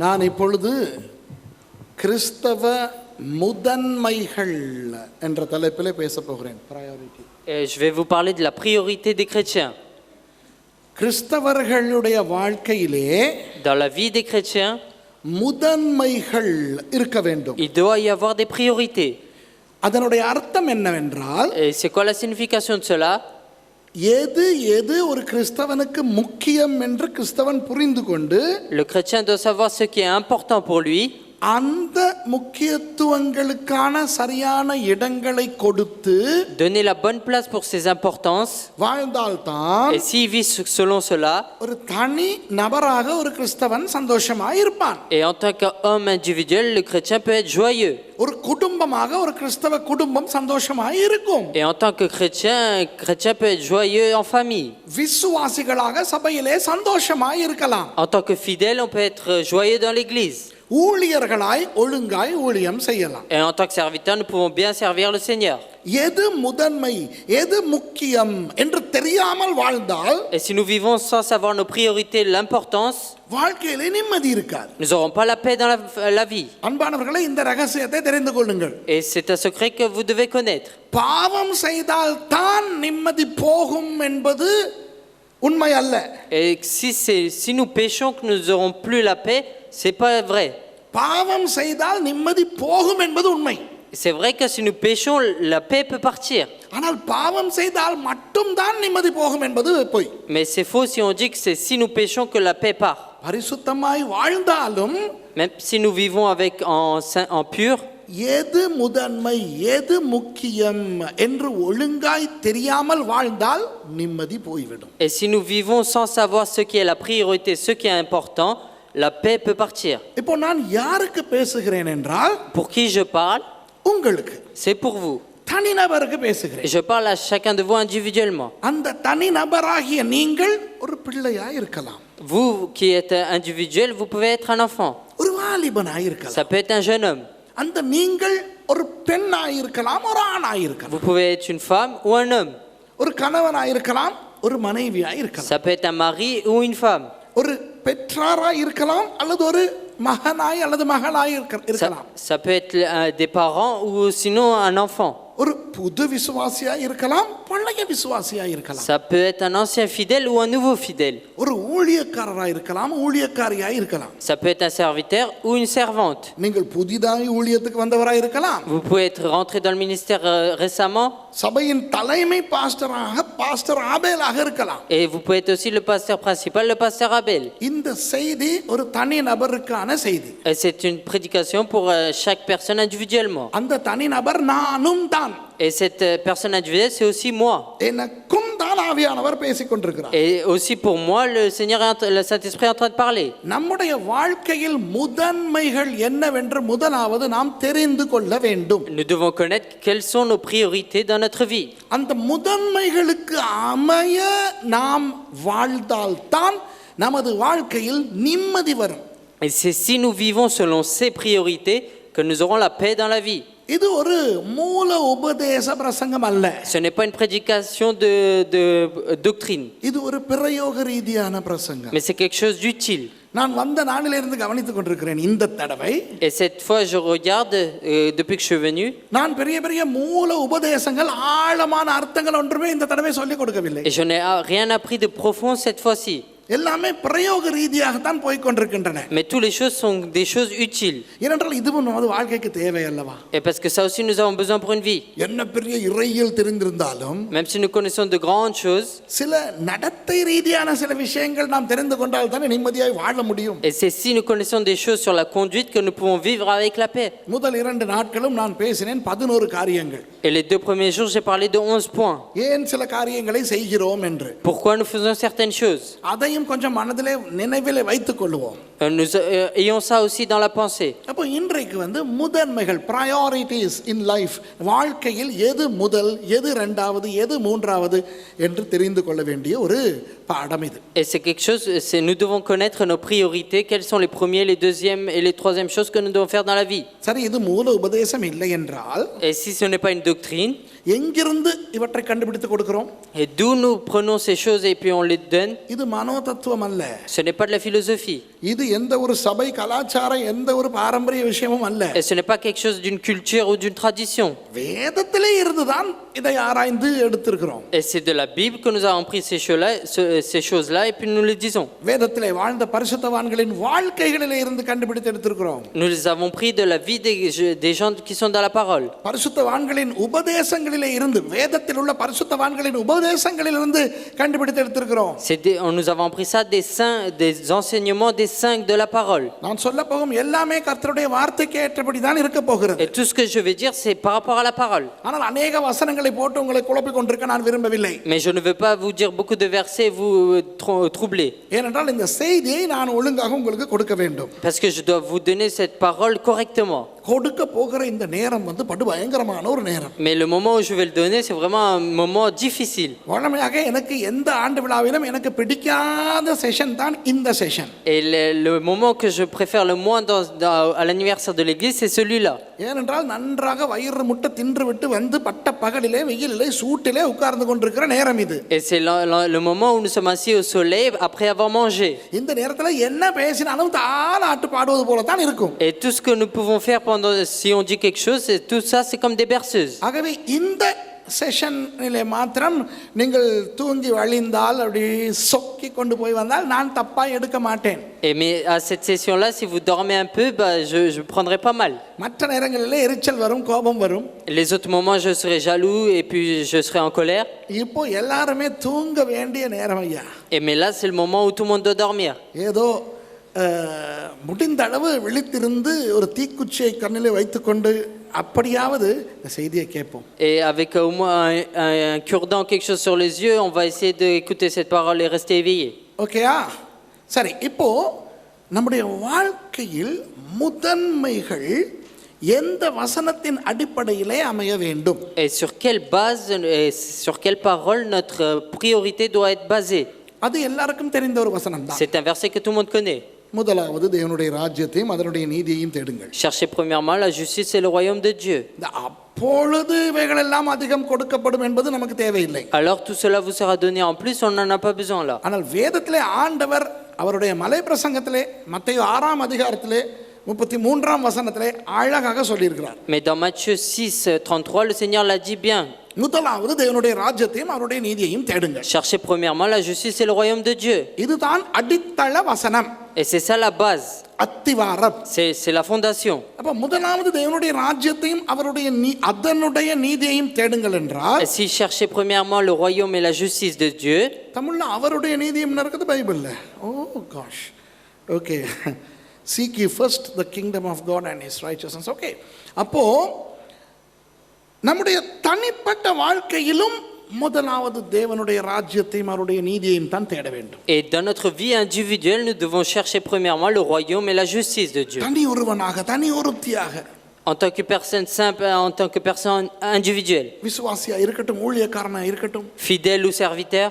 நான் இப்பொழுது கிறிஸ்தவ முதன்மைகள் என்ற தலைப்பிலே பேச போகிறேன். Priority. Je vais vous parler de la priorité des chrétiens. கிறிஸ்தவர்களுடைய வாழ்க்கையிலே Dans la vie des chrétiens, முதன்மைகள் இருக்க வேண்டும். il doit y avoir des priorités. அதனுடைய அர்த்தம் என்னவென்றால், Et c'est quoi la signification de cela? எது எது ஒரு கிறிஸ்தவனுக்கு முக்கியம் என்று கிறிஸ்தவன் புரிந்து கொண்டு Le chrétien doit savoir ce qui est important pour lui. அந்த முக்கியத்துவங்களுக்கான சரியான இடங்களை கொடுத்து Donner la bonne place pour ses importances. வாழ்ந்தால்தான் Et s'il vit selon cela, ஒரு தனி நபராக ஒரு கிறிஸ்தவன் சந்தோஷமாய் இருப்பான். et en tant qu'homme individuel, le chrétien peut être joyeux. ஒரு குடும்பமாக ஒரு கிறிஸ்தவ குடும்பம் சந்தோஷமாய் இருக்கும். Et en tant que chrétien, un chrétien peut être joyeux en famille. விசுவாசிகளாக சபையிலே சந்தோஷமாய் இருக்கலாம். En tant que fidèle, on peut être joyeux dans l'église. ஊழியர்களாய் ஒழுங்காய் ஊழியம் செய்யலாம். Et en tant que serviteur, nous pouvons bien servir le Seigneur. எது முதன்மை எது முக்கியம் என்று தெரியாமல் வாழ்ந்தால், Et si nous vivons sans savoir nos priorités, l'importance, வாழ்க்கையிலே நிம்மதி இருக்காது. nous n'aurons pas la paix dans la vie. அன்பானவர்களே, இந்த ரகசியத்தை தெரிந்து கொள்ளுங்கள். Et c'est un secret que vous devez connaître. பாவம் செய்தால் தான் நிம்மதி போகும் என்பது உண்மை அல்ல. Et si nous péchons que nous n'aurons plus la paix, c'est pas vrai. பாவம் செய்தால் நிம்மதி போகும் என்பது உண்மை. C'est vrai que si nous péchons, la paix peut partir. ஆனால் பாவம் செய்தால் மட்டும் தான் நிம்மதி போகும் என்பது பொய். Mais c'est faux si on dit que c'est si nous péchons que la paix part. பரிசுத்தமாய் வாழ்ந்தாலும், Même si nous vivons en pur, எது முதன்மை எது முக்கியம் என்று ஒழுங்காய் தெரியாமல் வாழ்ந்தால் நிம்மதி போய்விடும். et si nous vivons sans savoir ce qui est la priorité, ce qui est important, la paix peut partir. இப்போ நான் யாருக்கு பேசுகிறேன் என்றால், Pour qui je parle? உங்களுக்கு, C'est pour vous. தனிநபருக்கு Et பேசுகிறேன். je parle à chacun de vous individuellement. அந்த தனிநபராகிய நீங்கள் ஒரு பிள்ளையாய் இருக்கலாம். Vous qui êtes individuel, vous pouvez être un enfant. ஒரு வாலிபனாய் இருக்கலாம். Ça peut être un jeune homme. அந்த நீங்கள் ஒரு பெண்ணாய் இருக்கலாம், ஒரு ஆணாய் இருக்கலாம். Vous pouvez être une femme ou un homme. ஒரு கணவனாய் இருக்கலாம், ஒரு மனைவியாய் இருக்கலாம். Ça peut être un mari ou une femme. ஒரு பெற்றாராய் இருக்கலாம், அல்லது ஒரு மகனாய் அல்லது மகளாய் இருக்கலாம். Ça peut être des parents ou sinon un enfant. ஒரு புது விசுவாசியாய் இருக்கலாம், பழைய விசுவாசியாய் இருக்கலாம். Ça peut être un ancien fidèle ou un nouveau fidèle. ஒரு ஊழியக்காரராய் இருக்கலாம், ஊழியக்காரியாய் இருக்கலாம். Ça peut être un serviteur ou une servante. நீங்கள் புதிதாய் ஊழியத்துக்கு வந்தவராய் இருக்கலாம். Vous pouvez être rentré dans le ministère récemment. சபையின் தலைமை பாஸ்டராக பாஸ்டர் ஆபேலாக இருக்கலாம். Et vous pouvez être aussi le pasteur principal, le pasteur Abel. இந்த செய்தி ஒரு தனி நபருக்கான செய்தி. Et c'est une prédication pour chaque personne individuellement. அந்த தனி நபர் நானும் தான். Et cette personne individuelle, c'est aussi moi. எனக்கும் தான் ஆவியானவர் பேசிக் கொண்டிருக்கிறார். Et aussi pour moi, le Seigneur, le Saint-Esprit est en train de parler. நம்முடைய வாழ்க்கையில் முதன்மைகள் என்னவென்று முதலாவது நாம் தெரிந்து கொள்ள வேண்டும். Nous devons connaître quelles sont nos priorités dans notre vie. அந்த முதன்மைகளுக்கு அமைய நாம் வாழ்ந்தால்தான் நமது வாழ்க்கையில் நிம்மதி வரும். Et c'est si nous vivons selon ces priorités que nous aurons la paix dans la vie. இது ஒரு மூல உபதேச பிரசங்கம் அல்ல. Ce n'est pas une prédication de doctrine. இது ஒரு பிரயோக ரீதியான பிரசங்கம். Mais c'est quelque chose d'utile. நான் வந்த நாளிலிருந்து கவனித்துக் கொண்டிருக்கிறேன். இந்த தடவை Et cette fois, je regarde, depuis que je suis venu, நான் பெரிய பெரிய மூல உபதேசங்கள் ஆழமான அர்த்தங்கள் ஒன்றுமே இந்த தடவை சொல்லிக் கொடுக்கவில்லை. et je n'ai rien appris de profond cette fois-ci. எல்லாமே பிரயோக ரீதியாகத்தான் போய் கொண்டிருக்கின்றன. Mais toutes les choses sont des choses utiles. ஏனென்றால் இதுவும் நமது வாழ்க்கைக்கு தேவை அல்லவா? Et parce que ça aussi, nous avons besoin pour une vie. என்ன பெரிய இறையியல் தெரிந்திருந்தாலும், Même si nous connaissons de grandes choses, சில நடத்தை ரீதியான சில விஷயங்கள் நாம் தெரிந்து கொண்டால் தானே நிம்மதியாய் வாழ முடியும். et c'est si nous connaissons des choses sur la conduite que nous pouvons vivre avec la paix. முதல் 2 நாட்களும் நான் பேசினேன் 11 காரியங்கள். Et les 2 premiers jours, j'ai parlé de 11 points. ஏன் சில காரியங்களை செய்கிறோம் என்று. Pourquoi nous faisons certaines choses. அதையும் கொஞ்சம் மனதிலே நினைவிலே வைத்துக் கொள்வோம். Nous ayons ça aussi dans la pensée. அப்போ இன்றைக்கு முதன்மைகள், priorities in life, வாழ்க்கையில் எது முதல், எது இரண்டாவது, எது மூன்றாவது என்று தெரிந்து கொள்ள வேண்டிய ஒரு பாடம் இது. Et c'est quelque chose, nous devons connaître nos priorités, quels sont les premiers, les deuxièmes et les troisièmes choses que nous devons faire dans la vie. சரி, இது மூல உபதேசம் இல்லை என்றால், Et si ce n'est pas une doctrine, எங்கிருந்து இவற்றை கண்டுபிடித்து கொடுக்கிறோம்? et d'où nous prenons ces choses et puis on les donne? இது மனோ தத்துவம் அல்ல. Ce n'est pas de la philosophie. இது எந்த ஒரு சபை கலாச்சாரம், எந்த ஒரு பாரம்பரிய விஷயமும் அல்ல. Et ce n'est pas quelque chose d'une culture ou d'une tradition. வேதத்திலே இருந்துதான் இதை ஆராய்ந்து எடுத்திருக்கிறோம். Et c'est de la Bible que nous avons pris ces choses-là et puis nous les disons. வேதத்திலே வாழ்ந்த பரிசுத்தவான்களின் வாழ்க்கைகளிலே இருந்து கண்டுபிடித்து எடுத்திருக்கிறோம். Nous les avons pris de la vie des gens qui sont dans la parole. பரிசுத்தவான்களின் உபதேசங்களிலே இருந்து, வேதத்தில் உள்ள பரிசுத்தவான்களின் உபதேசங்களிலிருந்து கண்டுபிடித்து எடுத்திருக்கிறோம். Nous avons pris ça des saints, des enseignements des saints de la parole. நான் சொல்ல போகும் எல்லாமே கர்த்தருடைய வார்த்தைக்கு ஏற்றபடி தான் இருக்க போகிறது. Et tout ce que je vais dire c'est par rapport à la parole. ஆனால் अनेक வசனங்களை போட்டு உங்களை குழப்பிக் கொண்டிருக்க நான் விரும்பவில்லை. Mais je ne veux pas vous dire beaucoup de versets et vous troubler. ஏனென்றால் இந்த செய்தியை நான் ஒழுங்காக உங்களுக்கு கொடுக்க வேண்டும். Parce que je dois vous donner cette parole correctement. கொடுக்க போகிற இந்த நேரம் வந்து படு பயங்கரமான ஒரு நேரம். Mais le moment où je vais le donner c'est vraiment un moment difficile. வழமையாக எனக்கு எந்த ஆண்டு விழாவிலும் எனக்கு பிடிக்காத செஷன் தான் இந்த session. Et le moment que je préfère le moins à l'anniversaire de l'église c'est celui-là. ஏனென்றால் நன்றாக வயிறு முட்டை தின்று விட்டு வந்து பட்ட பகலிலே வெயிலிலே சூட்டிலே உட்கார்ந்து கொண்டிருக்கிற நேரம் இது. Et c'est le moment où nous sommes assis au soleil après avoir mangé. இந்த நேரத்துல என்ன பேசினாலும் தாலாட்டு பாடுவது போல தான் இருக்கும். Et tout ce que nous pouvons faire si on dit quelque chose, tout ça c'est comme des berceuses. ஆகவே இந்த செஷனிலே மாத்திரம் நீங்கள் தூங்கி வழிந்தால் அப்படி சொக்கி கொண்டு போய் வந்தால் நான் தப்பா எடுக்க மாட்டேன். Et mais à cette session-là, si vous dormez un peu, je prendrai pas mal. மற்ற நேரங்களிலே எரிச்சல் வரும், கோபம் வரும். Les autres moments, je serai jaloux et puis je serai en colère. இப்போ எல்லாருமே தூங்க வேண்டிய நேரம் ஐயா. Et mais là, c'est le moment où tout le monde doit dormir. ஏதோ முடிந்த அளவு விழித்திருந்து ஒரு தீக்குச்சியை கண்ணிலே வைத்துக்கொண்டு அப்படியாவது இந்த செய்தியை கேட்போம். Et avec au moins un cure-dent, quelque chose sur les yeux, on va essayer d'écouter cette parole et rester éveillé. ஓகேயா? சரி, இப்போ நம்முடைய வாழ்க்கையில் முதன்மைகள் எந்த வசனத்தின் அடிப்படையிலே அமைய வேண்டும்? Et sur quelle base et sur quelle parole notre priorité doit être basée? அது எல்லாருக்கும் தெரிந்த ஒரு வசனம் தான். C'est un verset que tout le monde connaît. முதலாவது தேவனுடைய ராஜ்யத்தையும் அதனுடைய நீதியையும் தேடுங்கள். Cherchez premièrement la justice et le royaume de Dieu. அப்பொழுது இவைகள் எல்லாம் அதிகம் கொடுக்கப்படும் என்பது நமக்கு தேவையில்லை. Alors tout cela vous sera donné en plus, on n'en a pas besoin là. ஆனால் வேதத்திலே ஆண்டவர் அவருடைய மலை பிரசங்கத்திலே மத்தேயு 6ஆம் அதிகாரத்திலே 33ஆம் வசனத்திலே அழகாக சொல்லியிருக்கிறார். Mais dans Matthieu 6:33, le Seigneur l'a dit bien. முதலாவது தேவனுடைய ராஜ்யத்தையும் அவருடைய நீதியையும் தேடுங்கள். Cherchez premièrement la justice et le royaume de Dieu. இதுதான் அடித்தள வசனம். Et c'est ça la base. அத்திவாரம். C'est la fondation. அப்ப முதலாவது தேவனுடைய ராஜ்யத்தையும் அவருடைய அதனுடைய நீதியையும் தேடுங்கள் என்றால், Et si cherchez premièrement le royaume et la justice de Dieu, தமிழ்ல அவருடைய நீதியும் இருக்குது பைபிள்ல. ஓ gosh. Okay. Seek ye first the kingdom of God and his righteousness. Okay. அப்போ நம்முடைய தனிப்பட்ட வாழ்க்கையிலும் முதலாவது தேவனுடைய ராஜ்யத்தையும் அவருடைய நீதியையும் தான் தேட வேண்டும். Et dans notre vie individuelle, nous devons chercher premièrement le royaume et la justice de Dieu. தனி ஒருவனாக, தனி ஒருத்தியாக, en tant que personne simple, en tant que personne individuelle, விசுவாசியா இருக்கட்டும், ஊழியக்காரனா இருக்கட்டும், fidèle ou serviteur,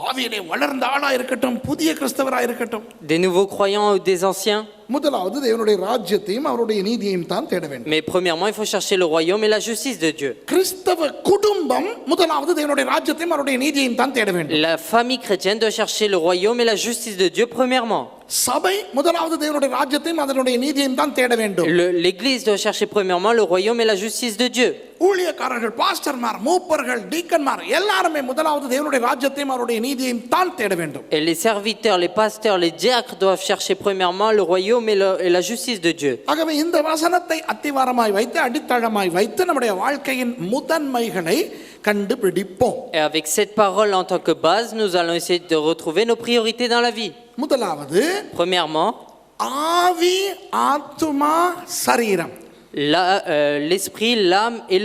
ஆவியிலே வளர்ந்த ஆளா இருக்கட்டும், புதிய கிறிஸ்தவரா இருக்கட்டும், des nouveaux croyants ou des anciens. முதலாவது தேவனுடைய ராஜ்யத்தையும் அவருடைய நீதியையும் தான் தேட வேண்டும். Mais premièrement, il faut chercher le royaume et la justice de Dieu. கிறிஸ்தவ குடும்பம் முதலாவது தேவனுடைய ராஜ்யத்தையும் அவருடைய நீதியையும் தான் தேட வேண்டும். La famille chrétienne doit chercher le royaume et la justice de Dieu premièrement. சபை முதலாவது தேவனுடைய ராஜ்யத்தையும் அதனுடைய நீதியையும் தான் தேட வேண்டும். L'église doit chercher premièrement le royaume et la justice de Dieu. ஊழியக்காரர்கள், பாஸ்டர்மார், மூப்பர்கள், டீக்கன்மார் எல்லாரும் முதலாவது தேவனுடைய ராஜ்யத்தையும் அவருடைய நீதியையும் தான் தேட வேண்டும். Et les serviteurs, les pasteurs, les diacres doivent chercher premièrement le royaume et la justice de Dieu. ஆகவே இந்த வசனத்தை அத்திவாரமாய் வைத்து அடித்தளமாய் வைத்து நம்முடைய வாழ்க்கையின் முதன்மைகளை கண்டுபிடிப்போம். Et avec cette parole en tant que base, nous allons essayer de retrouver nos priorités dans la vie. முதலாவது, premièrement, ஆவி, ஆத்துமா, சரீரம். L'esprit, l'âme et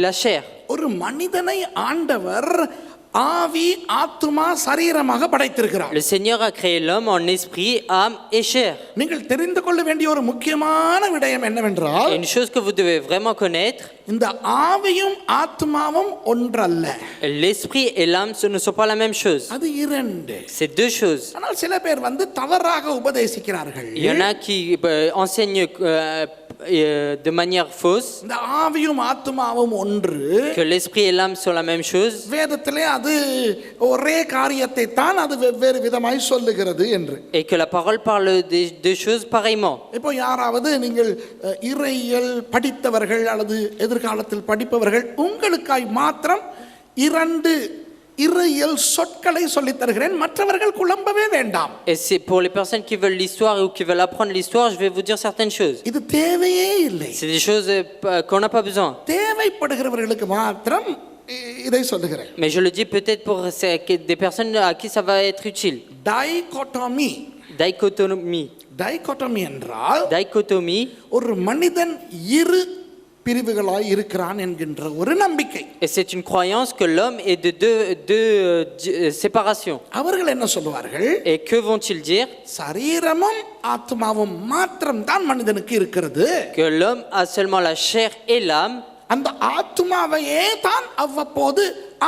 la chair. ஒரு மனிதனை ஆண்டவர் ஆவி, ஆத்துமா, சரீரமாக படைத்திருக்கிறார். Le Seigneur a créé l'homme en esprit, âme et chair. நீங்கள் தெரிந்து கொள்ள வேண்டிய ஒரு முக்கியமான விடயம் என்னவென்றால், Une chose que vous devez vraiment connaître, இந்த ஆவியும் ஆத்துமாவும் ஒன்றல்ல. l'esprit et l'âme ce ne sont pas la même chose. அது இரண்டு. C'est deux choses. ஆனால் சில பேர் தவறாக உபதேசிக்கிறார்கள். Il y en a qui enseignent de manière fausse, இந்த ஆவியும் ஆத்துமாவும் ஒன்று. que l'esprit et l'âme sont la même chose, வேதத்திலே அது ஒரே காரியத்தை தான் அது வெவ்வேறு விதமாய் சொல்லுகிறது என்று. et que la parole parle des deux choses pareillement. இப்போ யாராவது நீங்கள் இறையியல் படித்தவர்கள் அல்லது எதிர்காலத்தில் படிப்பவர்கள், உங்களுக்காய் மாத்திரம் 2 இறையியல் சொற்களை சொல்லித் தருகிறேன், மற்றவர்கள் குழம்பவே வேண்டாம். Et c'est pour les personnes qui veulent l'histoire ou qui veulent apprendre l'histoire, je vais vous dire certaines choses. இது தேவையே இல்லை. C'est des choses qu'on n'a pas besoin. தேவைப்படுகிறவர்களுக்கு மாத்திரம் இதை சொல்லுகிறேன். Mais je le dis peut-être pour des personnes à qui ça va être utile. டைகோட்டமி. Dichotomie. டைகோட்டமி என்றால் Dichotomie, ஒரு மனிதன் 2 பிரிவுகளாய் இருக்கிறான் என்கின்ற ஒரு நம்பிக்கை. et c'est une croyance que l'homme est de deux séparations. அவர்கள் என்ன சொல்லுவார்கள்? Et que vont-ils dire? சரீரமும் ஆத்மாவும் மாத்திரம் தான் மனிதனுக்கு இருக்கிறது. Que l'homme a seulement la chair et l'âme, அந்த ஆத்மாவையே தான் அவ்வப்போது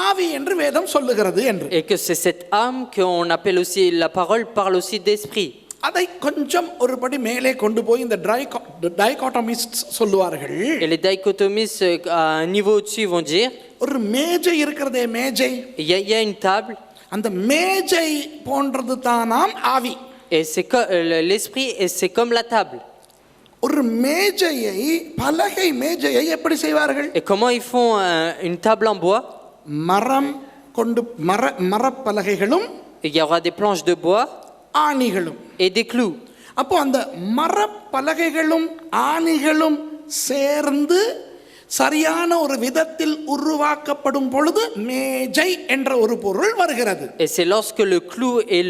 ஆவி என்று வேதம் சொல்லுகிறது என்று. et que c'est cette âme qu'on appelle aussi, la parole parle aussi d'esprit. அதை கொஞ்சம் ஒருபடி மேலே கொண்டு போய் இந்த டைகோட்டமிஸ்ட் சொல்லுவார்கள். Et les dichotomistes à un niveau au-dessus vont dire, ஒரு மேஜை இருக்கிறதே, மேஜை, il y a une table, அந்த மேஜை போன்றது தானாம் ஆவி. et c'est l'esprit, et c'est comme la table. ஒரு மேஜையை, பலகை மேஜையை எப்படி செய்வார்கள்? Et comment ils font une table en bois? மரம் கொண்டு மரப்பலகைகளும் Il y aura des planches de bois ஆணிகளும். et des clous. அப்போ அந்த மரப்பலகைகளும் ஆணிகளும் சேர்ந்து சரியான ஒரு விதத்தில் உருவாக்கப்படும் பொழுது மேஜை என்ற ஒரு பொருள் வருகிறது. Et c'est lorsque le clou et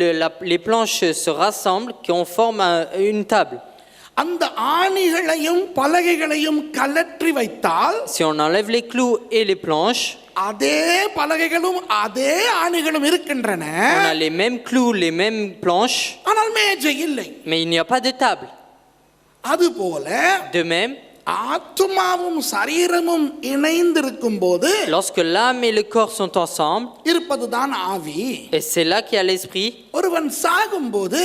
les planches se rassemblent qu'on forme une table. அந்த ஆணிகளையும் பலகைகளையும் கலற்றி வைத்தால், Si on enlève les clous et les planches, அதே பலகைகளும் அதே ஆணிகளும் இருக்கின்றன, on a les mêmes clous, les mêmes planches, ஆனால் மேஜை இல்லை. mais il n'y a pas de table. அதுபோல De même, ஆத்துமாவும் சரீரமும் இணைந்திருக்கும் போது lorsque l'âme et le corps sont ensemble, இருப்பதுதான் ஆவி. et c'est là qu'il y a l'esprit, ஒருவன் சாகும்போது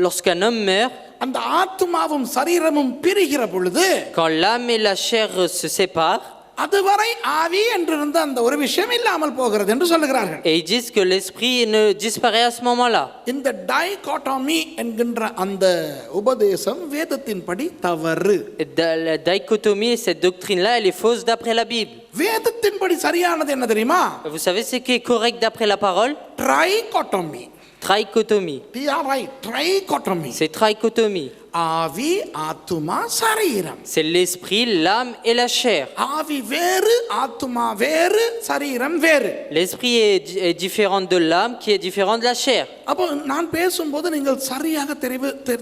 lorsqu'un homme meurt, அந்த ஆத்துமாவும் சரீரமும் பிரிகிற பொழுது, quand l'âme et la chair se séparent, அதுவரை ஆவி என்றிருந்த அந்த ஒரு விஷயம் இல்லாமல் போகிறது என்று சொல்லுகிறார்கள். et ils disent que l'esprit ne disparaît à ce moment-là. இந்த டைகோட்டமி என்கின்ற அந்த உபதேசம் வேதத்தின்படி தவறு. La dichotomie, cette doctrine-là, elle est fausse d'après la Bible. வேதத்தின்படி சரியானது என்ன தெரியுமா? Vous savez ce qui est correct d'après la parole? ட்ரைகோட்டமி. Trichotomie. ட்ரைகோட்டமி. C'est trichotomie. ஆவி, ஆத்துமா, சரீரம். C'est l'esprit, l'âme et la chair. ஆவி வேறு, ஆத்துமா வேறு, சரீரம் வேறு. L'esprit est différent de l'âme qui est différent de la chair. அப்போ நான் பேசும்போது நீங்கள் சரியாக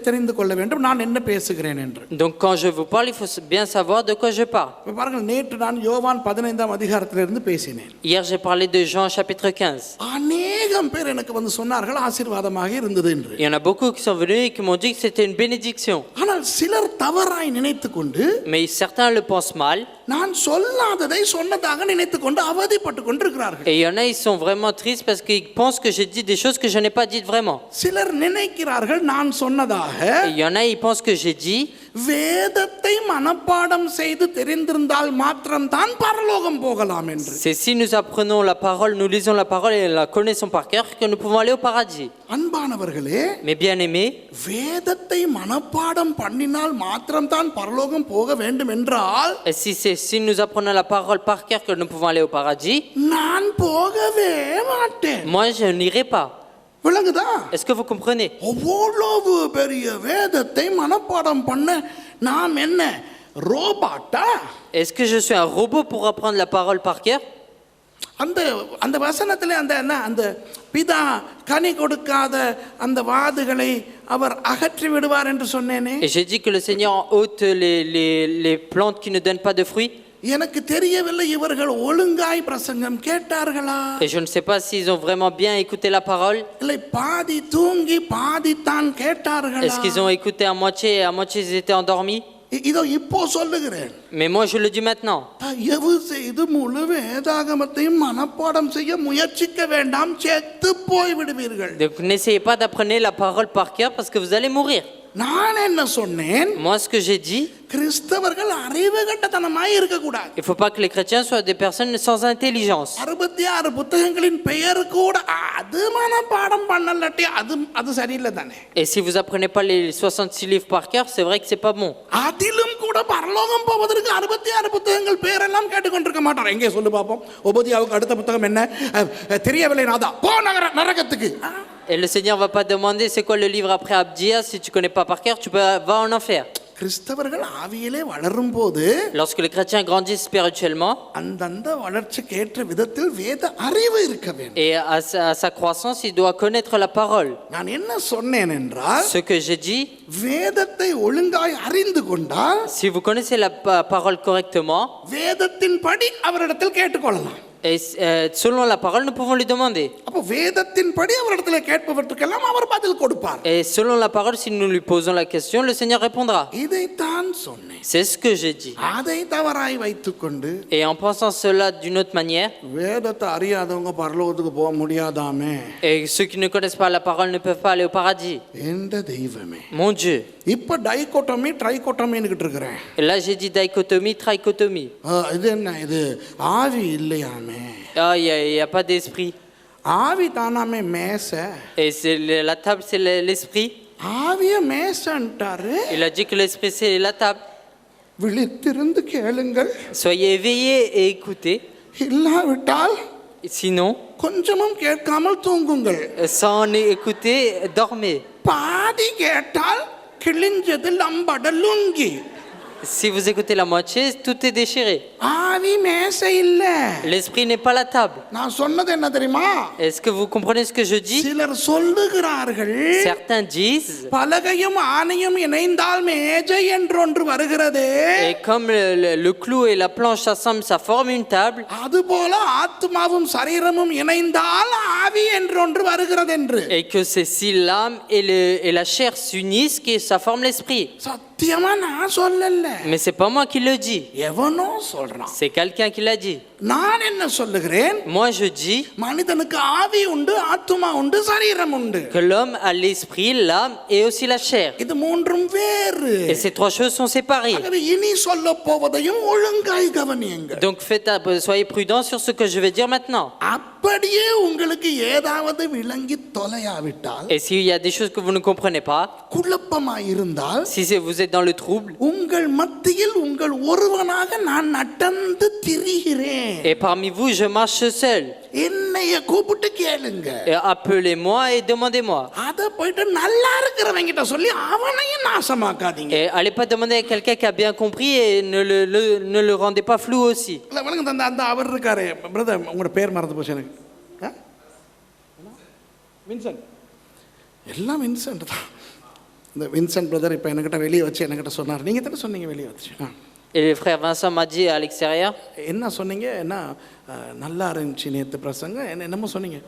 தெரிந்து கொள்ள வேண்டும் நான் என்ன பேசுகிறேன் என்று. Donc quand je vous parle, il faut bien savoir de quoi je parle. இப்ப பாருங்கள், நேற்று நான் யோவான் 15ஆம் அதிகாரத்திலிருந்து பேசினேன். Hier, j'ai parlé de Jean chapitre 15. அநேகம் பேர் எனக்கு வந்து சொன்னார்கள் ஆசீர்வாதமாக இருந்தது என்று. Il y en a beaucoup qui sont venus et qui m'ont dit que c'était une bénédiction. ஆனால் சிலர் தவறாய் நினைத்துக் கொண்டு, Mais certains le pensent mal. நான் சொல்லாததை சொன்னதாக நினைத்துக் கொண்டு அவதிப்பட்டு கொண்டிருக்கிறார்கள். Et il y en a, ils sont vraiment tristes parce qu'ils pensent que j'ai dit des choses que je n'ai pas dites vraiment. சிலர் நினைக்கிறார்கள் நான் சொன்னதாக, Et il y en a, ils pensent que j'ai dit, வேதத்தை மனப்பாடம் செய்து தெரிந்திருந்தால் மாத்திரம்தான் பரலோகம் போகலாம் என்று. c'est si nous apprenons la parole, nous lisons la parole et la connaissons par cœur que nous pouvons aller au paradis. அன்பானவர்களே, Mais bien aimés, வேதத்தை மனப்பாடம் பண்ணினால் மாத்திரம்தான் பரலோகம் போக வேண்டும் என்றால், et si nous apprenons la parole par cœur que nous pouvons aller au paradis, நான் போகவே மாட்டேன். moi je n'irai pas. விளங்குதா? Est-ce que vous comprenez? அவ்வளவு பெரிய வேதத்தை மனப்பாடம் பண்ண நாம் என்ன ரோபாட்டா? Est-ce que je suis un robot pour apprendre la parole par cœur? அந்த அந்த வசனத்திலே அந்த பிதா கனி கொடுக்காத அந்த வாதுகளை அவர் அகற்றி விடுவார் என்று சொன்னேனே. Et j'ai dit que le Seigneur ôte les plantes qui ne donnent pas de fruits. எனக்கு தெரியவில்லை இவர்கள் ஒழுங்காய் பிரசங்கம் கேட்டார்களா, Et je ne sais pas s'ils ont vraiment bien écouté la parole. இல்லை பாதி தூங்கி பாதி தான் கேட்டார்களா. Est-ce qu'ils ont écouté à moitié et à moitié ils étaient endormis? இதோ இப்போ சொல்லுகிறேன். Mais moi je le dis maintenant. தயவு செய்து முழு வேதாகமத்தையும் மனப்பாடம் செய்ய முயற்சிக்க வேண்டாம், செத்து போய் விடுவீர்கள். Donc n'essayez pas d'apprendre la parole par cœur parce que vous allez mourir. நான் என்ன சொன்னேன்? Moi, ce que j'ai dit, கிறிஸ்தவர்கள் அறிவு கட்டத்தனமாய் இருக்கக்கூடாது. il ne faut pas que les chrétiens soient des personnes sans intelligence. 66 புத்தகங்களின் பெயர் கூட அது மனப்பாடம் பண்ணலட்டி அது சரியில்லை தானே. Et si vous apprenez pas les 66 livres par cœur, c'est vrai que c'est pas bon. அதிலும் கூட பரலோகம் போவதற்கு 66 புத்தகங்கள் பேரெல்லாம் கேட்டுக்கொண்டிருக்க மாட்டார். எங்கே சொல்லு பார்ப்போம். ஒபதியாவுக்கு அடுத்த புத்தகம் என்ன? தெரியவில்லை நாதா, போ நரகத்துக்கு. Et le Seigneur va pas demander c'est quoi le livre après Abdia, si tu connais pas par cœur, tu vas en enfer. கிறிஸ்தவர்கள் ஆவியிலே வளரும் போது Lorsque les chrétiens grandissent spirituellement, அந்தந்த வளர்ச்சிக்கு ஏற்ற விதத்தில் வேத அறிவு இருக்க வேண்டும். et à sa croissance, il doit connaître la parole. நான் என்ன சொன்னேன் என்றால், Ce que j'ai dit, வேதத்தை ஒழுங்காய் அறிந்து கொண்டால் si vous connaissez la parole correctement, வேதத்தின் படி அவரிடத்தில் கேட்டுக்கொள்ளலாம். et selon la parole, nous pouvons lui demander. அப்போ வேதத்தின் படி அவரிடத்தில் கேட்பவற்றுக்கெல்லாம் அவர் பதில் கொடுப்பார். Et selon la parole, si nous lui posons la question, le Seigneur répondra. இதைத்தான் சொன்னேன். C'est ce que j'ai dit. அதை தவறாய் வைத்துக்கொண்டு Et en pensant cela d'une autre manière, வேதத்தை அறியாதவங்க பரலோகத்துக்கு போக முடியாதாமே. et ceux qui ne connaissent pas la parole ne peuvent pas aller au paradis. எந்த தெய்வமே. Mon Dieu. இப்ப டைகோட்டமி ட்ரைகோட்டமின்னுகிட்டு இருக்கிறேன். Et là, j'ai dit dichotomie, trichotomie. இது என்ன இது? ஆவி இல்லையாமே. Ah, il n'y a pas d'esprit. ஆவி தானாமே மேச. Et la table, c'est l'esprit. ஆவிய மேசன்ட்டாரு. Il a dit que l'esprit, c'est la table. விழித்திருந்து கேளுங்கள். Soyez éveillés et écoutez. இல்லாவிட்டால் Sinon, கொஞ்சமும் கேட்காமல் தூங்குங்கள். sans écouter, dormez. பாதி கேட்டால் கிழிஞ்சது லம்பட lungi. Si vous écoutez la moitié, tout est déchiré. ஆவி மேச இல்ல. L'esprit n'est pas la table. நான் சொன்னது என்ன தெரியுமா? Est-ce que vous comprenez ce que je dis? சிலர் சொல்லுகிறார்கள், Certains disent, பலகையும் ஆணையும் இணைந்தால் மேஜை என்றொன்று வருகிறதே. et comme le clou et la planche s'assemblent, ça forme une table. அதுபோல ஆத்மாவும் சரீரமும் இணைந்தால் ஆவி என்றொன்று வருகிறது என்று. Et que c'est si l'âme et la chair s'unissent que ça forme l'esprit. சத்தியமா நான் சொல்லல. Mais c'est pas moi qui le dis. எவனோ சொல்றான். C'est quelqu'un qui l'a dit. நான் என்ன சொல்லுகிறேன்? Moi je dis மனிதனுக்கு ஆவி உண்டு, ஆத்மா உண்டு, சரீரம் உண்டு. que l'homme a l'esprit, l'âme et aussi la chair. இது மூன்றும் வேறு. Et ces trois choses sont séparées. ஆகவே இனி சொல்ல போவதையும் ஒழுங்காய் கவனியுங்கள். Donc soyez prudents sur ce que je vais dire maintenant. அப்படியே உங்களுக்கு ஏதாவது விளங்கி தொலையாவிட்டால், Et s'il y a des choses que vous ne comprenez pas, குழப்பமாய் இருந்தால், si vous êtes dans le trouble, உங்கள் மத்தியில் உங்கள் ஒருவனாக நான் நடந்து திரிகிறேன். et parmi vous je marche seul, என்னைய கூப்பிட்டு கேளுங்க. et appelez-moi et demandez-moi. அத போயிட்டு நல்லா இருக்கிறவங்கிட்ட சொல்லி அவனையும் நாசமாக்காதீங்க. Et allez pas demander à quelqu'un qui a bien compris et ne le rendez pas flou aussi. இல்ல வணங்க தந்த அந்த அவர் இருக்காரு பிரதர், உங்களோட பேர் மறந்து போச்சு எனக்கு. வின்சென்ட். எல்லாம் வின்சென்ட் தான். இந்த வின்சென்ட் பிரதர் இப்போ என்கிட்ட வெளியே வச்சு என்கிட்ட சொன்னார். நீங்கள் தானே சொன்னீங்க வெளியே வச்சு. Et le frère Vincent m'a dit à l'extérieur, என்ன சொன்னீங்க? என்ன நல்லா இருந்துச்சு நேற்று பிரசங்கம், என்னமோ சொன்னீங்க.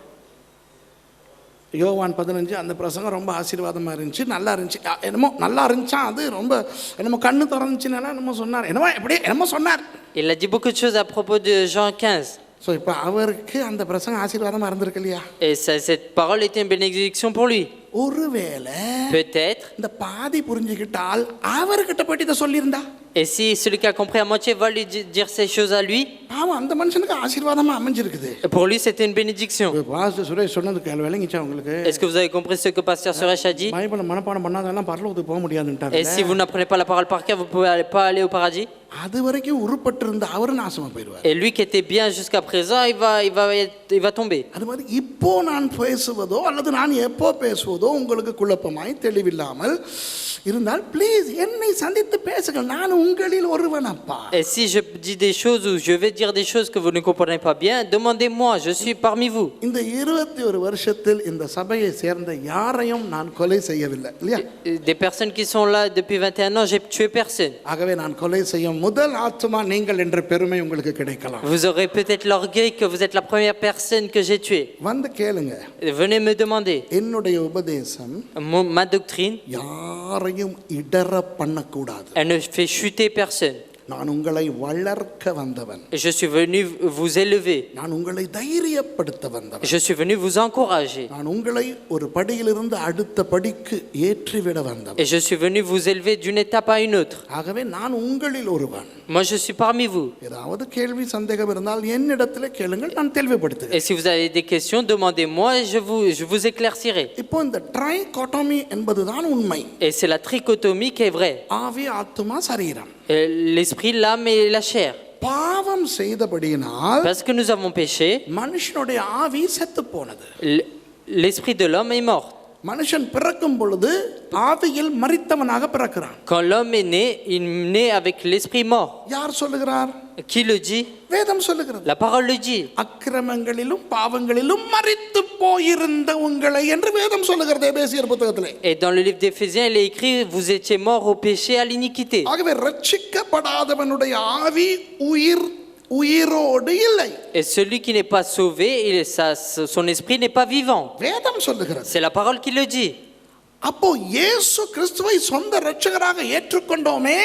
யோவான் 15 அந்த பிரசங்கம் ரொம்ப ஆசீர்வாதமாக இருந்துச்சு, நல்லா இருந்துச்சு, என்னமோ நல்லா இருந்துச்சா, அது ரொம்ப என்னமோ கண்ணு திறந்துச்சுன்னா என்னமோ சொன்னார், என்னமோ எப்படி என்னமோ சொன்னார். il a dit beaucoup de choses à propos de Jean 15. So இப்போ அவருக்கு அந்த பிரசங்கம் ஆசீர்வாதமாக இருந்திருக்கு இல்லையா? Et cette parole était une bénédiction pour lui. ஒருவேளை Peut-être. இந்த பாதி புரிஞ்சுக்கிட்டால் அவர்கிட்ட போயிட்டு இதை சொல்லியிருந்தா, Et si celui qui a compris à moitié va lui dire ces choses à lui, பாவம் அந்த மனுஷனுக்கு ஆசீர்வாதமா அமைஞ்சிருக்குது. pour lui c'était une bénédiction. Pastor Suresh சொன்னதுக்கு விளங்கிச்சா உங்களுக்கு? Est-ce que vous avez compris ce que pasteur Suresh a dit? பைபிளை மனப்பாடம் பண்ணாதெல்லாம் பரலோகத்துக்கு போக முடியாதுன்ட்டாரு. Et si vous n'apprenez pas la parole par cœur, vous pouvez pas aller au paradis? அது வரைக்கும் உருப்பட்டிருந்த அவர் நாசமா போயிடுவார். Et lui qui était bien jusqu'à présent, il va tomber. அது மாதிரி இப்போ நான் பேசுவதோ அல்லது நான் எப்போ பேசுவதோ உங்களுக்கு குழப்பமாய் தெளிவில்லாமல் இருந்தால் ப்ளீஸ் என்னை சந்தித்து பேசுங்கள், நான் உங்களில் ஒருவனப்பா. Et si je dis des choses ou je vais dire des choses que vous ne comprenez pas bien, demandez-moi, je suis parmi vous. இந்த 21 வருஷத்தில் இந்த சபையை சேர்ந்த யாரையும் நான் கொலை செய்யவில்லை இல்லையா? Des personnes qui sont là depuis 21 ans, j'ai tué personne. ஆகவே நான் கொலை செய்யும் முதல் ஆத்மா நீங்கள் என்ற பெருமை உங்களுக்கு கிடைக்கலாம். Vous aurez peut-être l'orgueil que vous êtes la première personne que j'ai tuée. வந்து கேளுங்க. Venez me demander. என்னுடைய உபதேசம் Ma doctrine, யாரையும் இடற பண்ணக்கூடாது. elle ne fait chuter personne. நான் உங்களை வளர்க்க வந்தவன், Et je suis venu vous élever. நான் உங்களை தைரியப்படுத்த வந்தவன், Je suis venu vous encourager. நான் உங்களை ஒரு படியிலிருந்து அடுத்த படிக்கு ஏற்றிவிட வந்தவன். Et je suis venu vous élever d'une étape à une autre. ஆகவே நான் உங்களில் ஒருவன். Moi, je suis parmi vous. ஏதாவது கேள்வி சந்தேகம் இருந்தால் என்னிடத்தில் கேளுங்கள், நான் தெளிவுபடுத்துகிறேன். Et si vous avez des questions, demandez-moi et je vous éclaircirai. இப்போ இந்த ட்ரைகோட்டமி என்பதுதான் உண்மை. Et c'est la trichotomie qui est vraie. ஆவி, ஆத்துமா, சரீரம். L'esprit, l'âme et la chair. பாவம் செய்தபடியினால் Parce que nous avons péché, மனுஷனுடைய ஆவி செத்து போனது. l'esprit de l'homme est mort. மனுஷன் பிறக்கும் பொழுது ஆவியில் மரித்தவனாக பிறக்கிறான். Quand l'homme est né, il naît avec l'esprit mort. யார் சொல்லுகிறார்? Qui le dit? வேதம் சொல்லுகிறது. La parole le dit. அக்கிரமங்களிலும் பாவங்களிலும் மரித்து போயிருந்த உங்களை என்று வேதம் சொல்லுகிறது எபேசியர் புத்தகத்திலே. Et dans le livre d'Éphésiens, il est écrit: vous étiez morts au péché, à l'iniquité. ஆகவே ரட்சிக்கப்படாதவனுடைய ஆவி உயிரோடு இல்லை. Et celui qui n'est pas sauvé, son esprit n'est pas vivant. வேதம் சொல்லுகிறது. C'est la parole qui le dit. அப்போ இயேசு கிறிஸ்துவை சொந்த இரட்சகராக ஏற்றுக்கொண்டோமே,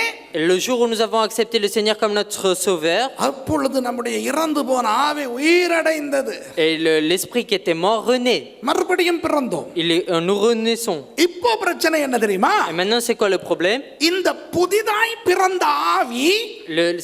Le jour où nous avons accepté le Seigneur comme notre sauveur, அப்பொழுது நம்முடைய இறந்து போன ஆவி உயிரடைந்தது. et l'esprit qui était mort renaît. மறுபடியும் பிறந்தோம். Nous renaissons. இப்போ பிரச்சனை என்ன தெரியுமா? Et maintenant, c'est quoi le problème? இந்த புதிதாய் பிறந்த ஆவி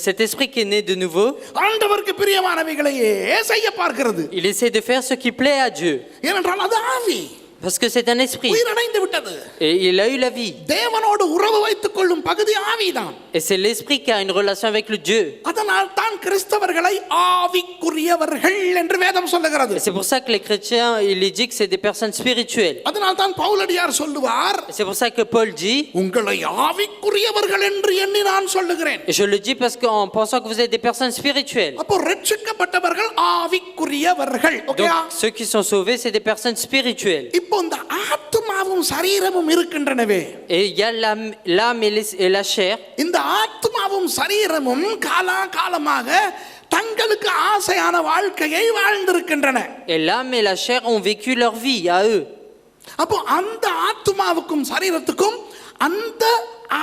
Cet esprit qui est né de nouveau, ஆண்டவருக்கு பிரியமானவைகளையே செய்ய பார்க்கிறது. il essaie de faire ce qui plaît à Dieu. ஏனென்றால் அது ஆவி, Parce que c'est un esprit. உயிரடைந்து விட்டது. Et il a eu la vie. தேவனோடு உறவு வைத்துக் கொள்ளும் பகுதி ஆவிதான். Et c'est l'esprit qui a une relation avec le Dieu. அதனால் தான் கிறிஸ்தவர்களை ஆவிக்குரியவர்கள் என்று வேதம் சொல்லுகிறது. Et c'est pour ça que les chrétiens, il est dit que c'est des personnes spirituelles. அதனால் தான் பவுலடியார் சொல்லுவார், Et c'est pour ça que Paul dit, உங்களை ஆவிக்குரியவர்கள் என்று எண்ணி நான் சொல்லுகிறேன். et je le dis parce qu'en pensant que vous êtes des personnes spirituelles. அப்போ ரட்சிக்கப்பட்டவர்கள் ஆவிக்குரியவர்கள். ஓகேயா? Donc ceux qui sont sauvés, c'est des personnes spirituelles. இப்போ இந்த ஆத்துமாவும் சரீரமும் இருக்கின்றனவே, Et il y a l'âme et la chair. இந்த ஆத்துமாவும் சரீரமும் காலமாக தங்களுக்கு ஆசையான வாழ்க்கையை வாழ்ந்திருக்கின்றன. Et l'âme et la chair ont vécu leur vie à eux. அப்போ அந்த ஆத்துமாவுக்கும் சரீரத்துக்கும் அந்த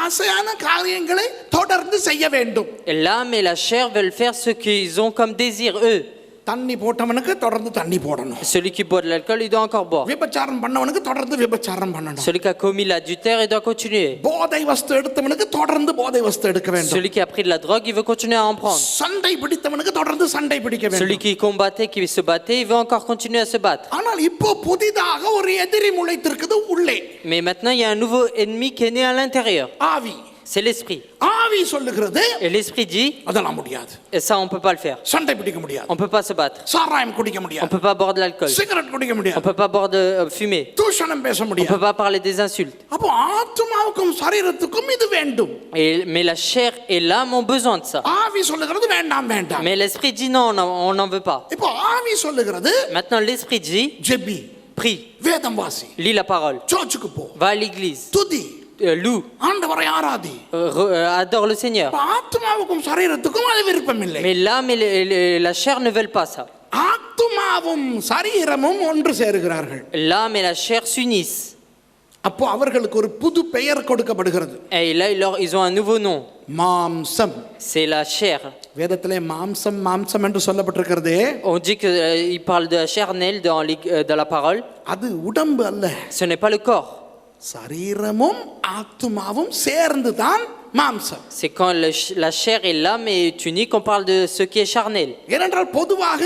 ஆசையான காரியங்களை தொடர்ந்து செய்ய வேண்டும். Et l'âme et la chair veulent faire ce qu'ils ont comme désir eux. தண்ணி போட்டவனுக்கு தொடர்ந்து தண்ணி போடணும். Celui qui boit de l'alcool, il doit encore boire. விபச்சாரம் பண்ணவனுக்கு தொடர்ந்து விபச்சாரம் பண்ணணும். Celui qui a commis l'adultère, il doit continuer. போதை வஸ்து எடுத்தவனுக்கு தொடர்ந்து போதை வஸ்து எடுக்க வேண்டும். Celui qui a pris de la drogue, il veut continuer à en prendre. சண்டை பிடித்தவனுக்கு தொடர்ந்து சண்டை பிடிக்க வேண்டும். Celui qui combattait, qui se battait, il veut encore continuer à se battre. ஆனால் இப்போ புதிதாக ஒரு எதிரி முளைத்திருக்குது உள்ளே. Mais maintenant, il y a un nouveau ennemi qui est né à l'intérieur. ஆவி. C'est l'esprit. ஆவி சொல்லுகிறது, Et l'esprit dit, அதெல்லாம் முடியாது. et ça, on peut pas le faire. சண்டை பிடிக்க முடியாது. On peut pas se battre. சாராயம் குடிக்க On முடியாது. peut pas boire de l'alcool. Cigarette குடிக்க On முடியாது. peut pas boire de fumer. தூஷணம் பேச On முடியாது. peut pas parler des insultes. அப்போ ஆத்துமாவுக்கும் சரீரத்துக்கும் இது வேண்டும். Mais la chair et l'âme ont besoin de ça. ஆவி சொல்லுகிறது வேண்டாம் வேண்டாம். Mais l'esprit dit non, on n'en veut pas. இப்போ ஆவி சொல்லுகிறது, Maintenant, l'esprit dit, JP, prie, வேதம் வாசி, lis la parole, சர்ச்சுக்கு போ, va à l'église, துதி, loue, ஆண்டவரை ஆராதி. adore le Seigneur. அப்போ ஆத்துமாவுக்கும் சரீரத்துக்கும் அது விருப்பம் இல்லை. Mais l'âme et la chair ne veulent pas ça. ஆத்துமாவும் சரீரமும் ஒன்று சேருகிறார்கள். L'âme et la chair s'unissent. அப்போ அவர்களுக்கு ஒரு புது பெயர் கொடுக்கப்படுகிறது. Et là, ils ont un nouveau nom. மாம்சம். C'est la chair. வேதத்திலே மாம்சம் மாம்சம் என்று சொல்லப்பட்டிருக்கிறதே, On dit qu'il parle de la charnelle dans la parole. அது உடம்பு அல்ல. Ce n'est pas le corps. சரீரமும் ஆத்துமாவும் சேர்ந்து தான் மாம்சம். C'est quand la chair et l'âme est unie qu'on parle de ce qui est charnel. ஏனென்றால் பொதுவாக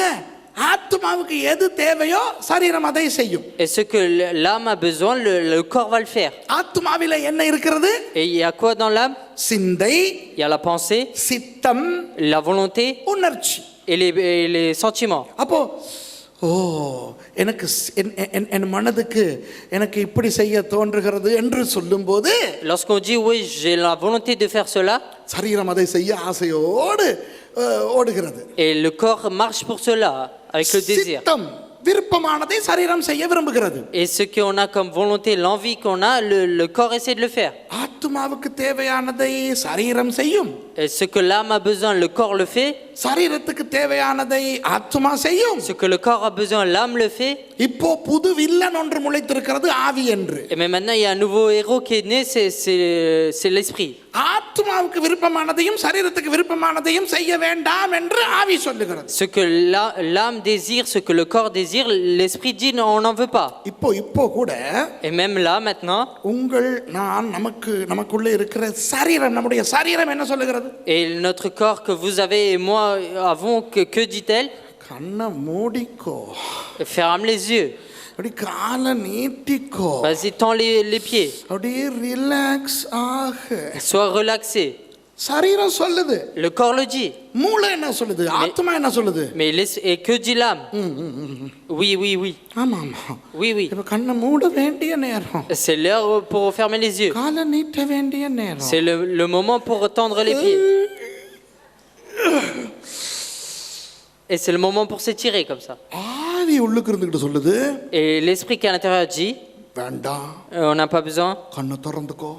ஆத்துமாவுக்கு எது தேவையோ சரீரம் அதை செய்யும். Et ce que l'âme a besoin, le corps va le faire. ஆத்துமாவிலே என்ன இருக்கிறது? Et il y a quoi dans l'âme? சிந்தை, Il y a la pensée, சித்தம், la volonté உணர்ச்சி. et les sentiments. அப்போ எனக்கு என் மனதுக்கு எனக்கு இப்படி செய்ய தோன்றுகிறது என்று சொல்லும்போது, Lorsqu'on dit oui, j'ai la volonté de faire cela, சரீரம் அதை செய்ய ஆசையோடு ஓடுகிறது. et le corps marche pour cela avec le désir. சித்தம் விருப்பமானதை சரீரம் செய்ய விரும்புகிறது. Et ce qu'on a comme volonté, l'envie qu'on a, le corps essaie de le faire. ஆத்துமாவுக்கு தேவையானதை சரீரம் செய்யும். Et ce que l'âme a besoin, le corps le fait. சரீரத்துக்கு தேவையானதை ஆத்துமா செய்யும். Ce que le corps a besoin, l'âme le fait. இப்போ புது villain ஒன்று முளைத்திருக்கிறது ஆவி என்று. Et mais maintenant, il y a un nouveau héros qui est né, c'est l'esprit. ஆத்துமாவுக்கு விருப்பமானதையும் சரீரத்துக்கு விருப்பமானதையும் செய்ய வேண்டாம் என்று ஆவி சொல்லுகிறது. Ce que l'âme désire, ce que le corps désire, l'esprit dit non, on n'en veut pas. இப்போ கூட Et même là, maintenant, உங்கள் நான் நமக்குள்ளே இருக்கிற சரீரம், நம்முடைய சரீரம் என்ன சொல்லுகிறது? et notre corps que vous avez et moi avons, que dit-elle? கண்ணை மூடிக்கோ, Ferme les yeux. அப்படி காலை நீட்டிக்கோ, Vas-y, tends les pieds. அப்படியே ரிலாக்ஸ் ஆக. Sois relaxé. சரீரம் சொல்லுது, Le corps le dit. மூளை என்ன சொல்லுது, ஆத்மா என்ன சொல்லுது? Mais et que dit l'âme? Oui, oui, oui. ஆமா ஆமா, Oui, oui. இப்ப கண்ணை மூட வேண்டிய நேரம், C'est l'heure pour fermer les yeux. காலை நீட்ட வேண்டிய நேரம். C'est le moment pour tendre les pieds. Et c'est le moment pour s'étirer comme ça. ஆவி உள்ளுக்கு இருந்துகிட்டு சொல்லுது, Et l'esprit qui est à l'intérieur dit, வேண்டாம், on n'a pas besoin, கண்ணை திறந்துக்கோ,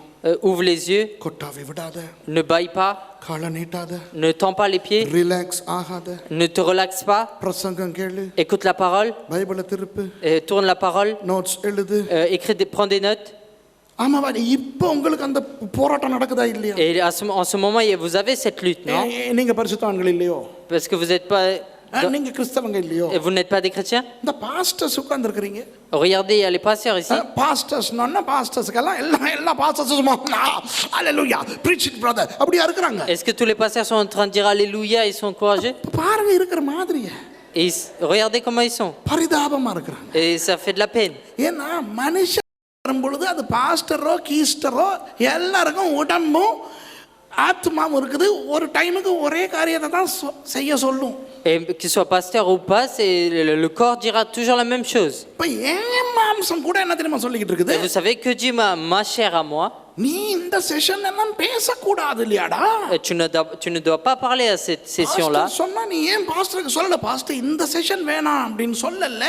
ouvre les yeux, கொட்டாவி விடாத, ne baille pas, காலை நீட்டாத, ne tends pas les pieds, relax ஆகாத, ne te relaxe pas, பிரசங்கம் கேளு, écoute la parole, பைபிளை திருப்பு, tourne la parole, நோட்ஸ் எழுது. prends des notes. ஆமாவா, இப்போ உங்களுக்கு அந்த போராட்டம் நடக்குதா இல்லையா? Et en ce moment, vous avez cette lutte, non? நீங்க பரிசுத்தவான்கள் இல்லையோ, Parce que vous n'êtes pas, நீங்க கிறிஸ்தவங்க இல்லையோ, vous n'êtes pas des chrétiens. இந்த பாஸ்டர்ஸ் உட்கார்ந்து இருக்கிறீங்க. Regardez, il y a les pasteurs ici. பாஸ்டர்ஸ்னா பாஸ்டர்ஸ்க்கெல்லாம் எல்லா பாஸ்டர்ஸும் அல்லேலூயா பிரீச்சிங் பிரதர் அப்படியே இருக்கிறாங்க. Est-ce que tous les pasteurs sont en train de dire alléluia, ils sont encouragés? பாருங்க இருக்கிற மாதிரியே. Et regardez comment ils sont. பரிதாபமா இருக்கிறாங்க. Et ça fait de la peine. ஏன்னா மனுஷன் வரும்பொழுது அது பாஸ்டரோ கீஸ்டரோ எல்லாருக்கும் உடம்பும் ஆத்மாவும் இருக்குது, ஒரு டைமுக்கு ஒரே காரியத்தை தான் செய்ய சொல்லும். Et qu'il soit pasteur ou pas, le corps dira toujours la même chose. இப்போ என் மாம்சம் கூட என்ன தெரியுமா சொல்லிக்கிட்டு இருக்குது? Et vous savez que dit ma chair à moi, நீ இந்த செஷன் எல்லாம் பேசக்கூடாது இல்லையாடா? tu ne dois pas parler à cette session-là. சொன்னா நீ ஏன் பாஸ்டருக்கு சொல்லல, பாஸ்டர் இந்த செஷன் வேணாம் அப்படின்னு சொல்லல?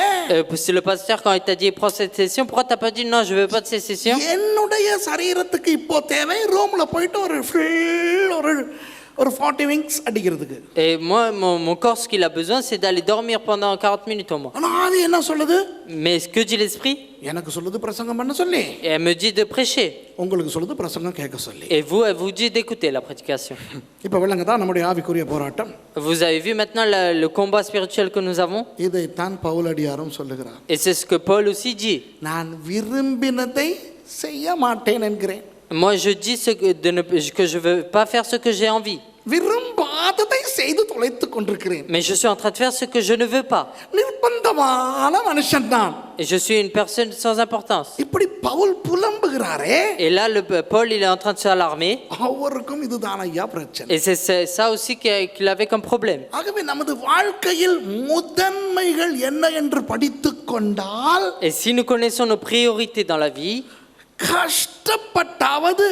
Si le pasteur quand il t'a dit prends cette session, pourquoi t'as pas dit non, je veux pas de cette session? என்னுடைய சரீரத்துக்கு இப்போ தேவை ரூம்ல போயிட்டு ஒரு 40 விங்ஸ் அடிக்கிறதுக்கு. Et moi mon corps ce qu'il a besoin c'est d'aller dormir pendant 40 minutes au moins. ஆனா ஆவி என்ன சொல்லுது? Mais ce que dit l'esprit? எனக்கு சொல்லுது பிரசங்கம் பண்ண சொல்லி. Et elle me dit de prêcher. உங்களுக்கு சொல்லுது பிரசங்கம் கேட்க சொல்லி. Et elle vous dit d'écouter la prédication. இப்போ விளங்குதா நம்முடைய ஆவிக்குரிய போராட்டம்? Vous avez vu maintenant le combat spirituel que nous avons? இதை தான் பவுலடியாரும் சொல்லுகிறார். Et c'est ce que Paul aussi dit. நான் விரும்பினதை செய்ய மாட்டேன் என்கிறேன். Moi je dis que je veux pas faire ce que j'ai envie. விரும்பாததை செய்து தொலைத்துக் கொண்டிருக்கிறேன். Mais je suis en train de faire ce que je ne veux pas. நிர்பந்தமான மனுஷன் தான். Et je suis une personne sans importance. இப்படி Pavul புலம்புகிறாரே. Et là Paul il est en train de s'alarmer. அவருக்கும் இதுதான் ஐயா பிரச்சனை. Et c'est ça aussi qu'il avait comme problème. ஆகவே நமது வாழ்க்கையில் முதன்மைகள் என்ன என்று படித்துக் கொண்டால், Et si nous connaissons nos priorités dans la vie, கஷ்டப்பட்டாவது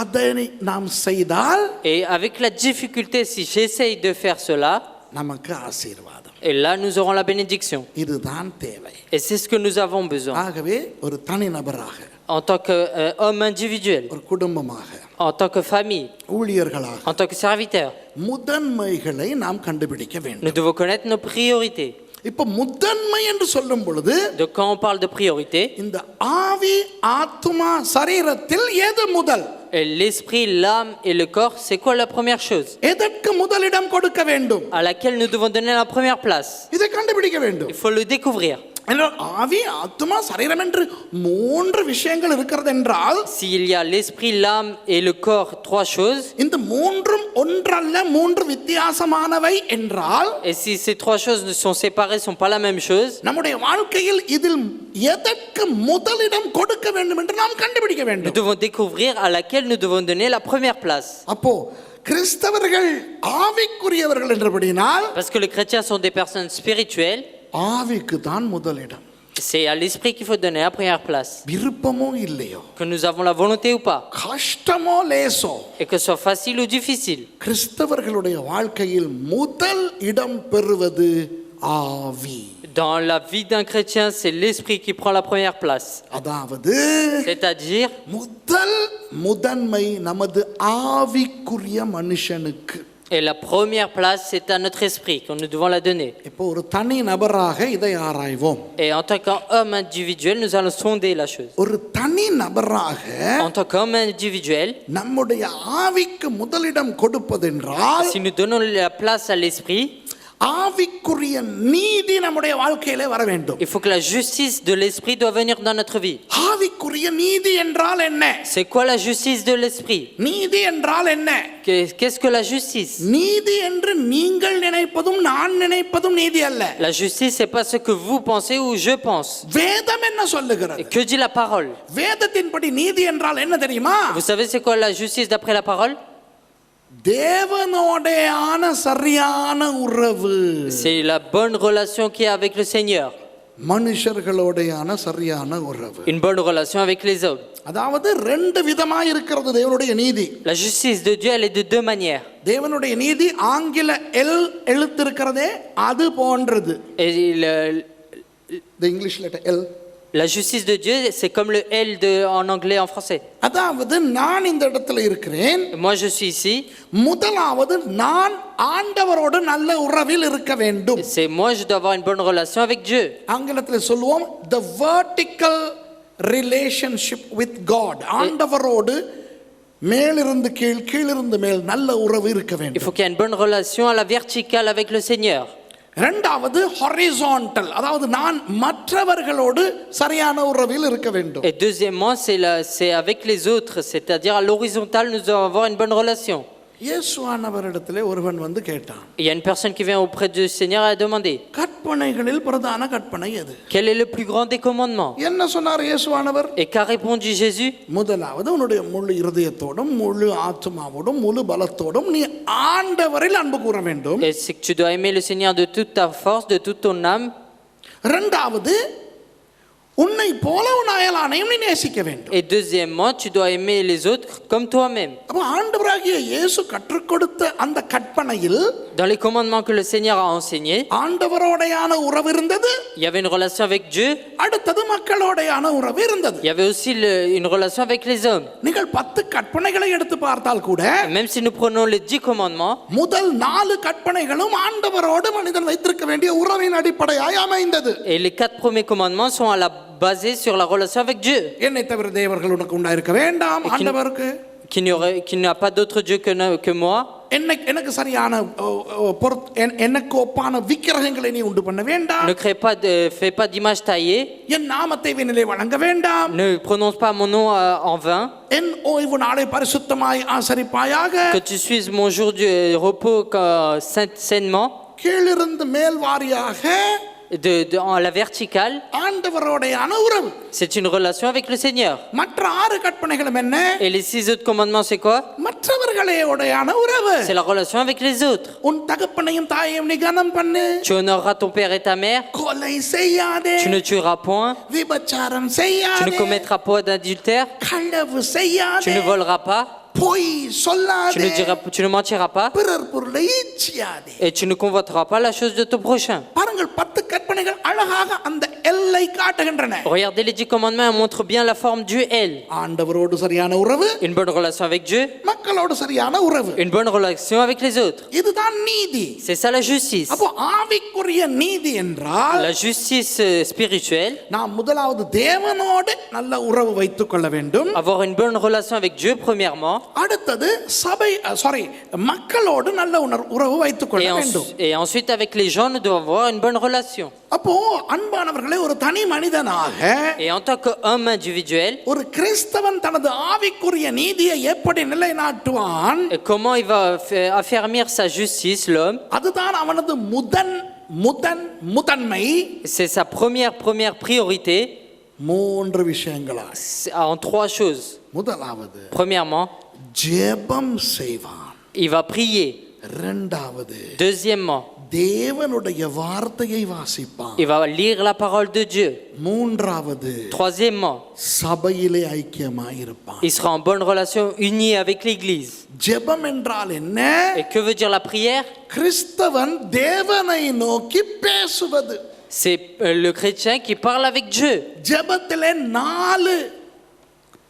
அதனை நாம் செய்தால், et avec la difficulté si j'essaye de faire cela, நமக்கு ஆசீர்வாதம். et là nous aurons la bénédiction. இதுதான் தேவை. Et c'est ce que nous avons besoin. ஆகவே ஒரு தனிநபராக, En tant qu'homme individuel, ஒரு குடும்பமாக, en tant que famille, ஊழியர்களாக en tant que serviteur, முதன்மைகளை நாம் கண்டுபிடிக்க nous வேண்டும். devons connaître nos priorités. இப்ப முதன்மை என்று சொல்லும் பொழுது Donc quand on parle de priorité, இந்த ஆவி ஆத்மா சரீரத்தில் எது முதல்? et l'esprit, l'âme et le corps, c'est quoi la première chose எதற்கு முதலிடம் கொடுக்க வேண்டும்? à laquelle nous devons donner la première place? இதை கண்டுபிடிக்க வேண்டும். Il faut le découvrir. ஆவி ஆத்மா சரீரம் என்று மூன்று விஷயங்கள் இருக்கிறது என்றால், S'il y a l'esprit, l'âme et le corps, trois choses, இந்த மூன்றும் ஒன்றல்ல மூன்று வித்தியாசமானவை என்றால், et si ces trois choses sont séparées, sont pas la même chose, நம்முடைய வாழ்க்கையில் இதில் எதற்கு முதலிடம் கொடுக்க வேண்டும் என்று நாம் கண்டுபிடிக்க nous வேண்டும். devons découvrir à laquelle nous devons donner la première place. அப்போ கிறிஸ்தவர்கள் ஆவிக்குரியவர்கள் என்றபடினால் Parce que les chrétiens sont des personnes spirituelles, ஆவிக்கு தான் முதலிடம். c'est à l'esprit qu'il faut donner la première place. விருப்பமோ இல்லையோ, Que nous avons la volonté ou pas, கஷ்டமோ lasso, et que ce soit facile ou difficile, கிறிஸ்தவர்களுடைய வாழ்க்கையில் முதல் இடம் பெறுவது ஆவி. Dans la vie d'un chrétien, c'est l'esprit qui prend la première place. அதாவது C'est-à-dire, முதன்மை நமது ஆவிக்குரிய மனுஷனுக்கு. et la première place, c'est à notre esprit que nous devons la donner. இப்போ ஒரு தனி நபராக இதை ஆராய்வோம். Et en tant qu'homme individuel, nous allons sonder la chose. ஒரு தனி நபராக En tant qu'homme individuel, நம்முடைய ஆவிக்கு முதலிடம் கொடுப்பதென்றால் si nous donnons la place à l'esprit, ஆவிக்குரிய நீதி நம்முடைய வாழ்க்கையிலே வர வேண்டும். il faut que la justice de l'esprit doit venir dans notre vie. ஆவிக்குரிய நீதி என்றால் என்ன? C'est quoi la justice de l'esprit? நீதி என்றால் என்ன? Qu'est-ce que la justice? நீதி என்று நீங்கள் நினைப்பதும் நான் நினைப்பதும் நீதி அல்ல. La justice, c'est pas ce que vous pensez ou je pense. வேதம் என்ன Et சொல்லுகிறது? que dit la parole? வேதத்தின்படி நீதி என்றால் என்ன தெரியுமா? Vous savez c'est quoi la justice d'après la parole? தேவனோடையான சரியான உறவு. C'est la bonne relation qu'il y a avec le Seigneur. மனுஷர்களோடையான சரியான உறவு. Une bonne relation avec les hommes. அதாவது ரெண்டு விதமா இருக்கிறது தேவனுடைய நீதி. La justice de Dieu, elle est de deux manières. தேவனுடைய நீதி ஆங்கில எல் எழுத்து இருக்கிறதே அது போன்றது. Et the English letter L. la justice de Dieu, c'est comme le L en anglais, en français. அதாவது நான் இந்த இடத்துல இருக்கிறேன். Moi, je suis ici. முதலாவது நான் ஆண்டவரோடு நல்ல உறவில் இருக்க வேண்டும். C'est moi, je dois avoir une bonne relation avec Dieu. ஆங்கிலத்தில் சொல்லுவோம் the vertical relationship with God. ஆண்டவரோடு மேலிருந்து கீழ் கீழிருந்து மேல் நல்ல உறவு இருக்க Il வேண்டும். faut qu'il y ait une bonne relation à la verticale avec le Seigneur. இரண்டாவது ஹாரிசான்டல், அதாவது நான் மற்றவர்களோடு சரியான உறவில் இருக்க வேண்டும். Et deuxièmement, c'est avec les autres, c'est-à-dire à l'horizontale, nous devons avoir une bonne relation. இயேசுவானவரிடத்திலே ஒருவன் வந்து கேட்டான். Il y a une personne qui vient auprès du Seigneur et a demandé, கற்பனைகளில் பிரதான கற்பனை எது? quel est le plus grand des commandements? என்ன சொன்னார் இயேசுவானவர்? Et qu'a répondu Jésus? முதலாவது உன்னுடைய முழு இருதயத்தோடும் முழு ஆத்துமாவோடும் முழு பலத்தோடும் நீ ஆண்டவரில் அன்பு கூற வேண்டும். Et c'est que tu dois aimer le Seigneur de toute ta force, de toute ton âme. இரண்டாவது உன்னை போல உன் அயலானையும் நீ நேசிக்க வேண்டும். Et deuxièmement, tu dois aimer les autres comme toi-même. அப்ப ஆண்டவராகிய இயேசு கற்றுக் கொடுத்த அந்த கற்பனையில் Dans les commandements que le Seigneur a enseignés, ஆண்டவரோடையான உறவு இருந்தது. il y avait une relation avec Dieu. அடுத்தது மக்களோடையான உறவு இருந்தது. Il y avait aussi une relation avec les hommes. நீங்கள் 10 கற்பனைகளை எடுத்து பார்த்தால் கூட Et même si nous prenons les 10 commandements, முதல் 4 கற்பனைகளும் ஆண்டவரோடு மனிதன் வைத்திருக்க வேண்டிய உறவின் அடிப்படையாய் அமைந்தது. et les 4 premiers commandements sont basés sur la relation avec Dieu. என்னை தவிர தேவர்கள் உனக்கு உண்டாயிருக்க வேண்டாம். ஆண்டவருக்கு Qu'il n'y a pas d'autre Dieu que moi. எனக்கு சரியான எனக்கு ஒப்பான விக்கிரகங்களை நீ உண்டு பண்ண வேண்டாம். Ne fais pas d'image taillée. என் நாமத்தை வீணிலே வணங்க வேண்டாம். Ne prononce pas mon nom en vain. என் ஓய்வு நாளை பரிசுத்தமாய் ஆசரிப்பாயாக. Que tu suives mon jour du repos sainement. கீழிருந்து மேல் வாரியாக à la verticale. ஆண்டவரோடையான உறவு. C'est une relation avec le Seigneur. மற்ற 6 கற்பனைகளும் என்ன? Et les 6 autres commandements, c'est quoi? மற்றவர்களோடையான உறவு. C'est la relation avec les autres. உன் தகப்பனையும் தாயையும் நீ கனம் பண்ணு. Tu honoreras ton père et ta mère. கொலை செய்யாதே. Tu ne tueras point. விபச்சாரம் Tu செய்யாதே. ne commettras pas d'adultère. களவு செய்யாதே. Tu ne voleras pas. பொய் சொல்லாதே. Tu ne mentiras pas. பிறர் பொருளை இச்சியாதே. Et tu ne convoiteras pas la chose de ton prochain. பாருங்கள் 10 கற்பனைகள் அழகாக அந்த எல்லை காட்டுகின்றன. Regardez les 10 commandements, elles montrent bien la forme du L. ஆண்டவரோடு சரியான உறவு. Une bonne relation avec Dieu. மக்களோடு சரியான உறவு. Une bonne relation avec les autres. இதுதான் நீதி. C'est ça la justice. அப்போ ஆவிக்குரிய நீதி என்றால் La justice spirituelle. நாம் முதலாவது தேவனோடு நல்ல உறவு வைத்துக் கொள்ள வேண்டும். Avoir une bonne relation avec Dieu premièrement. அடுத்தது மக்களோடு நல்ல உறவு வைத்துக் கொள்ள வேண்டும். Et ensuite avec les gens nous devons avoir une bonne relation. அப்போ அன்பானவர்களே, ஒரு தனி மனிதனாக Et en tant qu'homme individuel, ஒரு கிறிஸ்தவன் தனது ஆவிக்குரிய நீதியை எப்படி நிலைநாட்டுவான்? et comment il va affermir sa justice, l'homme? அதுதான் அவனது முதன்மை. C'est sa première priorité. 3 விஷயங்களா? En 3 choses. முதலாவது, premièrement, ஜெபம் செய்வான். il va prier. இரண்டாவது, deuxièmement, தேவனுடைய வார்த்தையை வாசிப்பான். il va lire la parole de Dieu. மூன்றாவது, troisièmement, சபையிலே ஐக்கியமாய் இருப்பான். il sera en bonne relation unie avec l'église. ஜெபம் என்றால் என்ன? Et que veut dire la prière? கிறிஸ்தவன் தேவனை நோக்கி பேசுவது. C'est le chrétien qui parle avec Dieu. ஜெபத்திலே 4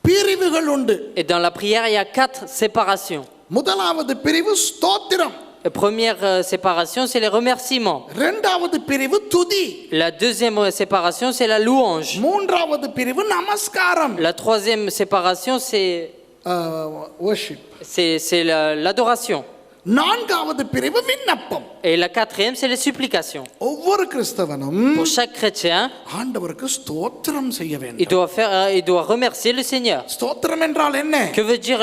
பிரிவுகள் உண்டு. Et dans la prière, il y a 4 séparations. முதலாவது பிரிவு ஸ்தோத்திரம். La première séparation, c'est les remerciements. இரண்டாவது பிரிவு துதி. La deuxième séparation, c'est la louange. மூன்றாவது பிரிவு நமஸ்காரம். La troisième séparation, worship. c'est l'adoration. நான்காவது பிரிவு விண்ணப்பம். Et la quatrième, c'est les supplications. ஒவ்வொரு கிறிஸ்தவனும் Pour chaque chrétien, ஆண்டவருக்கு ஸ்தோத்திரம் செய்ய il வேண்டும். doit remercier le Seigneur. ஸ்தோத்திரம் என்றால் என்ன? Que veut dire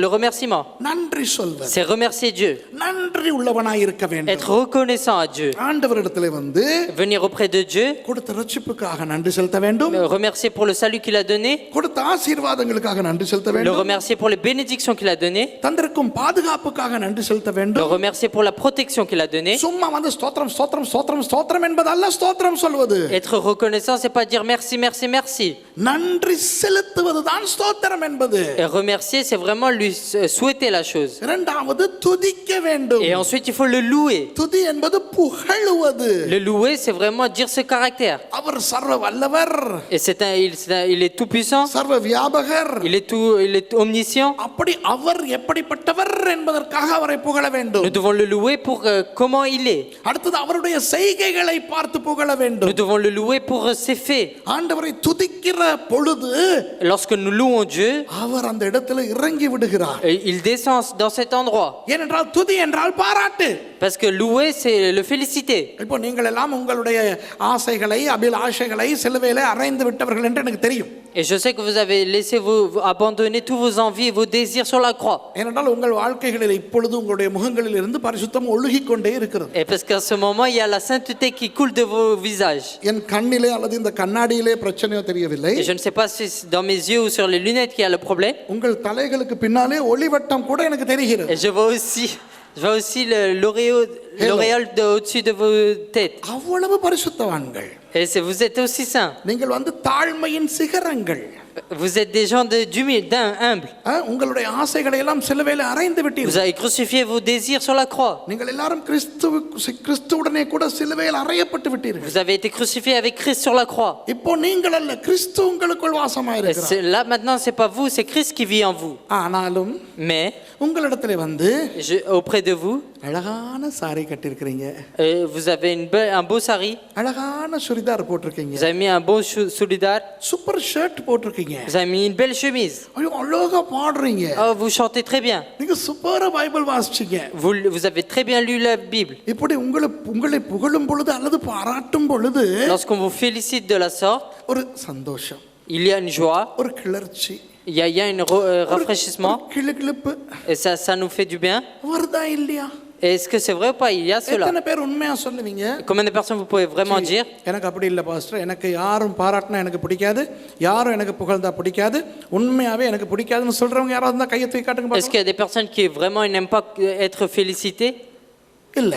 le remerciement? நன்றி சொல்வது. C'est remercier Dieu. நன்றி உள்ளவனாய் இருக்க வேண்டும். Être reconnaissant à Dieu. ஆண்டவரிடத்திலே வந்து Venir auprès de Dieu. கொடுத்த ரட்சிப்புக்காக நன்றி செலுத்த வேண்டும். Remercier pour le salut qu'il a donné. கொடுத்த ஆசீர்வாதங்களுக்காக நன்றி செலுத்த Le வேண்டும். remercier pour les bénédictions qu'il a données. தந்திருக்கும் பாதுகாப்புக்காக நன்றி செலுத்த Le வேண்டும். remercier pour la protection qu'il a donnée. சும்மா வந்து ஸ்தோத்திரம் ஸ்தோத்திரம் ஸ்தோத்திரம் ஸ்தோத்திரம் என்பதல்ல ஸ்தோத்திரம் சொல்வது. Être reconnaissant, c'est pas dire merci, merci, merci. நன்றி செலுத்துவதுதான் ஸ்தோத்திரம் என்பது. Et remercier, c'est vraiment lui souhaiter la chose. இரண்டாவது துதிக்க வேண்டும். Et ensuite, il faut le louer. துதி என்பது புகழுவது. Le louer, c'est vraiment dire ce caractère. அவர் சர்வ வல்லவர். Et il est tout puissant. சர்வ வியாபகர். Il est omniscient. அப்படி அவர் எப்படிப்பட்டவர் என்பதற்காக அவரை புகழ வேண்டும். Nous devons le louer pour comment il est. அடுத்தது அவருடைய செய்கைகளை பார்த்து புகழ வேண்டும். Nous devons le louer pour ses faits. ஆண்டவரை துதிக்கிற பொழுது Lorsque nous louons Dieu, அவர் அந்த இடத்துல இறங்கி விடுகிறார். il descend dans cet endroit. ஏனென்றால் துதி என்றால் பாராட்டு. Parce que louer, c'est le féliciter. இப்போ நீங்கள் எல்லாம் உங்களுடைய ஆசைகளை அபிலாஷைகளை சிலுவையிலே அறைந்து விட்டவர்கள் என்று எனக்கு தெரியும். Et je sais que vous avez laissé vous abandonner tous vos envies et vos désirs sur la croix. ஏனென்றால் உங்கள் வாழ்க்கைகளில் இப்பொழுது உங்களுடைய முகங்களில் இருந்து பரிசுத்தம் ஒழுகிக் கொண்டே இருக்கிறது. Et parce qu'à ce moment, il y a la sainteté qui coule de vos visages. என் கண்ணிலே அல்லது இந்த கண்ணாடியிலே பிரச்சனையோ தெரியவில்லை. Et je ne sais pas si c'est dans mes yeux ou sur les lunettes qu'il y a le problème. உங்கள் தலைகளுக்கு பின்னாலே ஒளிவட்டம் கூட எனக்கு தெரிகிறது. Et je vois aussi l'auréole au-dessus de vos têtes. அவ்வளவு பரிசுத்தவான்கள். Et vous êtes aussi saints. நீங்கள் வந்து தாழ்மையின் சிகரங்கள். Vous êtes des gens humbles. உங்களுடைய ஆசைகளை எல்லாம் சிலுவையிலே அறைந்து Vous விட்டீர்கள். avez crucifié vos désirs sur la croix. நீங்கள் எல்லாரும் கிறிஸ்துவுடனே கூட சிலுவையில் அறையப்பட்டு விட்டீர்கள். Vous avez été crucifié avec Christ sur la croix. இப்போ நீங்கள் அல்ல, கிறிஸ்து உங்களுக்குள் Et வாசமாயிருக்கிறார். là maintenant, c'est pas vous, c'est Christ qui vit en vous. ஆனாலும் Mais உங்களிடத்திலே வந்து auprès de vous, அழகான sorry கட்டியிருக்கிறீங்க. vous avez un beau sari. அழகான சுடிதார் போட்டிருக்கீங்க. Vous avez mis un beau soudar. Super shirt போட்டிருக்கீங்க. Vous avez mis une belle chemise. ஐயோ அழகா பாடுறீங்க. Oh, vous chantez très bien. நீங்க சூப்பரா Bible வாசிச்சீங்க. Vous avez très bien lu la Bible. இப்படி உங்களை புகழும் பொழுது அல்லது பாராட்டும் பொழுது Lorsqu'on vous félicite de la sorte, ஒரு சந்தோஷம், il y a une joie, ஒரு கிளர்ச்சி, il y a un rafraîchissement, கிளுகிளுப்பு et ça nous fait du bien. வருதா இல்லையா? Et est-ce que c'est vrai ou pas? Il y a cela. எத்தனை பேர் உண்மையா சொல்லுவீங்க? Combien de personnes vous pouvez vraiment dire? எனக்கு அப்படி இல்லை பாஸ்டர், எனக்கு யாரும் பாராட்டினா எனக்கு பிடிக்காது, யாரும் எனக்கு புகழ்ந்தா பிடிக்காது, உண்மையாவே எனக்கு பிடிக்காதுன்னு சொல்றவங்க யாராவது இருந்தா கையை தூக்கி காட்டுங்க Est-ce qu'il y a des personnes qui vraiment n'aiment pas être félicitées? இல்ல.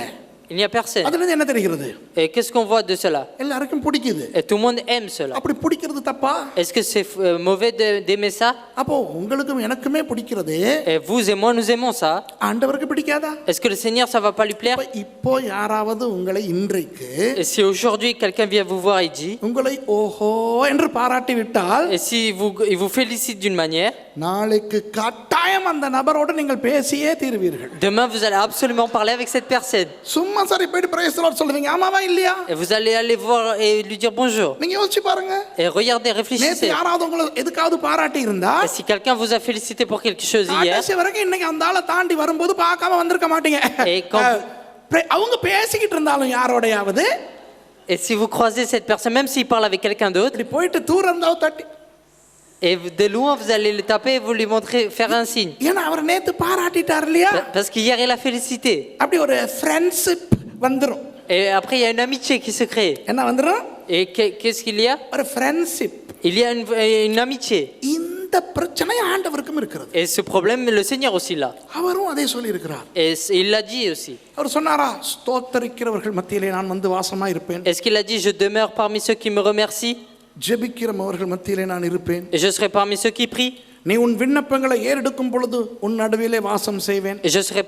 Il n'y a personne. அதுல இருந்து என்ன தெரிகிறது? Et qu'est-ce qu'on voit de cela? எல்லாருக்கும் பிடிக்குது. Et tout le monde aime cela. அப்படி பிடிக்கிறது தப்பா? Est-ce que c'est mauvais d'aimer ça? அப்போ உங்களுக்கும் எனக்குமே பிடிக்கிறது, Et vous et moi, nous aimons ça. ஆண்டவருக்கு பிடிக்காதா? Est-ce que le Seigneur, ça va pas lui plaire? இப்போ யாராவது உங்களை இன்றைக்கு Et si aujourd'hui quelqu'un vient vous voir et dit, உங்களை ஓஹோ என்று பாராட்டி விட்டால், et si il vous félicite d'une manière, நாளைக்கு கட்டாயம் அந்த நபரோடு நீங்கள் பேசியே தீருவீர்கள். demain vous allez absolument parler avec cette personne. சும்மா சரி போயிட்டு பிரைஸ் தி லார்ட் சொல்லுவீங்க, ஆமாவா இல்லையா? Et vous allez aller voir et lui dire bonjour. நீங்க யோசிச்சு பாருங்க. Et regardez, நேத்து réfléchissez. யாராவது உங்களை எதுக்காவது பாராட்டி இருந்தா, Et si quelqu'un vous a félicité pour quelque chose hier, கடைசி வரைக்கும் இன்னைக்கு அந்த ஆளை தாண்டி வரும்போது பார்க்காம வந்திருக்க மாட்டீங்க. அவங்க பேசிக்கிட்டு இருந்தாலும் யாரோடையாவது, et si vous croisez cette personne, même s'il parle avec quelqu'un d'autre, இப்படி போயிட்டு தூரம் இருந்தா தட்டி, et de loin vous allez le taper et vous lui montrer, faire un signe. ஏன்னா அவர் நேத்து பாராட்டிட்டார் இல்லையா? Parce qu'hier il a félicité. அப்படி ஒரு ஃப்ரெண்ட்ஷிப் வந்துரும். Et après il y a une amitié qui se crée. என்ன வந்துரும்? Et qu'est-ce qu'il y a? ஒரு friendship. Il y a une amitié. இந்த பிரச்சனை ஆண்டவருக்கும் இருக்கிறது. Et ce problème, le Seigneur aussi l'a. அவரும் அதே சொல்லி இருக்கிறார். Et il l'a dit aussi. அவர் சொன்னாரா, ஸ்தோத்தரிக்கிறவர்கள் மத்தியிலே நான் வந்து வாசமா இருப்பேன். Est-ce qu'il a dit, je demeure parmi ceux qui me remercient? ஜெபிக்கிறவர்கள் மத்தியிலே நான் இருப்பேன். Et je serai parmi ceux qui prient. நீ உன் விண்ணப்பங்களை ஏறெடுக்கும் பொழுது உன் நடுவிலே வாசம் செய்வேன். Et je serai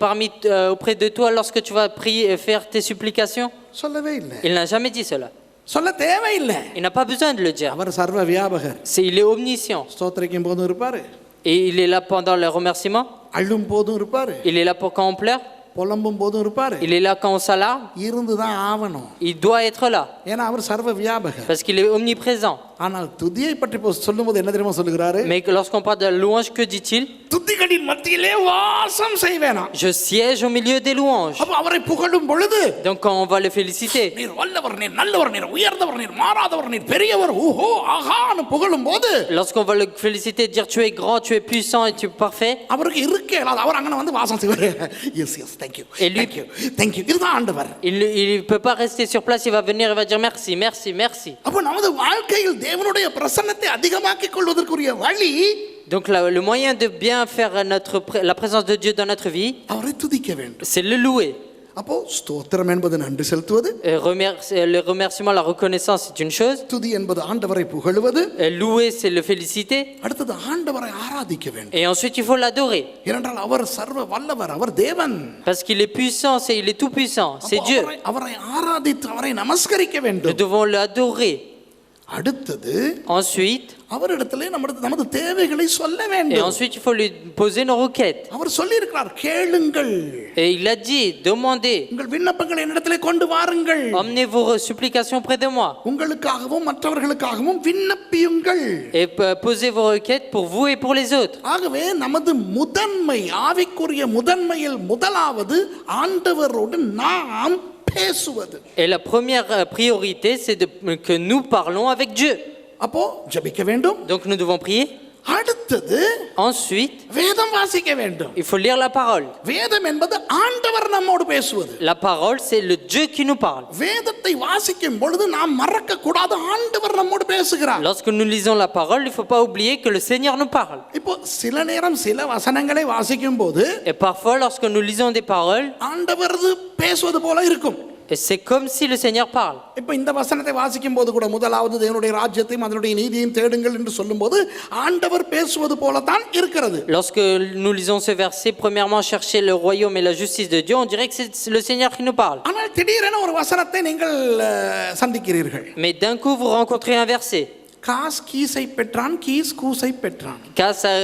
auprès de toi lorsque tu vas prier et faire tes supplications. சொல்லவே இல்லை. Il n'a jamais dit cela. சொல்ல தேவையில்லை. Il n'a pas besoin de le dire. அவர் சர்வ வியாபகர். Il est omniscient. ஸ்தோத்திரிக்கும் போதும் இருப்பாரு. Et il est là pendant le remerciement. அழும் போதும் இருப்பாரு. Il est là pour quand on pleure. புலம்பும் போதும் இருப்பாரு. Il est là quand on s'alarme. இருந்து தான் ஆவணும். Il doit être là. ஏன்னா அவர் சர்வ வியாபகர். Parce qu'il est omniprésent. ஆனால் துதியை பற்றி சொல்லும்போது என்ன தெரியுமா சொல்லுகிறாரு? Mais lorsqu'on parle de la louange, que dit-il? துதிகளின் மத்தியிலே வாசம் செய்வேனா. Je siège au milieu des louanges. அப்ப அவரை புகழும் பொழுது Donc quand on va le féliciter, நீர் வல்லவர், நீர் நல்லவர், நீர் உயர்ந்தவர், நீர் மாறாதவர், நீர் பெரியவர், ஓஹோ ஆகான்னு புகழும் போது lorsqu'on va le féliciter, dire tu es grand, tu es puissant et tu es parfait, அவருக்கு இருக்கே இல்லாத அவர் அங்க வந்து வாசம் செய்வாரு. Yes yes thank you. Et lui- thank you. thank you. இதுதான் ஆண்டவர். il peut pas rester sur place, il va venir, il va dire merci, merci, merci. அப்ப நமது வாழ்க்கையில் தேவனுடைய பிரசன்னத்தை அதிகமாக்கிக் கொள்வதற்குரிய வழி Donc le moyen de bien faire la présence de Dieu dans notre vie, அவரை துதிக்க வேண்டும். c'est le louer. அப்போ ஸ்தோத்திரம் என்பது நன்றி செலுத்துவது, Le remerciement, la reconnaissance, c'est une chose. துதி என்பது ஆண்டவரை புகழுவது, Louer, c'est le féliciter. அடுத்தது ஆண்டவரை ஆராதிக்க வேண்டும். Et ensuite, il faut l'adorer. ஏனென்றால் அவர் சர்வ வல்லவர், அவர் தேவன். Parce qu'il est puissant, il est tout puissant, c'est அப்போ Dieu. அவரை ஆராதித்து அவரை நமஸ்கரிக்க Nous வேண்டும். devons l'adorer. அடுத்தது Ensuite, அவரிடத்திலே நமது தேவைகளை சொல்ல et வேண்டும். ensuite, il faut lui poser nos requêtes. அவர் சொல்லி இருக்கிறார், கேளுங்கள், Et il a dit, demandez, உங்கள் விண்ணப்பங்களை என்னிடத்திலே கொண்டு வாருங்கள், emmenez vos supplications près de moi. உங்களுக்காகவும் மற்றவர்களுக்காகவும் விண்ணப்பியுங்கள். Et posez vos requêtes pour vous et pour les autres. ஆகவே நமது முதன்மை, ஆவிக்குரிய முதன்மையில் முதலாவது ஆண்டவரோடு நாம் பேசுவது. Et la première priorité, c'est que nous parlons avec Dieu. அப்போ ஜெபிக்க வேண்டும். Donc nous devons prier. அடுத்தது Ensuite, வேதம் வாசிக்க வேண்டும். il faut lire la parole. வேதம் என்பது ஆண்டவர் நம்மோடு பேசுவது. La parole, c'est le Dieu qui nous parle. வேதத்தை வாசிக்கும் பொழுது நாம் மறக்க கூடாது, ஆண்டவர் நம்மோடு பேசுகிறார். Lorsque nous lisons la parole, il ne faut pas oublier que le Seigneur nous parle. இப்போ சில நேரம் சில வசனங்களை வாசிக்கும் போது Et parfois, lorsque nous lisons des paroles, ஆண்டவர் பேசுவது போல இருக்கும். et c'est comme si le Seigneur parle. இப்போ இந்த வசனத்தை வாசிக்கும் போது கூட முதலாவது தேவனுடைய ராஜ்யத்தையும் அதனுடைய நீதியையும் தேடுங்கள் என்று சொல்லும்போது ஆண்டவர் பேசுவது போல தான் இருக்கிறது. Lorsque nous lisons ce verset, premièrement, chercher le royaume et la justice de Dieu, on dirait que c'est le Seigneur qui nous parle. ஆனால் திடீரென ஒரு வசனத்தை நீங்கள் சந்திக்கிறீர்கள். Mais d'un coup, vous rencontrez un verset. Kas கீசை பெற்றான், Kis கூசை பெற்றான். Cas a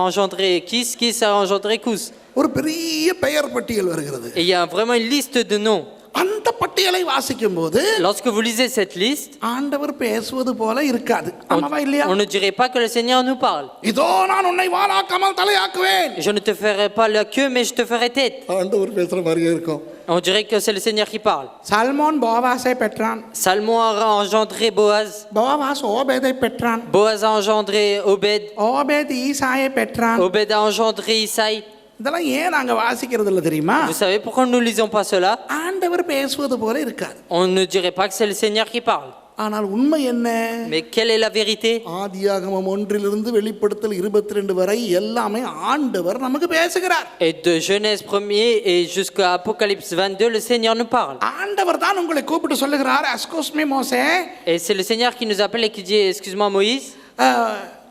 engendré Kis a engendré Kous. ஒரு பெரிய பெயர் பட்டியல் வருகிறது. Et il y a vraiment une liste de noms. அந்த பட்டியலை வாசிக்கும் போது Lorsque vous lisez cette liste, ஆண்டவர் பேசுவது போல இருக்காது. ஆமாவா இல்லையா? on ne dirait pas que le Seigneur nous parle. இதோ நான் உன்னை வாளாக்காமல் தலையாக்குவேன். Je ne te ferai pas la queue, mais je te ferai tête. ஆண்டவர் பேசுற மாதிரியே இருக்கும். On dirait que c'est le Seigneur qui parle. Salmon போவாசை பெற்றான். Salmon a engendré Boaz. Boaz ஓபேதை பெற்றான். Boaz a engendré Obed. Obed ஈசாயை பெற்றான். Obed a engendré Isaïe. இதெல்லாம் ஏன் நாங்க வாசிக்கிறது இல்ல தெரியுமா? Vous savez pourquoi nous ne lisons pas cela? ஆண்டவர் பேசுவது போல இருக்காது. On ne dirait pas que c'est le Seigneur qui parle. ஆனால் உண்மை என்ன? Mais quelle est la vérité? ஆதியாகமம் 1 வெளிப்படுத்தல் 22 வரை எல்லாமே ஆண்டவர் நமக்கு பேசுகிறார். Et de Genèse 1er et jusqu'à Apocalypse 22, le Seigneur nous parle. ஆண்டவர் தான் உங்களை கூப்பிட்டு சொல்லுகிறார், அஸ்கோஸ்மி மோசே. Et c'est le Seigneur qui nous appelle et qui dit, excuse-moi Moïse,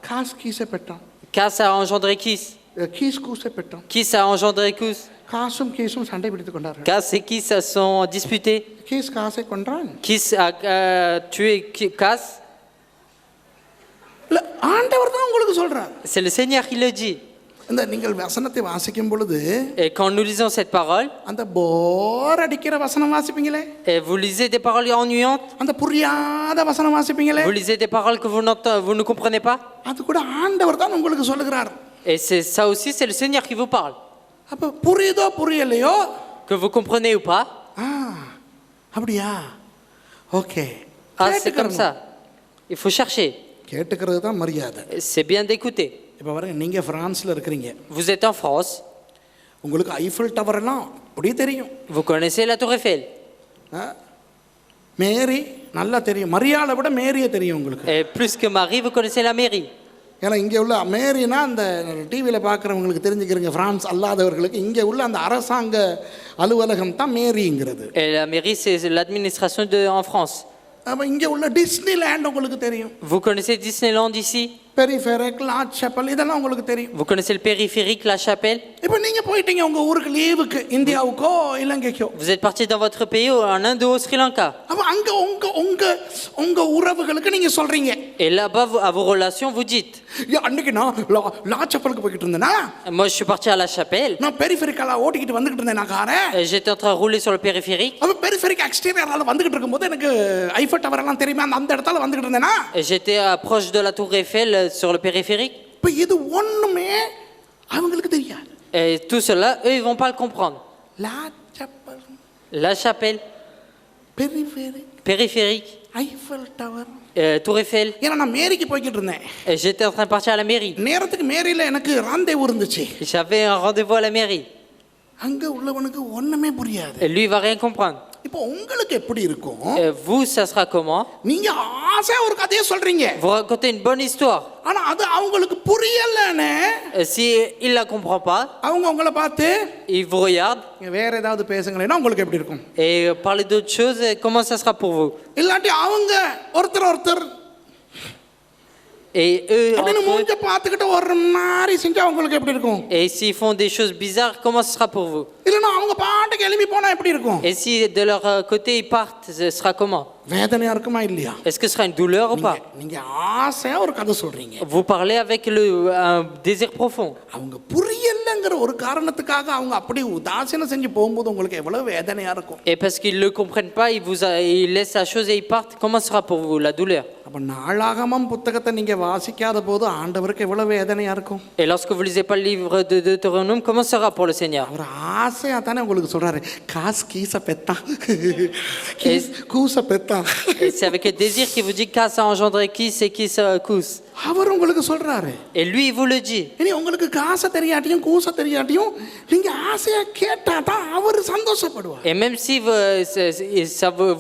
Kas கீசை பெற்றான். Kas a engendré Kis. Kis கூசை பெற்றான். Kis a engendré Kous. காசும் கீசும் சண்டை பிடித்துக் கொண்டார்கள். Kas et Kis se sont disputés. Keys காசை கொன்றான். Kis a tué Kas. இல்ல, ஆண்டவர் தான் உங்களுக்கு சொல்றார். C'est le Seigneur qui le dit. இந்த நீங்கள் வசனத்தை வாசிக்கும் பொழுது Et quand nous lisons cette parole, அந்த போர் அடிக்கிற வசனம் வாசிப்பீங்களே, et vous lisez des paroles ennuyantes, அந்த புரியாத வசனம் வாசிப்பீங்களே, vous lisez des paroles que vous ne comprenez pas, அது கூட ஆண்டவர் தான் உங்களுக்கு சொல்லுகிறார். et c'est ça aussi, c'est le Seigneur qui vous parle. அப்ப புரியுதோ புரியலையோ, Que vous comprenez ou pas, அப்படியா, okay, c'est comme ça. Il faut chercher. கேட்டுக்கிறது தான் மரியாதை. C'est bien d'écouter. இப்போ பாருங்க, நீங்க பிரான்ஸ்ல இருக்கிறீங்க. Vous êtes en France. உங்களுக்கு ஐஃபில் டவர் எல்லாம் அப்படியே தெரியும். Vous connaissez la Tour Eiffel. மேரி நல்லா தெரியும். மரியாதை விட மேரியை தெரியும் உங்களுக்கு. Et plus que Marie, vous connaissez la mairie. ஏன்னா இங்கே உள்ள மேரினா அந்த டிவியில் பார்க்குறவங்களுக்கு தெரிஞ்சுக்கிறீங்க, ஃப்ரான்ஸ் அல்லாதவர்களுக்கு இங்கே உள்ள அந்த அரசாங்க அலுவலகம் தான் மேரிங்கிறது. Et la mairie, c'est l'administration en France. அப்போ இங்கே உள்ள டிஸ்னி லேண்ட் உங்களுக்கு தெரியும். Vous connaissez Disneyland ici? பெரிஃபெரிக், லார்ட் சேப்பல் இதெல்லாம் உங்களுக்கு தெரியும். Vous connaissez le périphérique, la chapelle? இப்போ நீங்க போயிட்டீங்க உங்க ஊருக்கு லீவுக்கு, இந்தியாவுக்கோ இலங்கைக்கோ. Vous êtes parti dans votre pays, en Inde ou au Sri Lanka. அப்ப அங்க உங்க உங்க உங்க உறவுகளுக்கு நீங்க சொல்றீங்க. Et là-bas, à vos relations, vous dites. அன்னைக்கு நான் லார்ட் சேப்பலுக்கு போயிட்டு இருந்தேனா, Moi, je suis parti à la chapelle. நான் பெரிஃபெரிக்கலா ஓட்டிக்கிட்டு வந்துகிட்டு இருந்தேன் நான் காரை. J'étais en train de rouler sur le périphérique. அப்ப பெரிஃபெரிக் எக்ஸ்டீரியரால வந்துகிட்டு இருக்கும்போது எனக்கு ஐஃபல் டவர் எல்லாம் தெரியுமா, அந்த இடத்துல வந்துகிட்டு இருந்தேனா. Et j'étais proche de la tour Eiffel sur le périphérique. இப்ப இது ஒண்ணுமே அவங்களுக்கு தெரியாது. Et tout cela, eux, ils vont pas le comprendre. லார்ட் சேப்பல், La chapelle, பெரிஃபெரிக், périphérique, Eiffel tower. tour Eiffel. ஏன்னா நான் மேரிக்கு போய்கிட்டு இருந்தேன். Et j'étais en train de partir à la mairie. நேரத்துக்கு மேரியில எனக்கு ராந்தேவு இருந்துச்சு. J'avais un rendez-vous à la mairie. அங்க உள்ளவனுக்கு ஒண்ணுமே புரியாது. Et lui, il va rien comprendre. இப்போ உங்களுக்கு எப்படி இருக்கும்? Vous, ça sera comment? நீங்க ஆசையா ஒரு கதையை சொல்றீங்க, Vous racontez une bonne histoire. ஆனா அது அவங்களுக்கு புரியலன்னு Si il la comprend pas, அவங்க உங்களை பார்த்து il vous regarde வேற ஏதாவது பேசுங்களேன்னா உங்களுக்கு எப்படி இருக்கும்? et parler d'autre chose, comment ça sera pour vous? இல்லாட்டி அவங்க ஒருத்தர் Et eux, அப்படின்னு entre eux, மூஞ்ச பார்த்துக்கிட்டு ஒரு மாதிரி செஞ்சா உங்களுக்கு எப்படி இருக்கும்? et s'ils font des choses bizarres, comment ce sera pour vous? இல்லைன்னா அவங்க பாட்டுக்கு எழுப்பி போனா எப்படி இருக்கும்? Et si de leur côté ils partent, ce sera comment? வேதனையா இருக்குமா இல்லையா? Est-ce que ce sera une douleur ou pas? நீங்க ஆசையா ஒரு கதை சொல்றீங்க, Vous parlez avec un désir profond. அவங்க புரியலங்கிற ஒரு காரணத்துக்காக அவங்க அப்படி உதாசீனம் செஞ்சு போகும்போது உங்களுக்கு எவ்வளவு வேதனையா இருக்கும்? Et parce qu'ils ne le comprennent pas, ils laissent la chose et ils partent. Comment sera pour vous la douleur? அப்ப நாளாகமம் புத்தகத்தை நீங்க வாசிக்காத போது ஆண்டவருக்கு எவ்வளவு வேதனையா இருக்கும்? Et lorsque vous lisez pas le livre de Deutéronome, comment sera pour le Seigneur? அவர் ஆசையா தானே உங்களுக்கு சொல்றாரு, காசு கீச பெத்தான், கூச பெத்தான். Et c'est avec le désir qu'il vous dit qu'à ça engendré qui c'est qui ça cousse. அவர் உங்களுக்கு சொல்றாரு. Et lui, il vous le dit. இனி உங்களுக்கு காசை தெரியாட்டியும் கூச தெரியாட்டியும் நீங்க ஆசையா கேட்டா தான் அவர் சந்தோஷப்படுவார். Et même si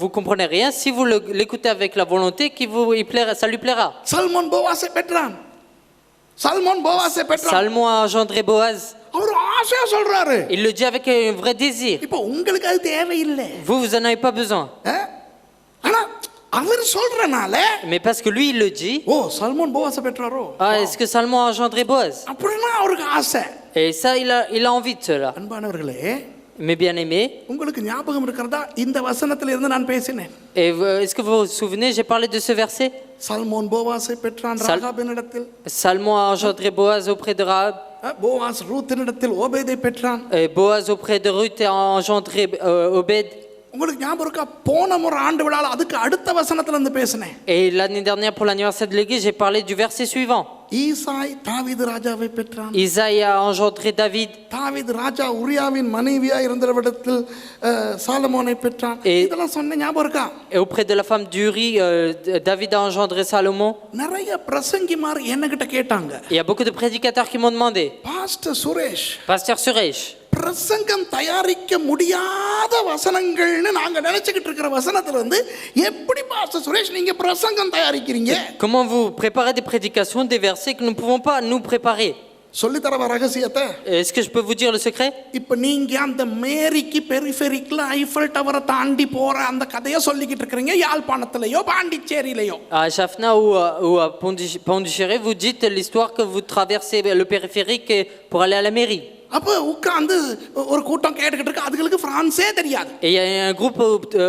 vous comprenez rien, si vous l'écoutez avec la volonté, ça lui plaira. Salmon போவாசை பெற்றான். Salmon a engendré Boaz. அவர் ஆசையா சொல்றாரு. Il le dit avec un vrai désir. இப்போ உங்களுக்கு அது தேவையில்லை. Vous en avez pas besoin. ஆனா அவர் சொல்றனால, Mais parce que lui, il le dit. O Salmon போவாசை பெற்றாரோ, Est-ce que Salmon a engendré Boaz? அப்படின்னா அவருக்கு ஆசை. Et ça, il a envie de cela. அன்பானவர்களே, Mes bien-aimés, உங்களுக்கு ஞாபகம் இருக்கிறதா இந்த வசனத்துல இருந்து நான் பேசினேன். est-ce que vous vous souvenez, j'ai parlé de ce verset? Salmon போவாசை பெற்றான் ராகாபினிடத்தில், Salmon a engendré Boaz auprès de Rahab. Boaz ரூத்தினிடத்தில் ஓபேதை பெற்றான். Et Boaz auprès de Ruth a engendré Obed. உங்களுக்கு ஞாபகம் இருக்கா? போன முறை ஆண்டு விழால அதுக்கு அடுத்த வசனத்துல இருந்து பேசினேன். Et l'année dernière, pour l'anniversaire de l'église, j'ai parlé du verset suivant. ஈசாய் தாவீது ராஜாவை பெற்றான். Isaïe a engendré David. தாவீது ராஜா உரியாவின் மனைவியா இருந்தவரிடத்தில் சாலமோனை பெற்றான். இதெல்லாம் சொன்ன ஞாபகம் இருக்கா? Et auprès de la femme d'Uri, David a engendré Salomon. நிறைய பிரசங்கிமார் என்கிட்ட கேட்டாங்க. Il y a beaucoup de prédicateurs qui m'ont demandé. Pastor Suresh, Pasteur Suresh, பிரசங்கம் தயாரிக்க முடியாத வசனங்கள்னு நாங்க நினைச்சுக்கிட்டு இருக்கிற வசனத்துல இருந்து எப்படி பாஸ்டர் சுரேஷ் நீங்க பிரசங்கம் தயாரிக்கிறீங்க? comment vous préparez des prédications, des versets que nous ne pouvons pas nous préparer? சொல்லித்தரவா ரகசியத்தை? Est-ce que je peux vous dire le secret? இப்ப நீங்க அந்த மேரிக்கு பெரிஃபெரிக்ல ஐஃபல் டவரை தாண்டி போற அந்த கதையை சொல்லிக்கிட்டு இருக்கீங்க, யாழ்ப்பாணத்திலயோ பாண்டிச்சேரியிலயோ. À Jaffna ou à Pondichéry, vous dites l'histoire que vous traversez le périphérique pour aller à la mairie. அப்ப உட்கார்ந்து ஒரு கூட்டம் கேட்டுக்கிட்டு இருக்கு, அதுங்களுக்கு பிரான்ஸே தெரியாது. Et il y a un groupe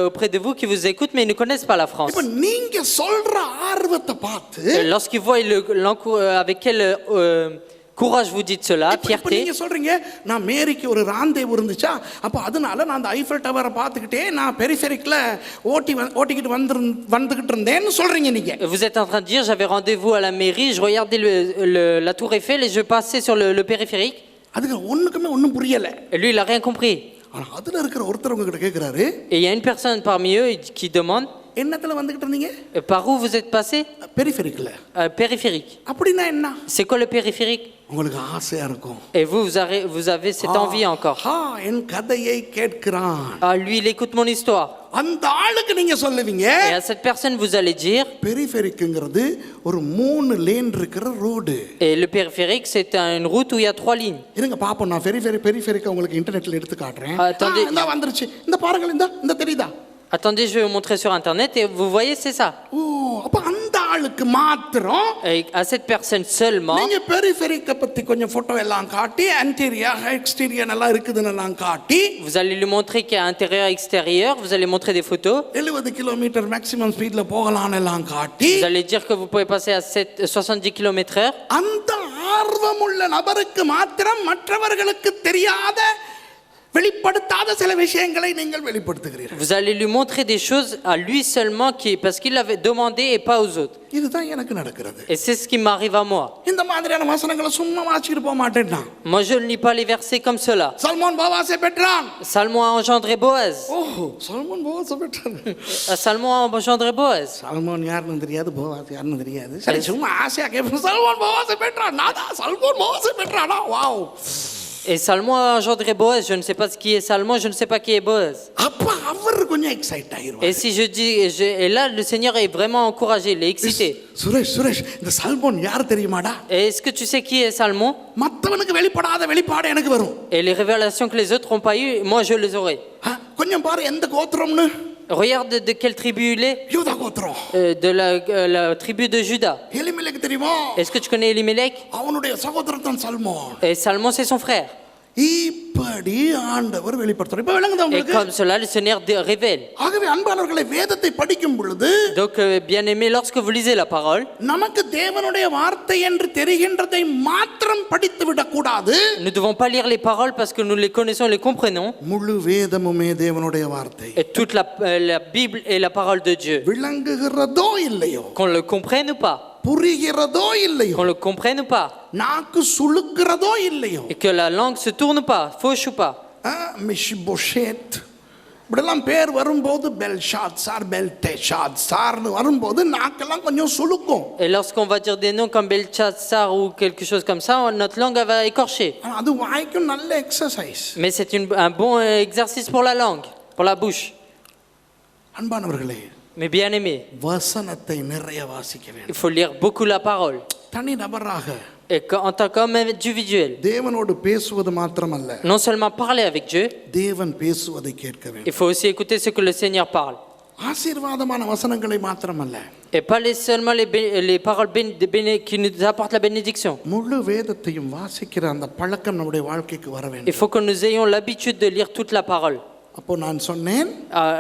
auprès de vous qui vous écoute, mais ils ne connaissent pas la France. இப்ப நீங்க சொல்ற ஆர்வத்தை பார்த்து, Lorsqu'ils voient avec quel courage vous dites cela, இப்ப fierté. நீங்க சொல்றீங்க, நான் மேரிக்கு ஒரு ராந்தேவு இருந்துச்சா, அப்ப அதனால நான் அந்த ஐஃபல் டவரை பார்த்துக்கிட்டே நான் பெரிஃபெரிக்ல ஓட்டிக்கிட்டு வந்துகிட்டு இருந்தேன்னு சொல்றீங்க நீங்க. Vous êtes en train de dire, j'avais rendez-vous à la mairie, je regardais la tour Eiffel et je passais sur le périphérique. அதுக்கு ஒண்ணுக்குமே ஒண்ணும் புரியல. Et lui, il n'a rien compris. ஆனா அதுல இருக்கிற ஒருத்தர் உங்ககிட்ட கேக்குறாரு, Et il y a une personne parmi eux qui demande, என்னத்துல வந்துகிட்டு இருந்தீங்க? par où vous êtes passé? பெரிஃபெரிக்ல. Périphérique. அப்படின்னா என்ன? C'est quoi le périphérique? உங்களுக்கு ஆசையா இருக்கும். Et vous avez cette envie encore. என் கதையை கேட்கிறான். Lui, il écoute mon histoire. அந்த ஆளுக்கு நீங்க சொல்லுவீங்க, Et à cette personne, vous allez dire, பெரிஃபெரிக்ங்கிறது ஒரு 3 லேன் இருக்கிற road. et le périphérique, c'est une route où il y a 3 lignes. இருங்க பாப்போம், நான் பெரிஃபெரிக் உங்களுக்கு இன்டர்நெட்ல எடுத்து காட்டுறேன். Attendez. இந்த வந்துருச்சு, இந்த பாருங்க, இந்த தெரியுதா? Attendez, je vais vous montrer sur internet et vous voyez, c'est ça. ஓ, அப்ப அந்த ஆளுக்கு ஒருவனுக்கு மாத்திரம் Et à cette personne seulement, நீங்க பெரிஃபெரிக்க பத்தி கொஞ்சம் போட்டோ எல்லாம் காட்டி இன்டீரியர் எக்ஸ்டீரியர் எல்லாம் இருக்குதுன்னு எல்லாம் காட்டி vous allez lui montrer qu'il y a intérieur et extérieur, vous allez montrer des photos, 70 kilometre maximum ஸ்பீட்ல போகலாம்னு எல்லாம் காட்டி vous allez dire que vous pouvez passer à 70 km/h. அந்த ஆர்வமுள்ள நபருக்கு மாத்திரம் மற்றவர்களுக்கு தெரியாத வெளிப்படுத்தாத சில விஷயங்களை நீங்கள் வெளிப்படுத்துகிறீர்கள். Vous allez lui montrer des choses à lui seulement parce qu'il l'avait demandé et pas aux autres. இதுதான் எனக்கு நடக்கிறது. Et c'est ce qui m'arrive à moi. இந்த மாதிரியான வசனங்களை சும்மா வாசிச்சிட்டு போக மாட்டேன் நான். Moi je ne lis pas les versets comme cela. Salmon போவாசை பெற்றான். Salmon a engendré Boaz. ஓஹோ சல்மோன் போவாசை பெற்றான். Salmon a engendré Boaz. Salmon யாருன்னு தெரியாது, போவாஸ் யாருன்னு தெரியாது. சரி சும்மா ஆசையா கேட்பேன். சல்மோன் போவாசை பெற்றான். நாதா சல்மோன் போவாசை பெற்றானா? Wow. Et Salmon a engendré Boaz. Je ne sais pas ce qui est Salmon, je ne sais pas qui est Boaz. அப்ப அவர் கொஞ்சம் excite ஆயிருவார். Et si je dis, et là le Seigneur est vraiment encouragé, il est excité. Suresh இந்த சல்மோன் யார் தெரியுமாடா? Et est-ce que tu sais qui est Salmon? மத்தவனுக்கு வெளிப்படாத வெளிப்பாடு எனக்கு வரும். Et les révélations que les autres n'ont pas eues, moi je les aurai. கொஞ்சம் பாரு எந்த கோத்திரம்னு. Regarde de quelle tribu il est. யூதா கோத்திரம். De la tribu de Juda. எலிமெலெக் தெரியுமா? Est-ce que tu connais Elimelech? அவனுடைய சகோதரன் தான் Salmon. Et Salmon c'est son frère. இப்படி ஆண்டவர் வெளிப்படுத்துறார். இப்ப விளங்குதா Et உங்களுக்கு? comme cela le Seigneur révèle. ஆகவே அன்பானவர்களே வேதத்தை படிக்கும் பொழுது Donc bien aimé, lorsque vous lisez la parole, நமக்கு தேவனுடைய வார்த்தை என்று தெரிகின்றதை மாத்திரம் படித்து விடக் கூடாது. nous ne devons pas lire les paroles parce que nous les connaissons et les comprenons. முழு வேதமுமே தேவனுடைய வார்த்தை. Et toute la Bible est la parole de Dieu. விளங்குகிறதோ இல்லையோ, Qu'on le comprenne ou pas, புரிகிறதோ இல்லையோ, qu'on le comprenne ou pas, நாக்கு சுளுக்கிறதோ இல்லையோ, et que la langue se tourne ou pas, fauche ou pas. மிஷிபோஷேத் இப்படிலாம் பேர் வரும்போது பெல்ஷாத் சார் பெல்டேஷாத் சார்னு வரும்போது நாக்கெல்லாம் கொஞ்சம் சுளுக்கும். Et lorsqu'on va dire des noms comme Belchatsar ou quelque chose comme ça, notre langue elle va écorcher. அது வாய்க்கும் நல்ல exercise. Mais c'est un bon exercice pour la langue, pour la bouche. அன்பானவர்களே, Mais bien aimé, வசனத்தை நிறைய வாசிக்க il வேண்டும். faut lire beaucoup la parole. தனி நபராக Et en tant qu'homme individuel, தேவனோடு பேசுவது மாத்திரமல்ல, non seulement parler avec Dieu, தேவன் பேசுவதை கேட்க வேண்டும். il faut aussi écouter ce que le Seigneur parle. ஆசீர்வாதமான வசனங்களை மாத்திரமல்ல, Et pas seulement les paroles qui nous apportent la bénédiction. முழு வேதத்தையும் வாசிக்கிற அந்த பழக்கம் நம்முடைய வாழ்க்கைக்கு வர Il வேண்டும். faut que nous ayons l'habitude de lire toute la parole. அப்போ நான் சொன்னேன்,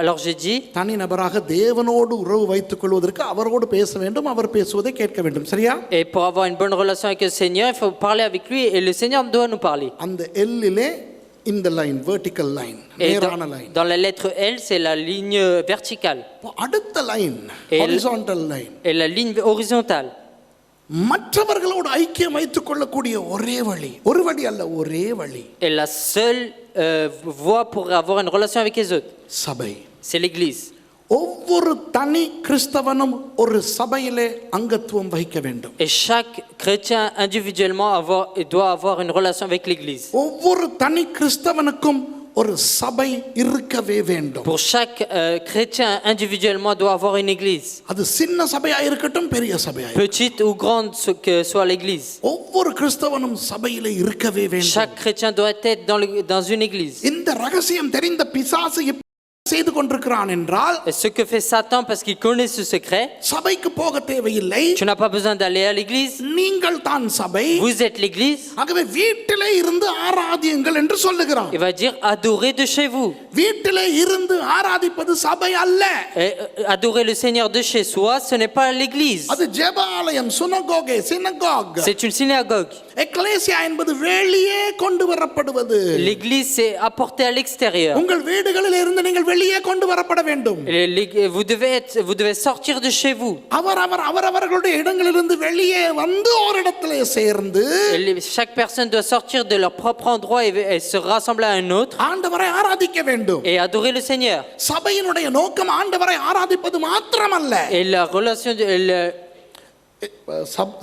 Alors j'ai dit, தனி நபராக தேவனோடு உறவு வைத்துக் கொள்வதற்கு அவரோடு பேச வேண்டும், அவர் பேசுவதை கேட்க வேண்டும். சரியா? et pour avoir une bonne relation avec le Seigneur, il faut parler avec lui et le Seigneur doit nous parler. அந்த எல்லிலே இந்த லைன் வெர்டிக்கல் லைன், Et நேரான line. dans la lettre L, c'est la ligne verticale. அடுத்த line Et horizontal line. Et la ligne horizontale. மற்றவர்களோடு ஐக்கியம் வைத்துக் கொள்ளக்கூடிய ஒரே வழி, ஒரு வழி அல்ல, ஒரே வழி Et la seule voie pour avoir une relation avec les autres, சபை. c'est l'Église. ஒவ்வொரு தனி கிறிஸ்தவனும் ஒரு சபையிலே அங்கத்துவம் வகிக்க வேண்டும். Et chaque chrétien individuellement doit avoir une relation avec l'Église. ஒவ்வொரு தனி கிறிஸ்தவனுக்கும் ஒரு சபை இருக்கவே வேண்டும். Pour chaque chrétien individuellement doit avoir une église. அது சின்ன சபையா இருக்கட்டும், பெரிய சபையா, Petite ou grande que soit l'église. ஒவ்வொரு கிறிஸ்தவனும் சபையிலே இருக்கவே வேண்டும். Chaque chrétien doit être dans une église. இந்த ரகசியம் தெரிந்த பிசாசு செய்து கொண்டிருக்கிறான் என்றால், Et ce que fait Satan parce qu'il connaît ce secret, சபைக்கு போக தேவையில்லை. tu n'as pas besoin d'aller à l'église. நீங்கள் தான் சபை. Vous êtes l'église. ஆகவே வீட்டிலே இருந்து ஆராதியுங்கள் என்று சொல்லுகிறான். Il va dire adorez de chez vous. வீட்டிலே இருந்து ஆராதிப்பது சபை அல்ல. Et adorer le Seigneur de chez soi, ce n'est pas l'église. அது ஜெபாலயம், சினகாக். C'est une synagogue. எக்லேசியா என்பது வெளியே கொண்டு வரப்படுவது. L'église c'est apporté à l'extérieur. உங்கள் வீடுகளில் இருந்து நீங்கள் வெளியே கொண்டு வரப்பட வேண்டும். Vous devez sortir de chez vous. அவரவர்களுடைய இடங்களிலிருந்து வெளியே வந்து ஒரு இடத்திலே சேர்ந்து Chaque personne doit sortir de leur propre endroit et se rassembler à un autre ஆண்டவரை ஆராதிக்க வேண்டும். et adorer le Seigneur. சபையினுடைய நோக்கம் ஆண்டவரை ஆராதிப்பது மாத்திரமல்ல. Et la relation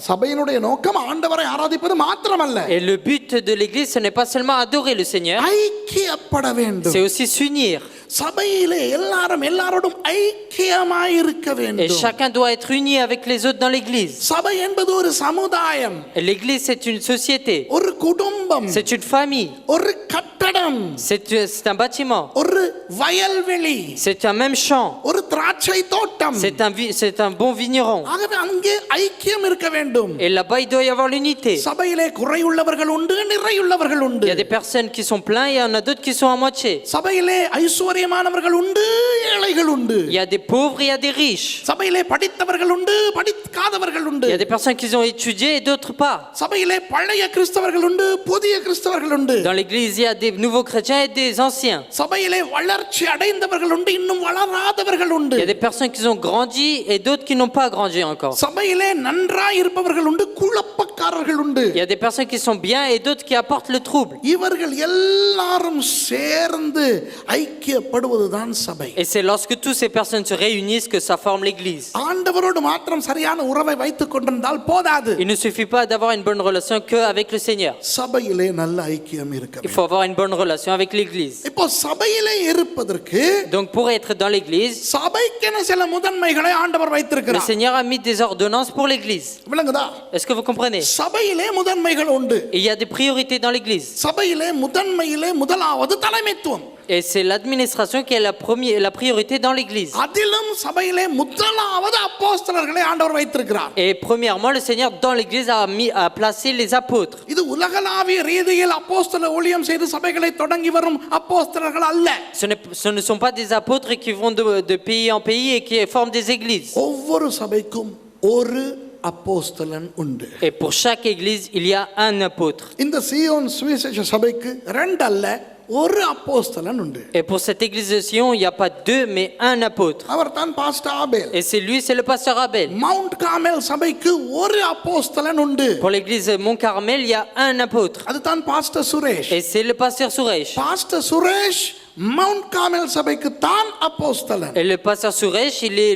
சபையினுடைய நோக்கம் ஆண்டவரை ஆராதிப்பது மாத்திரமல்ல. Et le but de l'église ce n'est pas seulement adorer le Seigneur. ஐக்கியப்பட வேண்டும். C'est aussi s'unir. சபையிலே எல்லாரோடும் ஐக்கியமாய் இருக்க Et வேண்டும். chacun doit être uni avec les autres dans l'église. சபை என்பது ஒரு சமுதாயம். Et l'église c'est une société. ஒரு குடும்பம். C'est une famille. ஒரு கட்டடம். கட்டடம், C'est un bâtiment. ஒரு வயல்வெளி, C'est un même champ. ஒரு திராட்சை தோட்டம். C'est un bon vigneron. ஆகவே அங்கே ஐக்கியம் இருக்க வேண்டும். Et là-bas, il doit y avoir l'unité. சபையிலே குறையுள்ளவர்கள் உண்டு, நிறையுள்ளவர்கள் உண்டு. Il y a des personnes qui sont pleines et il y en a d'autres qui sont à moitié. சபையிலே ஐஸ்வரியமானவர்கள் உண்டு, ஏழைகள் உண்டு. Il y a des pauvres et il y a des riches. சபையிலே படித்தவர்கள் உண்டு, படிக்காதவர்கள் உண்டு. Il y a des personnes qui ont étudié et d'autres pas. சபையிலே பழைய கிறிஸ்தவர்கள் உண்டு, புதிய கிறிஸ்தவர்கள் உண்டு. Dans l'église, il y a des nouveaux chrétiens et des anciens. சபையிலே வளர்ச்சி அடைந்தவர்கள் உண்டு, இன்னும் வளராதவர்கள் உண்டு. Il y a des personnes qui ont grandi et d'autres qui n'ont pas grandi encore. சபையிலே நன்றாய் இருப்பவர்கள் உண்டு, குழப்பக்காரர்கள் உண்டு. Il y a des personnes qui sont bien et d'autres qui apportent le trouble. இவர்கள் எல்லாரும் சேர்ந்து ஐக்கியப்படுவதுதான் சபை. Et c'est lorsque toutes ces personnes se réunissent que ça forme l'église. ஆண்டவரோடு மாத்திரம் சரியான உறவை வைத்துக் கொண்டிருந்தால் போதாது. Il ne suffit pas d'avoir une bonne relation qu'avec le Seigneur. சபையிலே நல்ல ஐக்கியம் இருக்க Il வேண்டும். faut avoir une bonne relation avec l'église. இப்போ சபையிலே இருப்பதற்கு Donc pour être dans l'église, சபைக்கென சில முதன்மைகளை ஆண்டவர் le வைத்திருக்கிறார். Seigneur a mis des ordonnances pour l'église. விளங்குதா? Est-ce que vous comprenez? சபையிலே முதன்மைகள் உண்டு. Et il y a des priorités dans l'église. சபையிலே முதன்மையிலே முதலாவது தலைமைத்துவம். Et c'est l'administration qui est la priorité dans l'église. அதிலும் சபையிலே முதலாவது அப்போஸ்தலர்களை ஆண்டவர் வைத்திருக்கிறார். Et premièrement, le Seigneur dans l'église a placé les apôtres. இது உலகளாவிய ரீதியில் அப்போஸ்தல ஊழியம் செய்து சபைகளை தொடங்கி வரும் அப்போஸ்தலர்கள் அல்ல. Ce ne sont pas des apôtres qui vont de pays en pays et qui forment des églises. ஒவ்வொரு சபைக்கும் ஒரு அப்போஸ்தலன் உண்டு. Et pour chaque église, il y a un apôtre. இந்த சீயோன் சுவிசேஷ சபைக்கு ரெண்டு அல்ல, ஒரு அப்போஸ்தலன் உண்டு. Et pour cette église de Sion, il n'y a pas deux, mais un apôtre. அவர் தான் பாஸ்டர் ஆபேல். Et c'est le pasteur Abel. Mount Carmel சபைக்கு ஒரு அப்போஸ்தலன் உண்டு. Pour l'église Mont Carmel, il y a un apôtre. அது தான் pastor Suresh. Et c'est le pasteur Suresh. Pastor Suresh mount Carmel சபைக்கு தான் அப்போஸ்தலன். Et le pasteur Suresh, il est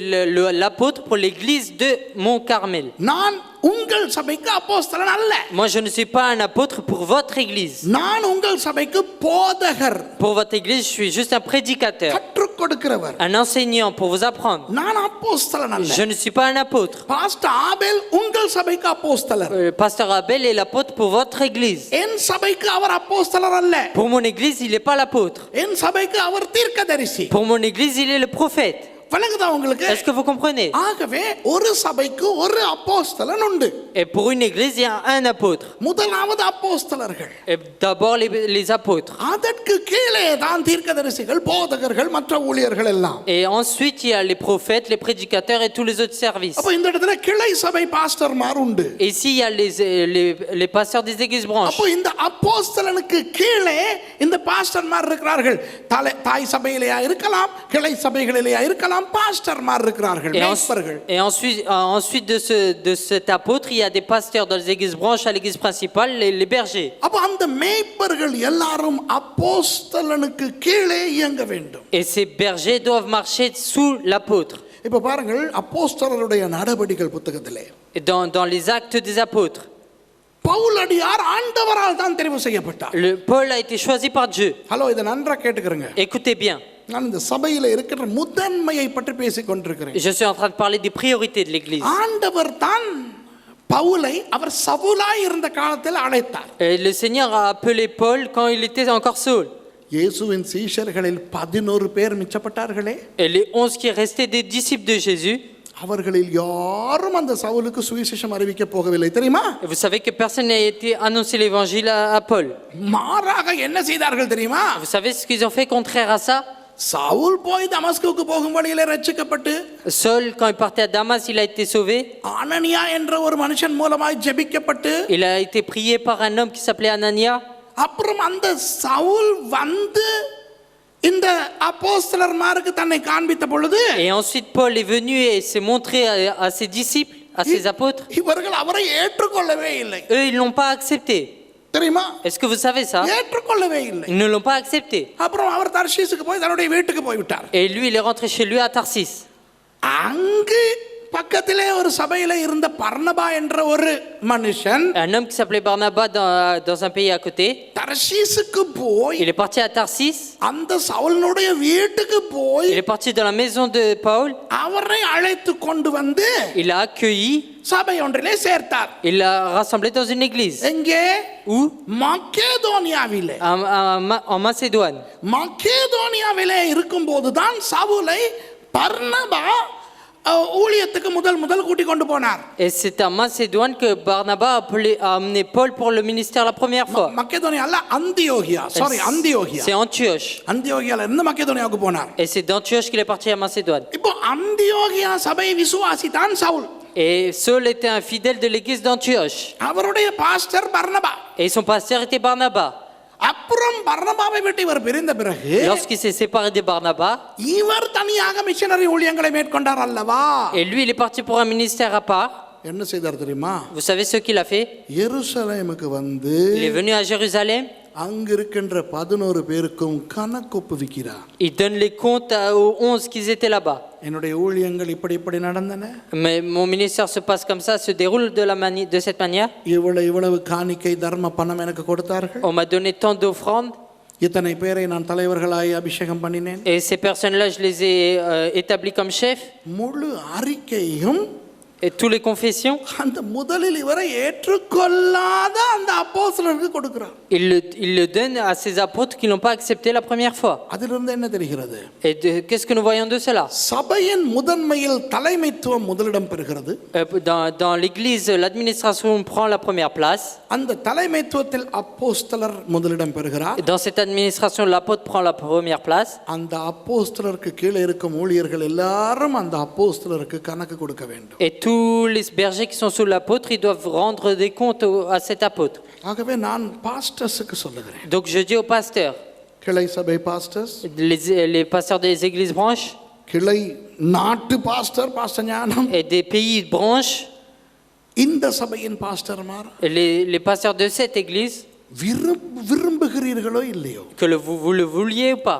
l'apôtre pour l'église de Mont Carmel. நான் உங்கள் சபைக்கு அப்போஸ்தலன் அல்ல. Moi, je ne suis pas un apôtre pour votre église. நான் உங்கள் சபைக்கு போதகர். Pour votre église, je suis juste un prédicateur, கற்றுக் கொடுக்கிறவர். un enseignant pour vous apprendre. நான் அப்போஸ்தலன் அல்ல. Je ne suis pas un apôtre. Pastor Abel உங்கள் சபைக்கு அப்போஸ்தலர். Pasteur Abel est l'apôtre pour votre église. என் சபைக்கு அவர் அப்போஸ்தலர் அல்ல. Pour mon église, il n'est pas l'apôtre. என் சபைக்கு அவர் தீர்க்கதரிசி. Pour mon église, il est le prophète. விளங்குதா உங்களுக்கு? Est-ce que vous comprenez? ஆகவே ஒரு சபைக்கு ஒரு அப்போஸ்தலன் உண்டு. Et pour une église, il y a un apôtre. முதலாவது அப்போஸ்தலர்கள். Et d'abord les apôtres. அதற்கு கீழே தான் தீர்க்கதரிசிகள், போதகர்கள், மற்ற ஊழியர்கள் எல்லாம். Et ensuite, il y a les prophètes, les prédicateurs et tous les autres services. அப்ப இந்த இடத்துல கிளை சபை பாஸ்டர்மார் உண்டு. Et ici, il y a les pasteurs des églises branches. அப்போ இந்த அப்போஸ்தலனுக்கு கீழே இந்த பாஸ்டர்மார் இருக்கிறார்கள். தாய் சபையிலேயா இருக்கலாம், கிளை சபைகளிலேயா இருக்கலாம், பாஸ்டர்மார் இருக்கிறார்கள், மேய்ப்பர்கள். Et ensuite de cet apôtre, il y a des pasteurs dans les églises branches, à l'église principale, les bergers. அப்ப அந்த மேய்ப்பர்கள் எல்லாரும் அப்போஸ்தலனுக்கு கீழே இயங்க வேண்டும். Et ces bergers doivent marcher sous l'apôtre. இப்ப பாருங்கள், அப்போஸ்தலருடைய நடபடிகள் புத்தகத்திலே Et dans les actes des apôtres, பவுலடியார் ஆண்டவரால் தான் தெரிவு செய்யப்பட்டார். Paul a été choisi par Dieu. Hello, இதை நன்றா கேட்டுக்கிறங்க. Écoutez bien. நான் இந்த சபையில இருக்கிற முதன்மையை பற்றி பேசிக் கொண்டிருக்கிறேன். Je suis en train de parler des priorités de l'église. ஆண்டவர் தான் பவுலை அவர் சவுலாய் இருந்த காலத்தில் அழைத்தார். Et le Seigneur a appelé Paul quand il était encore Saul. இயேசுவின் சீஷர்களில் 11 பேர் மிச்சப்பட்டார்களே. Et les 11 qui restaient des disciples de Jésus, அவர்களில் யாரும் அந்த சவுலுக்கு சுவிசேஷம் அறிவிக்க போகவில்லை, தெரியுமா? et vous savez que personne n'a été annoncé l'évangile à Paul. மாறாக என்ன செய்தார்கள் தெரியுமா? Vous savez ce qu'ils ont fait contraire à ça? Saul போய் தமஸ்குக்கு போகும் வழியிலே ரட்சிக்கப்பட்டு, Saul, quand il partait à Damas, il a été sauvé. அனனியா என்ற ஒரு மனுஷன் மூலமாய் ஜெபிக்கப்பட்டு, Il a été prié par un homme qui s'appelait Anania. அப்புறம் அந்த சவுல் வந்து இந்த அப்போஸ்தலர்மாருக்கு தன்னை காண்பித்த பொழுது, Et ensuite Paul est venu et s'est montré à ses disciples, à ses apôtres. இவர்கள் அவரை ஏற்றுக்கொள்ளவே இல்லை. Eux, ils l'ont pas accepté. தெரியுமா? Est-ce que vous savez ça? ஏற்றுக்கொள்ளவே இல்லை. Ils ne l'ont pas accepté. அப்புறம் அவர் தர்ஷீசுக்கு போய் தன்னுடைய வீட்டுக்கு போய் விட்டார். Et lui, il est rentré chez lui à Tarsis. அங்கு பக்கத்திலே ஒரு சபையில இருந்த பர்னபா என்ற ஒரு மனுஷன், Un homme qui s'appelait Barnabas dans un pays à côté. தர்ஷீசுக்கு போய் Il est parti à Tarsis. அந்த சவுலனுடைய வீட்டுக்கு போய் Il est parti dans la maison de Paul. அவரை அழைத்து கொண்டு வந்து Il a accueilli சபை ஒன்றிலே சேர்த்தார். Il l'a rassemblé dans une église. எங்கே? Où? மக்கேதோனியாவிலே. En Macédoine. மக்கேதோனியாவிலே இருக்கும்போது தான் சவுலை பர்னபா ஊழியத்துக்கு முதல் கூட்டி கொண்டு போனார். Et c'est à Macédoine que Barnabas a amené Paul pour le ministère la première fois. Macedonia அல்ல, அந்தியோகியா. அந்தியோகியா. C'est Antioche. அந்தியோகியால இருந்து மக்கேதோனியாவுக்கு போனார். Et c'est d'Antioche qu'il est parti à Macédoine. இப்போ அந்தியோகியா சபை விசுவாசிதான் Saul. Et Saul était un fidèle de l'église d'Antioche. அவருடைய pastor பர்னபா. Et son pasteur était Barnabas. அப்புறம் பர்னபாவை விட்டு இவர் பிரிந்த பிறகு Lorsqu'il s'est séparé de Barnabas, இவர் தனியாக மிஷனரி ஊழியங்களை மேற்கொண்டார் அல்லவா? et lui il est parti pour un ministère à part. என்ன செய்தார் தெரியுமா? Vous savez ce qu'il a fait? எருசலேமுக்கு வந்து Il est venu à Jérusalem. அங்க இருக்கின்ற 11 பேருக்கும் கணக்கு ஒப்புவிக்கிறார். Il donne les comptes aux 11 qui étaient là-bas. என்னுடைய ஊழியங்கள் இப்படி நடந்தன. Mais mon ministère se passe comme ça, se déroule de cette manière. இவ்வளவு காணிக்கை தர்ம பணம் எனக்கு கொடுத்தார்கள். On m'a donné tant d'offrandes. இத்தனை பேரை நான் தலைவர்களாய் அபிஷேகம் பண்ணினேன். Et ces personnes-là, je les ai établis comme chefs. முழு அறிக்கையும் Et tous les confessions, அந்த முதலில் இவரை ஏற்றுக்கொள்ளாத அந்த அப்போஸ்தலருக்கு கொடுக்கிறார். il le donne à ces apôtres qui n'ont pas accepté la première fois. அதிலிருந்து என்ன தெரிகிறது? Et qu'est-ce que nous voyons de cela? சபையின் முதன்மையில் தலைமைத்துவம் முதலிடம் பெறுகிறது. Dans l'église, l'administration prend la première place. அந்த தலைமைத்துவத்தில் அப்போஸ்தலர் முதலிடம் பெறுகிறார். Dans cette administration, l'apôtre prend la première place. அந்த அப்போஸ்தலருக்கு கீழே இருக்கும் ஊழியர்கள் எல்லாரும் அந்த அப்போஸ்தலருக்கு கணக்கு கொடுக்க வேண்டும். Et tous les bergers qui sont sous l'apôtre, ils doivent rendre des comptes à cet apôtre. ஆகவே நான் பாஸ்டர்ஸ்க்கு சொல்லுகிறேன். Donc je dis aux pasteurs, கிளை சபை pastors, les pasteurs des églises branches, கிளை நாட்டு பாஸ்டர் ஞானம், et des pays branches, இந்த சபையின் பாஸ்டர்மார், les pasteurs de cette église, விரும்புகிறீர்களோ இல்லையோ, que vous le vouliez ou pas,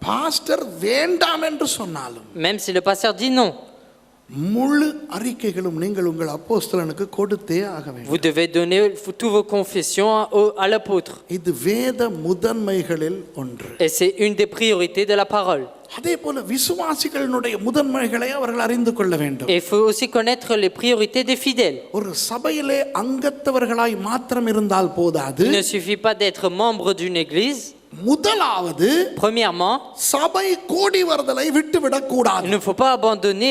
pastor வேண்டாம் என்று சொன்னாலும், même si le pasteur dit non, முழு அறிக்கைகளும் நீங்கள் உங்கள் அப்போஸ்தலனுக்கு கொடுத்தே ஆக வேண்டும். vous devez donner toutes vos confessions à l'apôtre. இது வேத முதன்மைகளில் ஒன்று. Et c'est une des priorités de la parole. அதே போல விசுவாசிகளுடைய முதன்மைகளை அவர்கள் அறிந்து கொள்ள வேண்டும். Et il faut aussi connaître les priorités des fidèles. ஒரு சபையிலே அங்கத்தவர்களாய் மாத்திரம் இருந்தால் போதாது. Il ne suffit pas d'être membre d'une église. முதலாவது, premièrement, சபை கூடி வருதலை விட்டுவிடக் கூடாது. il ne faut pas abandonner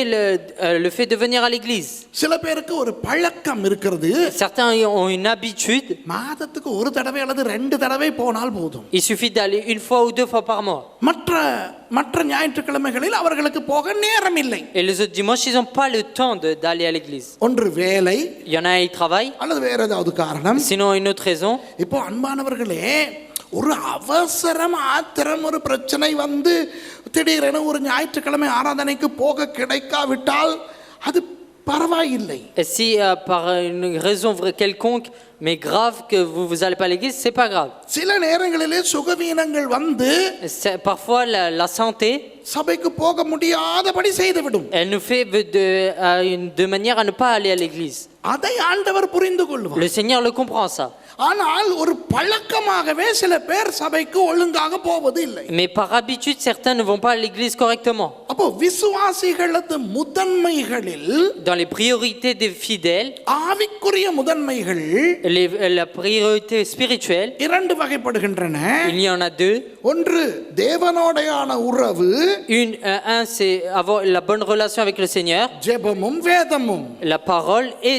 le fait de venir à l'église. சில பேருக்கு ஒரு பழக்கம் இருக்கிறது. Certains ont une habitude. மாதத்துக்கு ஒரு தடவை அல்லது 2 தடவை போனால் போதும். Il suffit d'aller une fois ou 2 fois par mois. மற்ற ஞாயிற்றுக்கிழமைகளில் அவர்களுக்கு போக நேரம் இல்லை. Et les autres dimanches, ils n'ont pas le temps d'aller à l'église. ஒன்று வேலை, Il y en a qui travaillent. அல்லது வேற ஏதாவது காரணம். Sinon, une autre raison. இப்போ அன்பானவர்களே, ஒரு அவசரம் ஆத்திரம் ஒரு பிரச்சனை வந்து திடீரென ஒரு ஞாயிற்றுக்கிழமை ஆராதனைக்கு போக கிடைக்காவிட்டால் அது பரவாயில்லை. Et si par une raison quelconque mais grave que vous allez pas à l'église, c'est pas grave. சில நேரங்களிலே சுகவீனங்கள் வந்து Parfois la santé, சபைக்கு போக முடியாதபடி செய்துவிடும். elle nous fait de manière à ne pas aller à l'église. அதை ஆண்டவர் புரிந்து கொள்வார். Le Seigneur le comprend ça. ஆனால் ஒரு பழக்கமாகவே சில பேர் சபைக்கு ஒழுங்காக போவது இல்லை. Mais par habitude, certains ne vont pas à l'église correctement. அப்போ விசுவாசிகளது முதன்மைகளில், dans les priorités des fidèles, ஆவிக்குரிய முதன்மைகள், la priorité spirituelle, 2 வகைப்படுகின்றன. il y en a 2. ஒன்று தேவனோடையான உறவு. Un c'est avoir la bonne relation avec le Seigneur, ஜெபமும் வேதமும். la parole et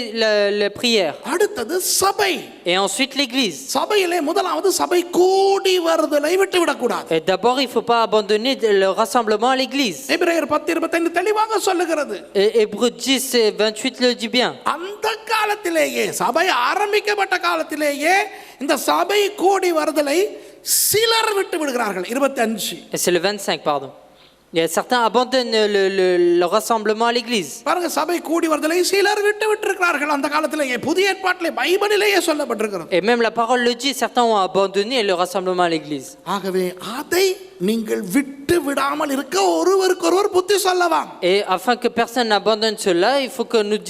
la prière. அடுத்தது சபை. Et ensuite l'église. சபையிலே முதலாவது சபை கூடி வருதலை விட்டுவிடக் கூடாது. Et d'abord, il faut pas abandonner le rassemblement à l'église. எபிரேயர் 10:25 தெளிவாக சொல்லுகிறது. Et Hébreux 10:28 le dit bien. அந்த காலத்திலேயே, சபை ஆரம்பிக்கப்பட்ட காலத்திலேயே இந்த சபை கூடி வருதலை சிலர் விட்டு விடுகிறார்கள். 25. Et c'est le 25, pardon. Il y a certains abandonnent le rassemblement à l'église. பாருங்க, சபை கூடி வருதலை சிலர் விட்டுவிட்டிருக்கிறார்கள் அந்த காலத்திலேயே. புதிய ஏற்பாட்டிலே பைபிளிலேயே சொல்லப்பட்டிருக்கிறது. Et même la parole le dit, certains ont abandonné le rassemblement à l'église. ஆகவே அதை நீங்கள் விட்டு விடாமல் இருக்க ஒருவருக்கொருவர் புத்தி சொல்லலாம். Et afin que personne n'abandonne cela, il faut que nous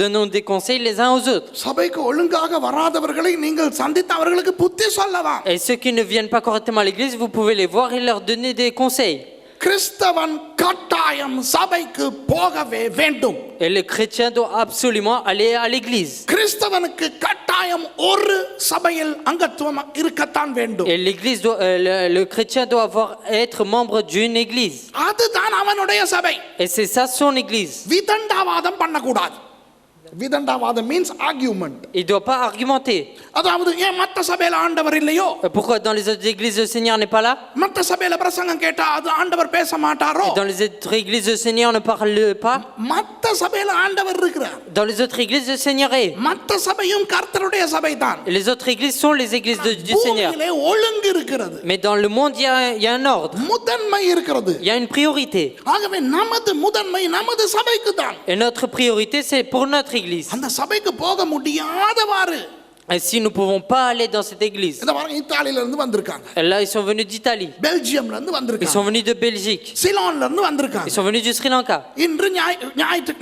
donnons des conseils les uns aux autres. சபைக்கு ஒழுங்காக வராதவர்களை நீங்கள் சந்தித்து அவர்களுக்கு புத்தி சொல்லலாம். Et ceux qui ne viennent pas correctement à l'église, vous pouvez les voir et leur donner des conseils. கிறிஸ்தவன் கட்டாயம் சபைக்கு போகவே வேண்டும். Et le chrétien doit absolument aller à l'église. கிறிஸ்தவனுக்கு கட்டாயம் ஒரு சபையில் அங்கத்துவம் இருக்கத்தான் வேண்டும். Et l'église doit, le chrétien doit être membre d'une église. அதுதான் அவனுடைய சபை. Et c'est ça son église. விதண்டாவாதம் பண்ணக்கூடாது. விதண்டாவாதம் means argument. Il ne doit pas argumenter. அதாவது ஏன் மற்ற சபையில ஆண்டவர் இல்லையோ? Pourquoi dans les autres églises le Seigneur n'est pas là? மற்ற சபையில பிரசங்கம் கேட்டா அது ஆண்டவர் பேச மாட்டாரோ? Et dans les autres églises le Seigneur ne parle pas? மற்ற சபையில ஆண்டவர் இருக்கிறார். Dans les autres églises le Seigneur est. மற்ற சபையும் கர்த்தருடைய சபைதான். Et les autres églises sont les églises du Seigneur. பூமியிலே ஒழுங்கு இருக்கிறது. Mais dans le monde il y a un ordre. முதன்மை இருக்கிறது. Il y a une priorité. ஆகவே நமது முதன்மை நமது சபைக்கு தான். Et notre priorité c'est pour notre église. அந்த சபைக்கு போக முடியாதவாறு. Et si nous ne pouvons pas aller dans cette église. இந்த பாருங்க இத்தாலியில இருந்து வந்திருக்காங்க. Et là ils sont venus d'Italie. பெல்ஜியம்ல இருந்து Ils வந்திருக்காங்க. sont venus de Belgique. சிலோன்ல இருந்து வந்திருக்காங்க. Ils sont venus du Sri Lanka. இன்று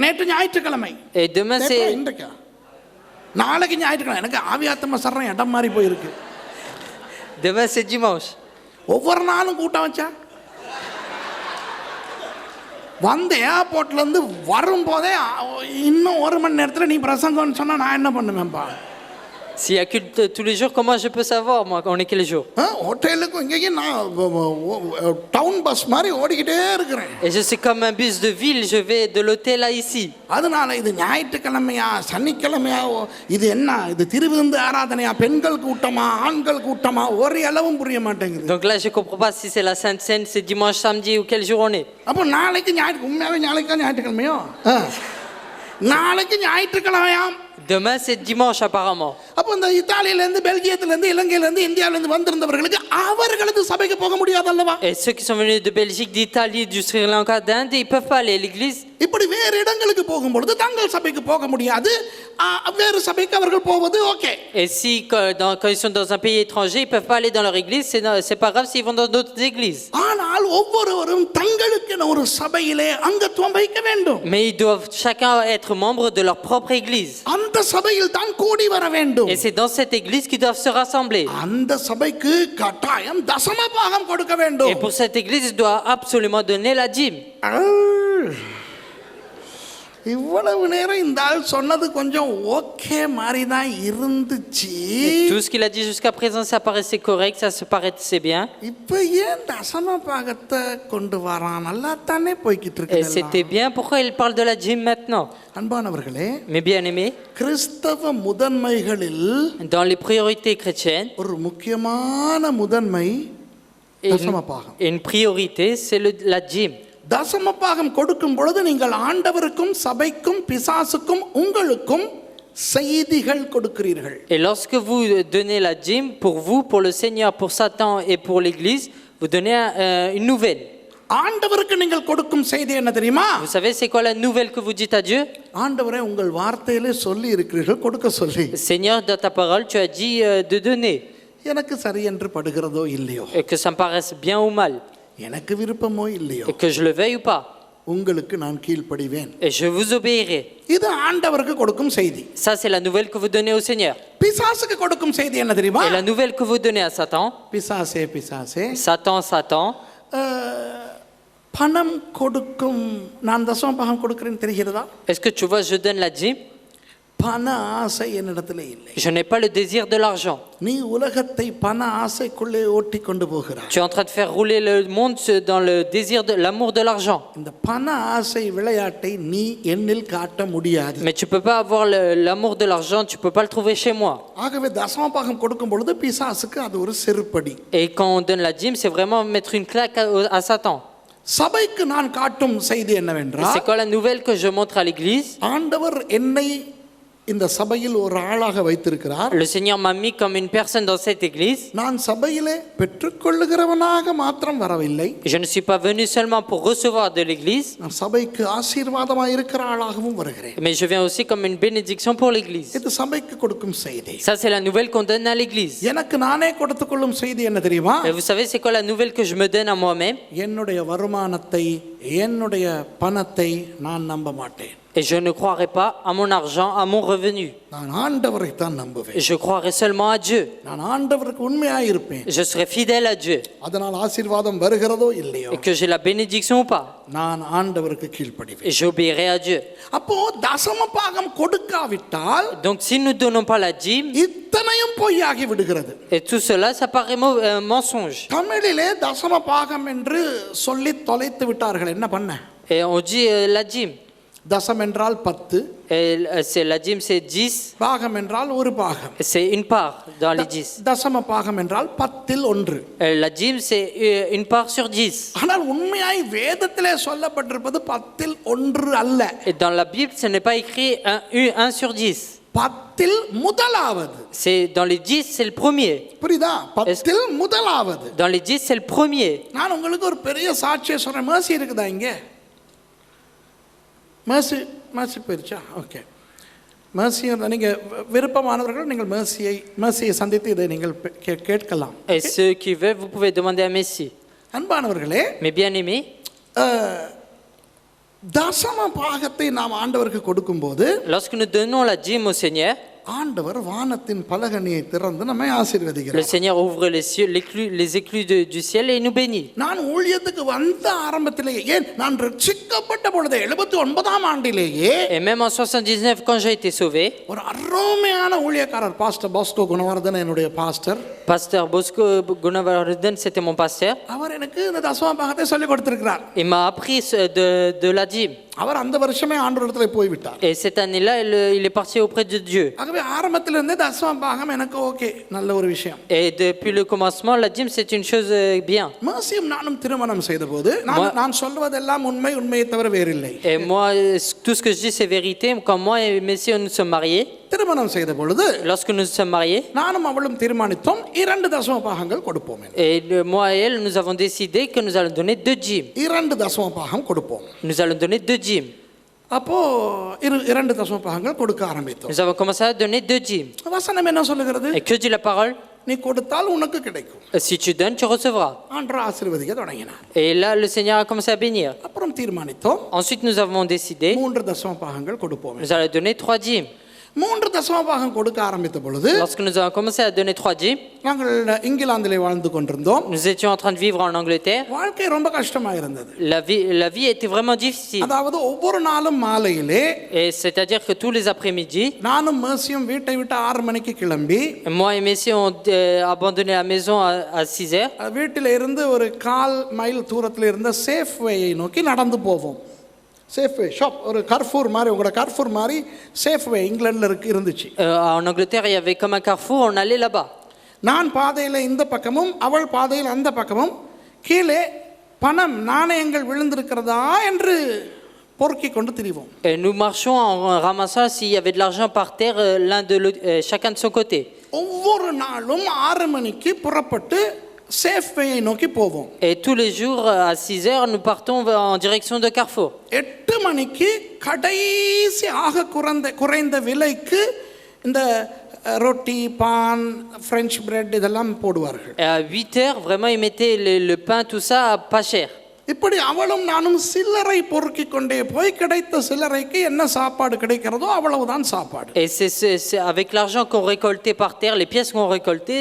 நேற்று ஞாயிற்றுக்கிழமை. Et demain c'est இன்றைக்கு நாளைக்கு ஞாயிற்றுக்கிழமை. எனக்கு ஆவியாத்தம சரணம் இடம் மாறி போயிருக்கு. demain c'est dimanche. ஒவ்வொரு நாளும் கூட்டம் வச்சா வந்து ஏர்போர்ட்ல இருந்து வரும்போதே இன்னும் ஒரு மணி நேரத்தில் நீ பிரசங்கம்னு சொன்னா நான் என்ன பண்ணுவேன்ப்பா? S'il y a culte tous les jours, comment je peux savoir moi on est quel jour? ஹோட்டலுக்கும் இங்கேயும் நான் டவுன் பஸ் மாதிரி ஓடிக்கிட்டே இருக்கிறேன். Et je suis comme un bus de ville, je vais de l'hôtel à ici. அதனால இது ஞாயிற்றுக்கிழமையா சனிக்கிழமையா இது என்ன இது திருவிருந்து ஆராதனையா பெண்கள் கூட்டமா ஆண்கள் கூட்டமா ஒரு அளவும் புரிய மாட்டேங்குது. Donc là je comprends pas si c'est la Sainte Seine, c'est dimanche, samedi ou quel jour on est. அப்போ நாளைக்கு உண்மையாவே நாளைக்கு ஞாயிற்றுக்கிழமையோ? நாளைக்கு ஞாயிற்றுக்கிழமையாம். Demain c'est dimanche apparemment. அப்போ இந்த இத்தாலியிலேருந்து பெல்ஜியத்திலேருந்து இலங்கையிலேருந்து இந்தியாவிலேருந்து வந்திருந்தவர்களுக்கு அவர்களது சபைக்கு போக முடியாதல்லவா? Et ceux qui sont venus de Belgique, d'Italie, du Sri Lanka, d'Inde, ils peuvent pas aller à l'église. இப்படி வேறு இடங்களுக்கு போகும்பொழுது தங்கள் சபைக்கு போக முடியாது. வேறு சபைக்கு அவர்கள் போவது okay. Et si quand ils sont dans un pays étranger, ils peuvent pas aller dans leur église, c'est pas grave s'ils vont dans d'autres églises. ஆனால் ஒவ்வொருவரும் தங்களுக்கென ஒரு சபையிலே அங்கத்துவம் வைக்க வேண்டும். Mais ils doivent chacun être membre de leur propre église. அந்த சபையில் தான் கூடி வர வேண்டும். Et c'est dans cette église qu'ils doivent se rassembler. அந்த சபைக்கு கட்டாயம் தசம பாகம் கொடுக்க வேண்டும். Et pour cette église, ils doivent absolument donner la dîme. இவ்வளவு நேரம் இந்த ஆள் சொன்னது கொஞ்சம் ஓகே மாதிரி தான் இருந்துச்சு. Tout ce qu'il a dit jusqu'à présent, ça paraissait correct, ça se paraissait bien. இப்போ ஏன் தசம பாகத்தை கொண்டு வரான்? நல்லா தானே போய்கிட்டு Et இருக்கு. c'était bien. Pourquoi il parle de la dîme maintenant? அன்பானவர்களே, Mes bien-aimés, கிறிஸ்தவ முதன்மைகளில் dans les priorités chrétiennes, ஒரு முக்கியமான முதன்மை தசம பாகம். une priorité, c'est la dîme. தசம பாகம் கொடுக்கும் பொழுது நீங்கள் ஆண்டவருக்கும் சபைக்கும் பிசாசுக்கும் உங்களுக்கும் செய்திகள் கொடுக்கிறீர்கள். Et lorsque vous donnez la dîme, pour vous, pour le Seigneur, pour Satan et pour l'Église, vous donnez une nouvelle. ஆண்டவருக்கு நீங்கள் கொடுக்கும் செய்தி என்ன தெரியுமா? Vous savez c'est quoi la nouvelle que vous dites à Dieu? ஆண்டவரே உங்கள் வார்த்தையிலே சொல்லி இருக்கிறீர்கள் கொடுக்க சொல்லி. Seigneur, dans ta parole, tu as dit de donner. எனக்கு சரி என்று படுகிறதோ இல்லையோ, Et que ça me paraisse bien ou mal, எனக்கு விருப்பமோ இல்லையோ, et que je le veuille ou pas, உங்களுக்கு நான் கீழ்ப்படிவேன். et je vous obéirai. இது ஆண்டவருக்கு கொடுக்கும் செய்தி. Ça c'est la nouvelle que vous donnez au Seigneur. பிசாசுக்கு கொடுக்கும் செய்தி என்ன தெரியுமா? Et la nouvelle que vous donnez à Satan, பிசாசே பிசாசே, Satan, பணம் கொடுக்கும் நான் தசம பாகம் கொடுக்கிறேன்னு தெரிகிறதா? est-ce que tu vois, je donne la dîme, பண ஆசை என்னிடத்திலே இல்லை. je n'ai pas le désir de l'argent. நீ உலகத்தை பண ஆசைக்குள்ளே ஓட்டி கொண்டு போகிறாய். Tu es en train de faire rouler le monde dans le désir de l'amour de l'argent. இந்த பண ஆசை விளையாட்டை நீ என்னில் காட்ட முடியாது. Mais tu peux pas avoir l'amour de l'argent, tu peux pas le trouver chez moi. ஆகவே தசம பாகம் கொடுக்கும் பொழுது பிசாசுக்கு அது ஒரு செருப்படி. Et quand on donne la dîme, c'est vraiment mettre une claque à Satan. சபைக்கு நான் காட்டும் செய்தி Et என்னவென்றால், c'est quoi la nouvelle que je montre à l'église? ஆண்டவர் என்னை இந்த சபையில் ஒரு ஆளாக வைத்திருக்கிறார். Le Seigneur m'a mis comme une personne dans cette église. நான் சபையிலே பெற்றுக்கொள்ளுகிறவனாக மாத்திரம் வரவில்லை. Je ne suis pas venu seulement pour recevoir de l'église, நான் சபைக்கு ஆசீர்வாதமாக இருக்கிற ஆளாகவும் வருகிறேன். mais je viens aussi comme une bénédiction pour l'église. இது சபைக்கு கொடுக்கும் செய்தி. Ça c'est la nouvelle qu'on donne à l'église. எனக்கு நானே கொடுத்துக்கொள்ளும் செய்தி என்ன தெரியுமா? Et vous savez c'est quoi la nouvelle que je me donne à moi-même? என்னுடைய வருமானத்தை என்னுடைய பணத்தை நான் நம்ப மாட்டேன். Et je ne croirai pas à mon argent, à mon revenu. நான் ஆண்டவரை தான் நம்புவேன். Je croirai seulement à Dieu. நான் ஆண்டவருக்கு உண்மையாக இருப்பேன். Je serai fidèle à Dieu. அதனால் ஆசீர்வாதம் வருகிறதோ இல்லையோ Et que j'ai la bénédiction ou pas. நான் ஆண்டவருக்கு கீழ்ப்படிவேன். Et j'obéirai à Dieu. அப்போ தசம பாகம் கொடுக்காவிட்டால் Donc si nous ne donnons pas la dîme, இத்தனையும் பொய்யாகி விடுகிறது. et tout cela, ça paraît mensonge. தமிழிலே தசம பாகம் என்று சொல்லி தொலைத்து விட்டார்கள். என்ன பண்ண? Et on dit la dîme. தசம் என்றால் 10, Et la dîme, c'est 10. பாகம் என்றால் ஒரு பாகம். C'est une part dans les 10. தசம பாகம் என்றால் 10ல் 1. La dîme, c'est une part sur 10. ஆனால் உண்மையாய் வேதத்திலே சொல்லப்பட்டிருப்பது 10ல் 1 அல்ல. Et dans la Bible, ce n'est pas écrit 1 sur 10. 10ல் முதலாவது. C'est dans les 10, c'est le premier. புரியுதா? 10ல் முதலாவது. Dans les 10, c'est le premier. நான் உங்களுக்கு ஒரு பெரிய சாட்சியை சொல்றேன். மேர்சி இருக்குதா இங்க? மேர்சி போயிருச்சா? ஓகே. மேர்சி நீங்கள் விருப்பமானவர்கள் நீங்கள் மேர்சியை சந்தித்து இதை நீங்கள் கேட்கலாம். Et ceux qui veulent, vous pouvez demander à Messie. அன்பானவர்களே, Mais bien aimés, தசம பாகத்தை நாம் ஆண்டவருக்கு கொடுக்கும்போது lorsque nous donnons la dîme au Seigneur, ஆண்டவர் வானத்தின் பலகணியை திறந்து நம்மை le ஆசீர்வதிக்கிறார். Seigneur ouvre les cieux, les éclus du ciel et nous bénit. நான் ஊழியத்துக்கு வந்த ஆரம்பத்திலேயே, ஏன் நான் ரட்சிக்கப்பட்ட பொழுது 79ஆம் ஆண்டிலேயே Et même en 79, quand j'ai été sauvé, ஒரு அருமையான ஊழியக்காரர் பாஸ்டர் பாஸ்கோ குணவர்தன் என்னுடைய pastor. Pasteur Bosco Gunavardhan, c'était mon pasteur. அவர் எனக்கு இந்த தசம பாகத்தை சொல்லிக் கொடுத்திருக்கிறார். Il m'a appris de la dîme. அவர் அந்த வருஷமே ஆண்டவரிடத்தில் போய்விட்டார். Et cette année-là, il est parti auprès de Dieu. ஆகவே ஆரம்பத்திலிருந்தே தசம பாகம் எனக்கு ஓகே, நல்ல ஒரு விஷயம். Et depuis le commencement, la dîme, c'est une chose bien. மேர்சியும் நானும் திருமணம் செய்தபோது நான் சொல்வதெல்லாம் உண்மையை தவிர வேறில்லை. Et moi, tout ce que je dis, c'est vérité. Quand moi et Messie, nous sommes mariés, திருமணம் செய்த பொழுது lorsque nous sommes mariés, நானும் அவளும் தீர்மானித்தோம் 2 தசம பாகங்கள் கொடுப்போம். et moi et elle, nous avons décidé que nous allons donner 2 dîmes. 2 தசம பாகம் கொடுப்போம். Nous allons donner 2 dîmes. அப்போ 2 தசம பாகங்கள் கொடுக்க ஆரம்பித்தோம். Nous avons commencé à donner 2 dîmes. வசனம் என்ன சொல்லுகிறது? Et que dit la parole? நீ கொடுத்தால் உனக்கு கிடைக்கும். Si tu donnes, tu recevras. ஆண்டவர் ஆசீர்வதிக்க தொடங்கினார். Et là, le Seigneur a commencé à bénir. அப்புறம் தீர்மானித்தோம் Ensuite, nous avons décidé, 3 தசம பாகங்கள் கொடுப்போம். nous allons donner 3 dîmes. 3 தசம பாகம் கொடுக்க ஆரம்பித்த பொழுது Lorsque nous avons commencé à donner 3 dîmes, நாங்கள் இங்கிலாந்திலே வாழ்ந்து கொண்டிருந்தோம். nous étions en train de vivre en Angleterre. வாழ்க்கை ரொம்ப கஷ்டமா இருந்தது. La vie était vraiment difficile. அதாவது ஒவ்வொரு நாளும் மாலையிலே, Et c'est-à-dire que tous les après-midi, நானும் மேர்சியும் வீட்டை விட்டு 6 மணிக்கு கிளம்பி moi et Messie ont abandonné la maison à 6 heures. வீட்டில் இருந்து ஒரு 1/4 மைல் தூரத்தில் இருந்த சேஃப்வேயை நோக்கி நடந்து போவோம். சேஃப்வே ஷாப், ஒரு கர்ஃபூர் மாதிரி, உங்களோட கர்ஃபூர் மாதிரி சேஃப்வே இங்கிலாண்டில் இருந்துச்சு. En Angleterre, il y avait comme un carrefour, on allait là-bas. நான் பாதையில் இந்த பக்கமும் அவள் பாதையில் அந்த பக்கமும் கீழே பணம் நாணயங்கள் விழுந்திருக்கிறதா என்று பொறுக்கி கொண்டு திரிவோம். Et nous marchions en ramassant s'il y avait de l'argent par terre, chacun de son côté. ஒவ்வொரு நாளும் 6 மணிக்கு புறப்பட்டு சேஃப்வேயை நோக்கி போவோம். Et tous les jours à 6 heures, nous partons en direction de Carrefour. 8 மணிக்கு கடைசி ஆக குறைந்த விலைக்கு இந்த ரொட்டி, பான், பிரெஞ்சு பிரெட் இதெல்லாம் போடுவார்கள். Et à 8 heures, vraiment, ils mettaient le pain, tout ça, pas cher. இப்படி அவளும் நானும் சில்லறை பொறுக்கி கொண்டே போய் கிடைத்த சில்லறைக்கு என்ன சாப்பாடு கிடைக்கிறதோ அவ்வளவுதான் சாப்பாடு. Et c'est avec l'argent qu'on récoltait par terre, les pièces qu'on récoltait,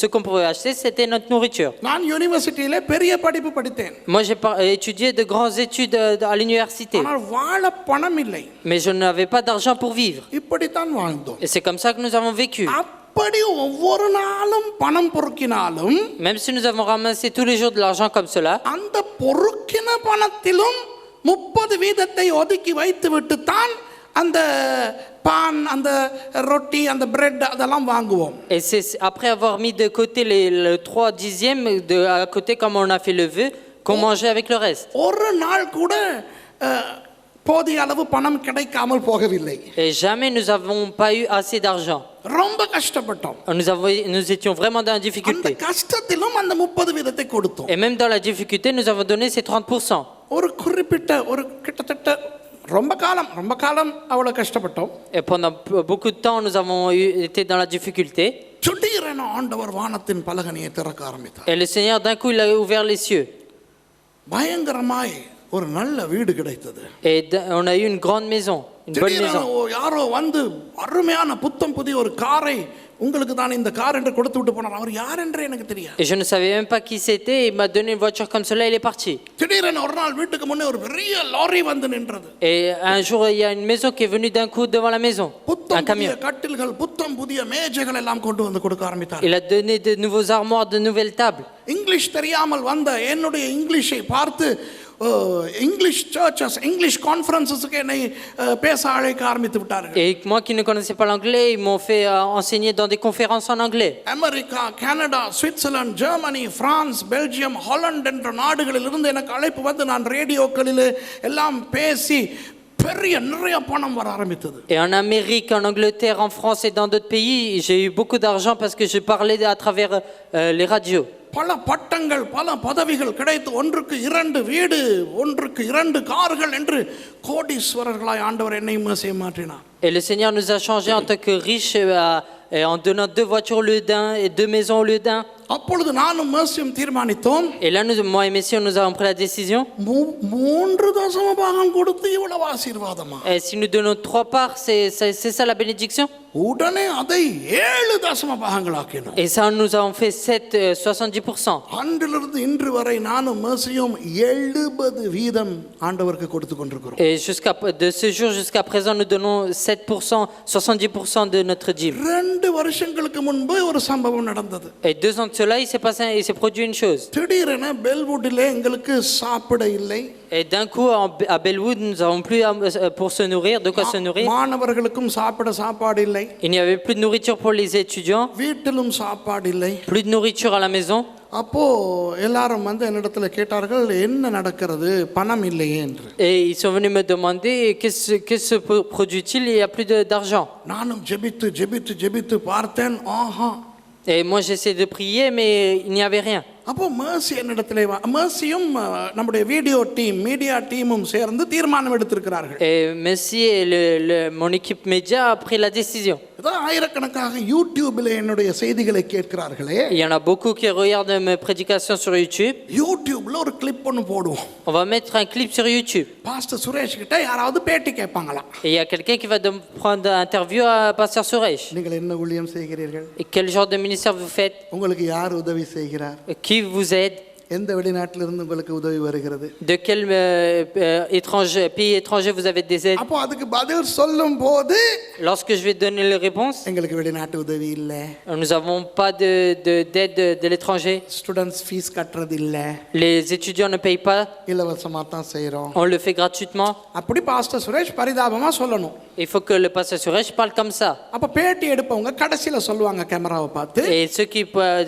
ce qu'on pouvait acheter, c'était notre nourriture. நான் யூனிவர்சிட்டியிலே பெரிய படிப்பு படித்தேன். Moi, j'ai étudié de grandes études à l'université. ஆனால் வாழ பணம் இல்லை. Mais je n'avais pas d'argent pour vivre. இப்படித்தான் வாழ்ந்தோம். Et c'est comme ça que nous avons vécu. அப்படி ஒவ்வொரு நாளும் பணம் பொறுக்கினாலும், même si nous avons ramassé tous les jours de l'argent comme cela, அந்த பொறுக்கின பணத்திலும் 30 வீதத்தை ஒதுக்கி வைத்துவிட்டு தான் அந்த பான், அந்த ரொட்டி, அந்த பிரெட் அதெல்லாம் வாங்குவோம். Et c'est après avoir mis de côté le 3/10 à côté comme on a fait le vœu qu'on mangeait avec le reste. ஒரு நாள் கூட போதிய அளவு பணம் கிடைக்காமல் போகவில்லை. Et jamais nous avons pas eu assez d'argent. ரொம்ப கஷ்டப்பட்டோம். Nous étions vraiment dans la difficulté. அந்த கஷ்டத்திலும் அந்த 30 வீதத்தை கொடுத்தோம். Et même dans la difficulté, nous avons donné ces 30%. ஒரு குறிப்பிட்ட ஒரு கிட்டத்தட்ட ரொம்ப காலம் அவ்வளவு கஷ்டப்பட்டோம். Et pendant beaucoup de temps, nous avons été dans la difficulté. திடீரென ஆண்டவர் வானத்தின் பலகணியை திறக்க ஆரம்பித்தார். Et le Seigneur d'un coup, il a ouvert les cieux. பயங்கரமாய் ஒரு நல்ல வீடு கிடைத்தது. Et on a eu une grande maison, une bonne திடீரென maison. யாரோ வந்து அருமையான புத்தம் புதிய ஒரு காரை உங்களுக்கு தான் இந்த கார் என்று கொடுத்து விட்டு போனார். அவர் யார் என்றே எனக்கு தெரியாது. Et je ne savais même pas qui c'était. Il m'a donné une voiture comme cela, il est parti. திடீரென ஒரு நாள் வீட்டுக்கு முன்னே ஒரு பெரிய லாரி வந்து நின்றது. Et un jour, il y a une maison qui est venue d'un coup devant la maison. Un புத்தம் புதிய camion. கட்டில்கள் புத்தம் புதிய மேஜைகள் எல்லாம் கொண்டு வந்து கொடுக்க ஆரம்பித்தார். Il a donné de nouveaux armoires, de nouvelles tables. English தெரியாமல் வந்த என்னுடைய இங்கிலீஷை பார்த்து இங்கிலீஷ் சர்ச்சஸ் இங்கிலீஷ் கான்ஃபரன்ஸஸ்க்கு என்னை பேச அழைக்க ஆரம்பித்து விட்டார்கள். Et moi qui ne connaissais pas l'anglais, ils m'ont fait enseigner dans des conférences en anglais. America, Canada, Switzerland, Germany, France, Belgium, Holland என்ற நாடுகளில் இருந்து எனக்கு அழைப்பு வந்து நான் ரேடியோக்களில் எல்லாம் பேசி பெரிய நிறைய பணம் வர ஆரம்பித்தது. Et en Amérique, en Angleterre, en France et dans d'autres pays, j'ai eu beaucoup d'argent parce que je parlais à travers les radios. பல பட்டங்கள் பல பதவிகள் கிடைத்து ஒன்றுக்கு 2 வீடு ஒன்றுக்கு 2 கார்கள் என்று கோடீஸ்வரர்களாய் ஆண்டவர் என்னையும் செய்ய மாற்றினார். Et le Seigneur nous a changés en tant que riches en donnant 2 voitures au lieu d'un et 2 maisons au lieu d'un. அப்பொழுது நானும் மேசியும் தீர்மானித்தோம். Et là, moi et Messie, nous avons pris la décision. 3 தசம பாகம் கொடுத்து இவ்வளவு ஆசீர்வாதமா? Et si nous donnons 3 parts, c'est ça la bénédiction. உடனே அதை 7 தசம பாகங்களாக்கினோம். Et ça, nous avons fait 70%. அன்றிலிருந்து இன்று வரை நானும் மேசியும் 70 வீதம் ஆண்டவருக்கு கொடுத்து கொண்டிருக்கிறோம். Et de ce jour jusqu'à présent, nous donnons 7%, 70% de notre dîme. 2 வருஷங்களுக்கு முன்பு ஒரு சம்பவம் நடந்தது. Et 2 ans de cela, il s'est produit une chose. திடீரென பெல்வுட்டிலே எங்களுக்கு சாப்பிட இல்லை. Et d'un coup, à Bellwood, nous n'avons plus pour se nourrir, de quoi se nourrir. மாணவர்களுக்கும் சாப்பிட சாப்பாடு இல்லை. Il n'y avait plus de nourriture pour les étudiants, வீட்டிலும் சாப்பாடு இல்லை. plus de nourriture à la maison. அப்போ எல்லாரும் வந்து என்னிடத்துல கேட்டார்கள் என்ன நடக்கிறது பணம் இல்லையே என்று. Et ils sont venus me demander qu'est-ce se produit-il, il n'y a plus d'argent. நானும் ஜெபித்து பார்த்தேன். ஆஹா. Et moi j'essaie de prier mais il n'y avait rien. அப்போ மேர்சி என்னிடத்திலே மேர்சியும் நம்முடைய வீடியோ டீம் மீடியா டீமும் சேர்ந்து தீர்மானம் எடுத்திருக்கிறார்கள். Et Messi et mon équipe média a pris la décision. ஆயிரக்கணக்காக யூடியூபில் என்னுடைய செய்திகளை கேட்கிறார்களே. Il y en a beaucoup qui regardent mes prédications sur YouTube. யூடியூப்ல ஒரு கிளிப் ஒன்று போடுவோம். On va mettre un clip sur YouTube. Pastor Suresh கிட்ட யாராவது பேட்டி கேட்பாங்களா? Et il y a quelqu'un qui va prendre un interview à Pasteur Suresh. நீங்கள் என்ன ஊழியம் செய்கிறீர்கள்? Et quel genre de ministère vous faites? உங்களுக்கு யார் உதவி செய்கிறார்? Qui vous aide? எந்த வெளிநாட்டிலிருந்து உங்களுக்கு உதவி வருகிறது? De quel pays étranger vous avez des aides? அப்போ அதுக்கு பதில் சொல்லும்போது Lorsque je vais donner les réponses, எங்களுக்கு வெளிநாட்டு உதவி இல்ல. nous n'avons pas d'aide de l'étranger. Students fees கட்டறது இல்ல. Les étudiants ne payent pas. இலவசமா தான் செய்றோம். On le fait gratuitement. அப்படி பாஸ்டர் சுரேஷ் பரிதாபமா சொல்லணும். Il faut que le pasteur Suresh parle comme ça. அப்ப பேட்டி எடுப்பவங்க கடைசில சொல்லுவாங்க கேமராவை பார்த்து. Et ceux qui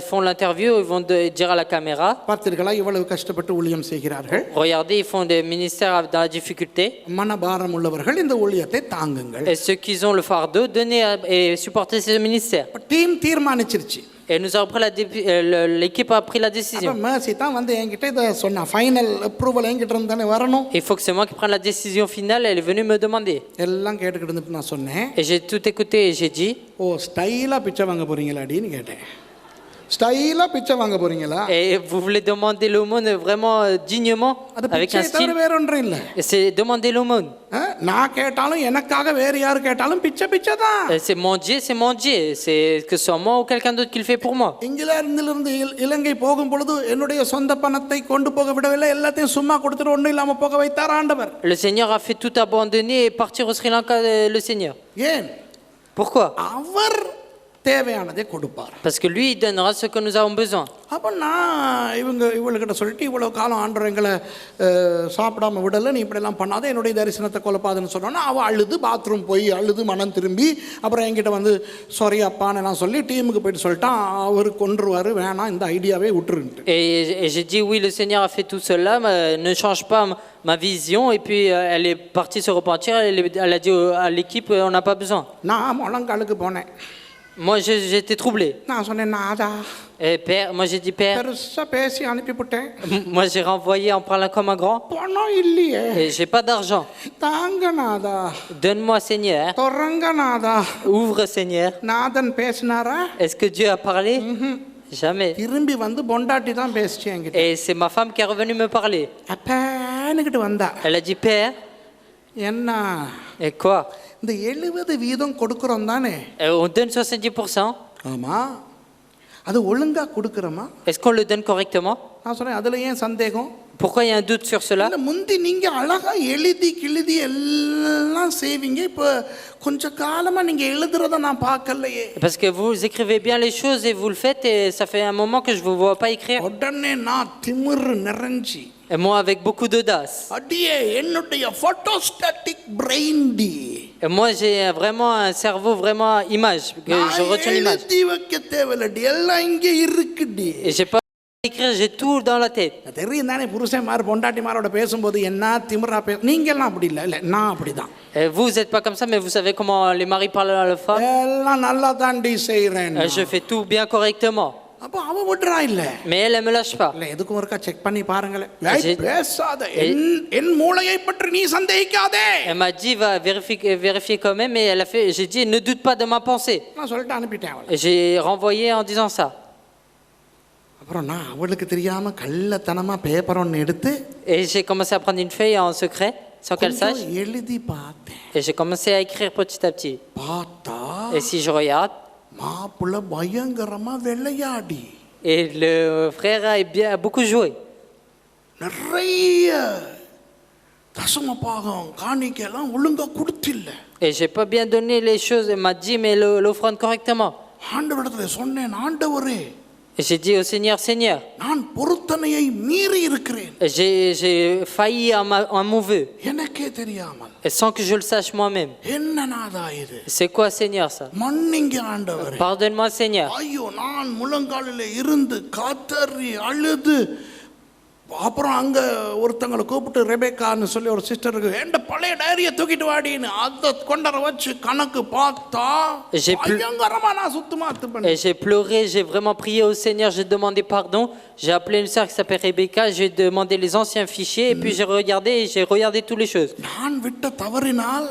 font l'interview, ils vont dire à la caméra, பார்த்தீர்களா இவ்வளவு கஷ்டப்பட்டு ஊழியம் செய்கிறார்கள். regardez, ils font des ministères dans la difficulté. மனபாரம் உள்ளவர்கள் இந்த ஊழியத்தை தாங்குங்கள். Et ceux qui ont le fardeau, donnez et supportez ce ministère. Team தீர்மானிச்சிருச்சு. Et nous avons pris l'équipe a pris la décision. அப்ப மேர்சி தான் வந்து என்கிட்ட இத சொன்னா ஃபைனல் அப்ரூவல் என்கிட்ட இருந்து தானே வரணும். Il faut que c'est moi qui prenne la décision finale. Elle est venue me demander. எல்லாம் கேட்டுக்கிட்டு இருந்துட்டு நான் சொன்னேன். Et j'ai tout écouté et j'ai dit, ஓ ஸ்டைலா பிச்சை வாங்க போறீங்களாடின்னு கேட்டேன். ஸ்டைலா பிச்சை வாங்க போறீங்களா? et vous voulez demander l'aumône vraiment dignement avec un style? வேற ஒன்றும் இல்ல. C'est demander l'aumône. நான் கேட்டாலும் எனக்காக வேற யார் கேட்டாலும் பிச்சை தான். C'est mon Dieu, c'est que ce soit moi ou quelqu'un d'autre qui le fait pour moi. இங்கிலாந்திலிருந்து இலங்கை போகும் பொழுது என்னுடைய சொந்த பணத்தை கொண்டு போக விடவில்லை. எல்லாத்தையும் சும்மா கொடுத்துட்டு ஒண்ணும் இல்லாம போக வைத்தார் ஆண்டவர். Le Seigneur a fait tout abandonner et partir au Sri Lanka, le Seigneur. ஏன்? Pourquoi? அவர் தேவையானதை கொடுப்பார். Parce que lui il donnera ce que nous avons besoin. அப்ப நான் இவளுக்கிட்ட சொல்லிட்டு இவ்வளவு காலம் ஆண்டவர் எங்களை சாப்பிடாம விடல, நீ இப்படி எல்லாம் பண்ணாத, என்னுடைய தரிசனத்தை கொலைப்பாதுன்னு சொன்னோன்னா அவ அழுது பாத்ரூம் போய் அழுது மனம் திரும்பி அப்புறம் என்கிட்ட வந்து சாரி அப்பான்னு நான் சொல்லி டீமுக்கு போயிட்டு சொல்லிட்டான் அவர் கொன்றுவாரு வேணாம் இந்த ஐடியாவே விட்டுருன்ட்டு. Et j'ai dit oui, le Seigneur a fait tout cela, ne change pas ma vision. Et puis elle est partie se repentir, elle a dit à l'équipe on n'a pas besoin. நான் முழங்காலுக்கு போனேன். Moi j'étais troublé. நான் சொன்னேன் நாதா. Et père, moi j'ai dit père. பெருசா பேசி அனுப்பிவிட்டேன். Moi j'ai renvoyé en parlant comme un grand. பணம் இல்லையே. Et j'ai pas d'argent. தாங்க நாதா. Donne-moi Seigneur. தொடங்க நாதா. Ouvre Seigneur. நாதன் பேசினாரா? Est-ce que Dieu a parlé? Jamais. திரும்பி வந்து பொண்டாட்டி தான் பேசிச்சு என்கிட்ட. Et c'est ma femme qui est revenue me parler. அப்பா என்கிட்ட வந்தா Elle a dit, Père, என்ன et quoi? இந்த 70% கொடுக்குறோம் தானே? On donne 70%. ஆமா, அது ஒழுங்கா கொடுக்குறோமா? Est-ce qu'on le donne correctement? நான் சொன்னேன், அதுல ஏன் சந்தேகம்? Pourquoi il y a un doute sur cela? இல்ல, முந்தி நீங்க அழகா எழுதி கிழுதி எல்லாம் செய்வீங்க, இப்ப கொஞ்ச காலமா நீங்க எழுதுறத நான் பார்க்கலையே. Parce que vous écrivez bien les choses et vous le faites, et ça fait un moment que je ne vous vois pas écrire. உடனே நான் திமிரு நிறைஞ்சி, Et moi, avec beaucoup d'audace. அடியே என்னுடைய போட்டோஸ்டாட்டிக் பிரெயின் டி, Et moi, j'ai vraiment un cerveau vraiment image, que je retiens l'image. எழுதி வைக்க தேவையில்லடி, எல்லாம் இங்க இருக்குடி. Et j'ai pas à écrire, j'ai tout dans la tête. தெரியும் தானே, புருஷன்மார் பொண்டாட்டிமாரோட பேசும்போது என்ன திமிரா நீங்க எல்லாம் அப்படி இல்ல. இல்ல, நான் அப்படிதான். Et vous n'êtes pas comme ça, mais vous savez comment les maris parlent à leurs femmes. எல்லாம் நல்லா தாண்டி செய்றேன். Je fais tout bien correctement. அப்ப அவ விடுறா இல்ல. Mais elle me lâche pas. இல்ல, எதுக்கும் ஒருக்கா செக் பண்ணி பாருங்களேன். பேசாத, என் மூளையை பற்றி நீ சந்தேகிக்காதே. Elle m'a dit, va vérifier quand même, et elle a fait, j'ai dit, ne doute pas de ma pensée. நான் சொல்லிட்டு அனுப்பிட்டேன் அவளை. Et j'ai renvoyé en disant ça. அப்புறம் நான் அவளுக்கு தெரியாம கள்ளத்தனமா பேப்பர் ஒன்று எடுத்து Et j'ai commencé à prendre une feuille en secret, sans qu'elle sache. எழுதி பார்த்தேன். Et j'ai commencé à écrire petit à petit. பார்த்தா Et si je regarde, மாப்பிள்ள பயங்கரமா வெள்ளையாடி, et le frère a beaucoup joué. நிறைய தசம பாகம் காணிக்கையெல்லாம் ஒழுங்கா கொடுத்தில்ல. Et j'ai pas bien donné les choses. Elle m'a dit, mais l'offrande correctement. ஆண்டவரிடத்துல சொன்னேன், ஆண்டவரே, Et j'ai dit au Seigneur, Seigneur, நான் பொருத்தனையை மீறி இருக்கிறேன், j'ai failli à mon vœu, எனக்கே தெரியாமல். et sans que je le sache moi-même. என்ன நாதா இது? C'est quoi, Seigneur, ça? மன்னிங்க ஆண்டவரே. Pardonne-moi, Seigneur. ஐயோ, நான் முழங்காலில் இருந்து காத்தறி அழுது, அப்புறம் அங்க ஒருத்தங்களை கூப்பிட்டு ரெபேக்கான்னு சொல்லி ஒரு சிஸ்டருக்கு எந்த பழைய டைரியை தூக்கிட்டு வாடின்னு அதை கொண்டற வச்சு கணக்கு பார்த்தா பயங்கரமா நான் சுத்தமா பண்ணேன். Et j'ai pleuré, j'ai vraiment prié au Seigneur, j'ai demandé pardon. J'ai appelé une sœur qui s'appelle Rebecca, j'ai demandé les anciens fichiers, et puis j'ai regardé toutes les choses. நான் விட்ட தவறினால்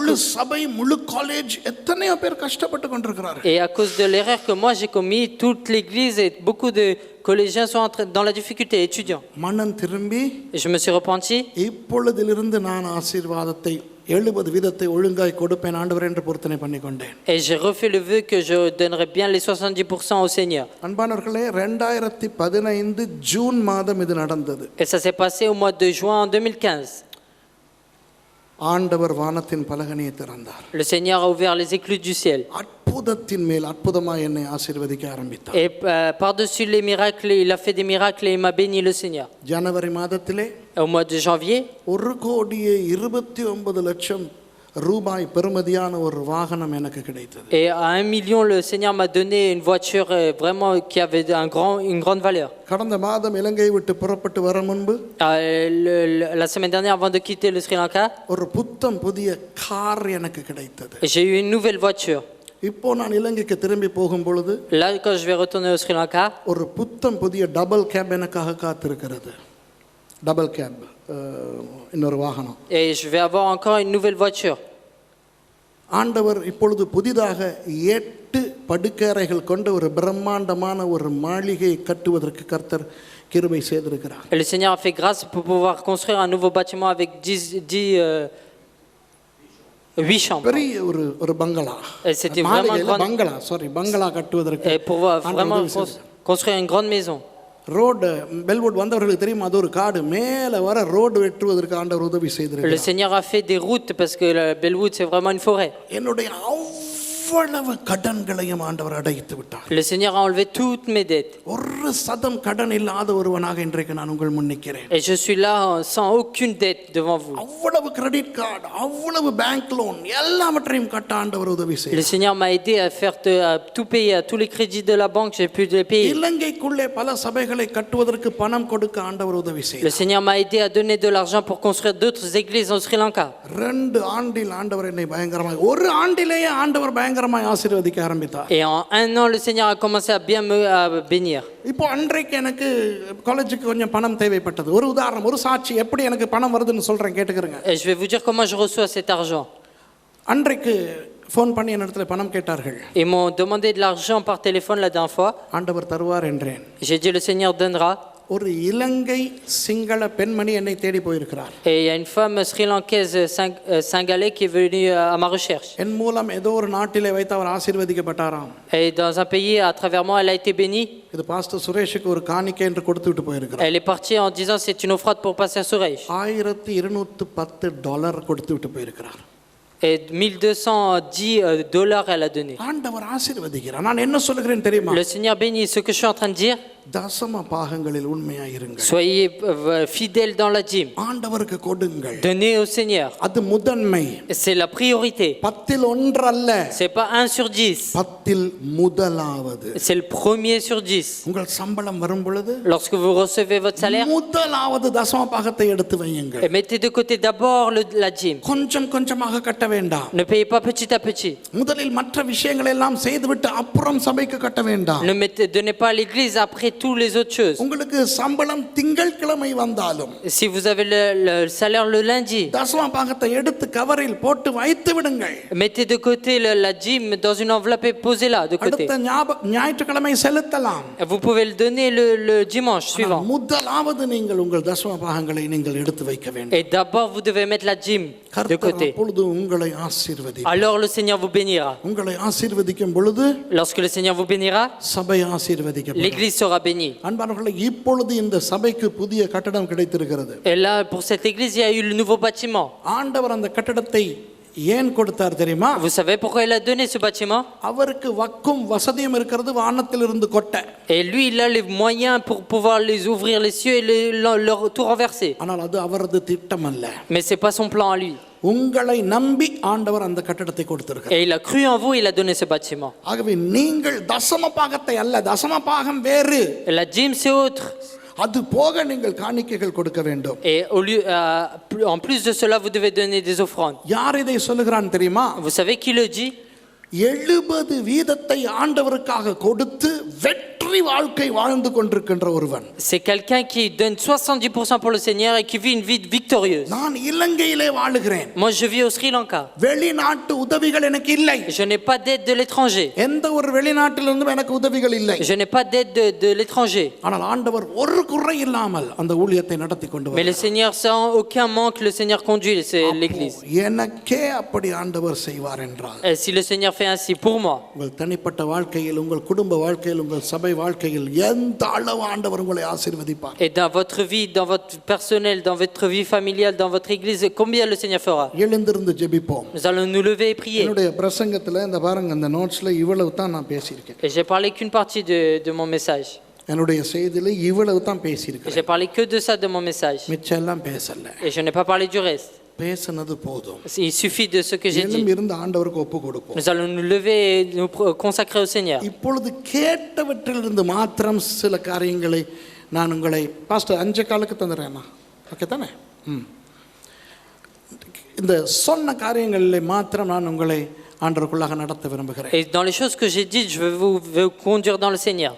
முழு சபை, முழு காலேஜ் எத்தனையோ பேர் கஷ்டப்பட்டு கொண்டிருக்கிறார்கள். Et à cause de l'erreur que moi j'ai commis, toute l'église et beaucoup de collégiens sont dans la difficulté, étudiants. மனம் திரும்பி, Et je me suis repenti. இப்பொழுதிலிருந்து நான் ஆசீர்வாதத்தை 70% ஒழுங்காய் கொடுப்பேன் ஆண்டவரே என்று பொருத்தனை பண்ணிக்கொண்டேன். Et j'ai refait le vœu que je donnerai bien les 70% au Seigneur. அன்பானவர்களே, 2015 ஜூன் மாதம் இது நடந்தது. Et ça s'est passé au mois de juin en 2015. ஆண்டவர் வானத்தின் பலகணியை திறந்தார். Le Seigneur a ouvert les écluses du ciel. அற்புதத்தின் மேல் அற்புதமாய் என்னை ஆசீர்வதிக்க ஆரம்பித்தார். Et par-dessus les miracles, il a fait des miracles et il m'a béni, le Seigneur. ஜனவரி மாதத்திலே Au mois de janvier, 1,29,00,000 ரூபாய் பெறுமதியான ஒரு வாகனம் எனக்கு கிடைத்தது. et à 1 million, le Seigneur m'a donné une voiture vraiment qui avait une grande valeur. கடந்த மாதம் இலங்கையை விட்டு புறப்பட்டு வர முன்பு La semaine dernière, avant de quitter le Sri Lanka, ஒரு புத்தம் புதிய கார் எனக்கு கிடைத்தது. j'ai eu une nouvelle voiture. இப்போ நான் இலங்கைக்கு திரும்பி போகும் பொழுது Là, quand je vais retourner au Sri Lanka, ஒரு புத்தம் புதிய டபுள் கேப் எனக்காக காத்திருக்கிறது. டபுள் கேப், இன்னொரு வாகனம். et je vais avoir encore une nouvelle voiture. ஆண்டவர் இப்பொழுது புதிதாக 8 படுக்கறைகள் கொண்ட ஒரு பிரம்மாண்டமான ஒரு மாளிகை கட்டுவதற்கு கர்த்தர் கிருபை செய்திருக்கிறார். Et le Seigneur a fait grâce pour pouvoir construire un nouveau bâtiment avec 8 chambres. பெரிய ஒரு பங்களா. C'était vraiment une grande... பங்களா கட்டுவதற்கு Et pour vraiment construire une grande maison. Road பெல்வுட் வந்தவர்களுக்கு தெரியும், அது ஒரு காடு. மேலே வர ரோடு வெட்டுவதற்கு ஆண்டவர் உதவி செய்திருக்கிறார். Le Seigneur a fait des routes parce que Bellwood c'est vraiment une forêt. என்னுடைய அவ்வளவு கடன்களையும் ஆண்டவர் அடைத்து விட்டார். Le Seigneur a enlevé toutes mes dettes. ஒரு சதம் கடன் இல்லாத ஒருவனாக இன்றைக்கு நான் உங்கள் முன் நிற்கிறேன். Et je suis là sans aucune dette devant vous. அவ்வளவு கிரெடிட் கார்டு, அவ்வளவு பேங்க் லோன் எல்லாவற்றையும் கட்ட ஆண்டவர் உதவி செய்தார். Le Seigneur m'a aidé à tout payer, à tous les crédits de la banque, j'ai pu les payer. இலங்கைக்குள்ளே பல சபைகளை கட்டுவதற்கு பணம் கொடுக்க ஆண்டவர் உதவி செய்தார். Le Seigneur m'a aidé à donner de l'argent pour construire d'autres églises au Sri Lanka. 2 ஆண்டில் ஆண்டவர் என்னை பயங்கரமாக, ஒரு ஆண்டிலேயே ஆண்டவர் பயங்கரமாய் ஆசீர்வதிக்க ஆரம்பித்தார். Et en 1 an, le Seigneur a commencé à bien me bénir. இப்போ அன்றைக்கு எனக்கு காலேஜுக்கு கொஞ்சம் பணம் தேவைப்பட்டது. ஒரு உதாரணம், ஒரு சாட்சி எப்படி எனக்கு பணம் வருதுன்னு சொல்றேன், கேட்டுக்கிறேங்க. Et je vais vous dire comment je reçois cet argent. அன்றைக்கு ஃபோன் பண்ணி என்னிடத்துல பணம் கேட்டார்கள். Ils m'ont demandé de l'argent par téléphone la dernière fois. ஆண்டவர் தருவார் என்றேன். J'ai dit le Seigneur donnera. ஒரு இலங்கை சிங்கள பெண்மணி என்னை தேடி போயிருக்கிறார். Et il y a une femme sri-lankaise singalaise qui est venue à ma recherche. என் மூலம் ஏதோ ஒரு நாட்டிலே வைத்து அவர் ஆசீர்வதிக்கப்பட்டாராம். Et dans un pays, à travers moi, elle a été bénie. இது பாஸ்டர் சுரேஷுக்கு ஒரு காணிக்கை என்று கொடுத்து விட்டு போயிருக்கிறார். Elle est partie en disant c'est une offrande pour pasteur Suresh. $1210 கொடுத்து விட்டு போயிருக்கிறார். Et $1210 elle a donné. ஆண்டவர் ஆசீர்வதிக்கிறார். நான் என்ன சொல்லுகிறேன் தெரியுமா? Le Seigneur bénit. Ce que je suis en train de dire, தசம பாகங்களில் உண்மையாய் இருங்கள். soyez fidèles dans la dîme. ஆண்டவருக்கு கொடுங்கள். Donnez au Seigneur. அது முதன்மை. C'est la priorité. 10 1 அல்ல. C'est pas 1 sur 10. 10 முதலாவது. C'est le premier sur 10. உங்கள் சம்பளம் வரும் பொழுது Lorsque vous recevez votre salaire, முதலாவது தசம பாகத்தை எடுத்து வையுங்கள். mettez de côté d'abord la dîme. கொஞ்சம் கொஞ்சமாக கட்ட வேண்டாம். Ne payez pas petit à petit. முதலில் மற்ற விஷயங்களை எல்லாம் செய்துவிட்டு அப்புறம் சபைக்கு கட்ட வேண்டாம். Ne donnez pas à l'église après tous les autres choses. உங்களுக்கு சம்பளம் திங்கட்கிழமை வந்தாலும் Si vous avez le salaire le lundi, தசம பாகத்தை எடுத்து கவரில் போட்டு வைத்து விடுங்கள். mettez de côté la dîme dans une enveloppe et posez-la de côté. அடுத்த ஞாயிற்றுக்கிழமை செலுத்தலாம். Vous pouvez le donner le dimanche suivant. முதலாவது நீங்கள் உங்கள் தசம பாகங்களை நீங்கள் எடுத்து வைக்க வேண்டும். Et d'abord vous devez mettre la dîme de côté. அப்பொழுது உங்களை ஆசீர்வதி. Alors le Seigneur vous bénira. உங்களை ஆசீர்வதிக்கும் பொழுது Lorsque le Seigneur vous bénira, சபை ஆசீர்வதிக்கப்படும். l'église sera bénie. அன்பானவர்களே, இப்பொழுது இந்த சபைக்கு புதிய கட்டடம் கிடைத்திருக்கிறது. Et là pour cette église il y a eu le nouveau bâtiment. ஆண்டவர் அந்த கட்டடத்தை ஏன் கொடுத்தார் தெரியுமா? Vous savez pourquoi il a donné ce bâtiment? அவருக்கு வக்கும் வசதியும் இருக்கிறது, வானத்திலிருந்து கொட்ட. Et lui il a les moyens pour pouvoir les ouvrir les cieux et leur tout renverser. ஆனால் அது அவரது திட்டம் அல்ல. Mais c'est pas son plan à lui. உங்களை நம்பி ஆண்டவர் அந்த கட்டடத்தை கொடுத்திருக்கிறார். Et il a cru en vous, il a donné ce bâtiment. ஆகவே நீங்கள் தசம பாகத்தை அல்ல, தசம பாகம் வேறு. Et la dîme c'est autre. அது போக நீங்கள் காணிக்கைகள் கொடுக்க வேண்டும். Et au lieu, en plus de cela, vous devez donner des offrandes. யார் இதை சொல்லுகிறான் தெரியுமா? Vous savez qui le dit? 70% ஆண்டவருக்காக கொடுத்து வெற்றி வாழ்க்கை வாழ்ந்து கொண்டிருக்கின்ற ஒருவன். C'est quelqu'un qui donne 70% pour le Seigneur et qui vit une vie victorieuse. நான் இலங்கையிலே வாழுகிறேன். Moi je vis au Sri Lanka. வெளிநாட்டு உதவிகள் எனக்கு இல்லை. Je n'ai pas d'aide de l'étranger. எந்த ஒரு வெளிநாட்டிலிருந்தும் எனக்கு உதவிகள் இல்லை. Je n'ai pas d'aide de l'étranger. ஆனால் ஆண்டவர் ஒரு குறை இல்லாமல் அந்த ஊழியத்தை நடத்தி கொண்டு Mais le Seigneur, sans aucun manque, le Seigneur conduit l'église. எனக்கே அப்படி ஆண்டவர் செய்வார் என்றால், Et si le Seigneur fait ainsi pour moi, உங்கள் தனிப்பட்ட வாழ்க்கையில், உங்கள் குடும்ப வாழ்க்கையில், உங்கள் சபை வாழ்க்கையில் எந்த அளவு ஆண்டவர் உங்களை ஆசீர்வதிப்பார். et dans votre vie, dans votre personnel, dans votre vie familiale, dans votre église, combien le Seigneur fera? எழுந்திருந்து ஜெபிப்போம். Nous allons nous lever et prier. என்னுடைய பிரசங்கத்தில் இந்த பாருங்க, இந்த நோட்ஸ்ல இவ்வளவு தான் நான் பேசியிருக்கேன். Et j'ai parlé qu'une partie de mon message. என்னுடைய செய்தியில இவ்வளவு தான் பேசியிருக்கேன். J'ai parlé que de ça de mon message. மிச்சம் எல்லாம் பேசல. Et je n'ai pas parlé du reste. பேசினது போதும். Il suffit de ce que j'ai dit. இருந்து ஆண்டவருக்கு ஒப்பு கொடுப்போம். Nous allons nous lever et nous consacrer au Seigneur. இப்பொழுது கேட்டவற்றிலிருந்து மாத்திரம் சில காரியங்களை நான் உங்களை பாஸ்டர் 5 காலுக்கு தந்துடுறேன்னா ஓகே தானே? இந்த சொன்ன காரியங்களில் மாத்திரம் நான் உங்களை ஆண்டவருக்குள்ளாக நடத்த விரும்புகிறேன். Et dans les choses que j'ai dites, je vais vous conduire dans le Seigneur.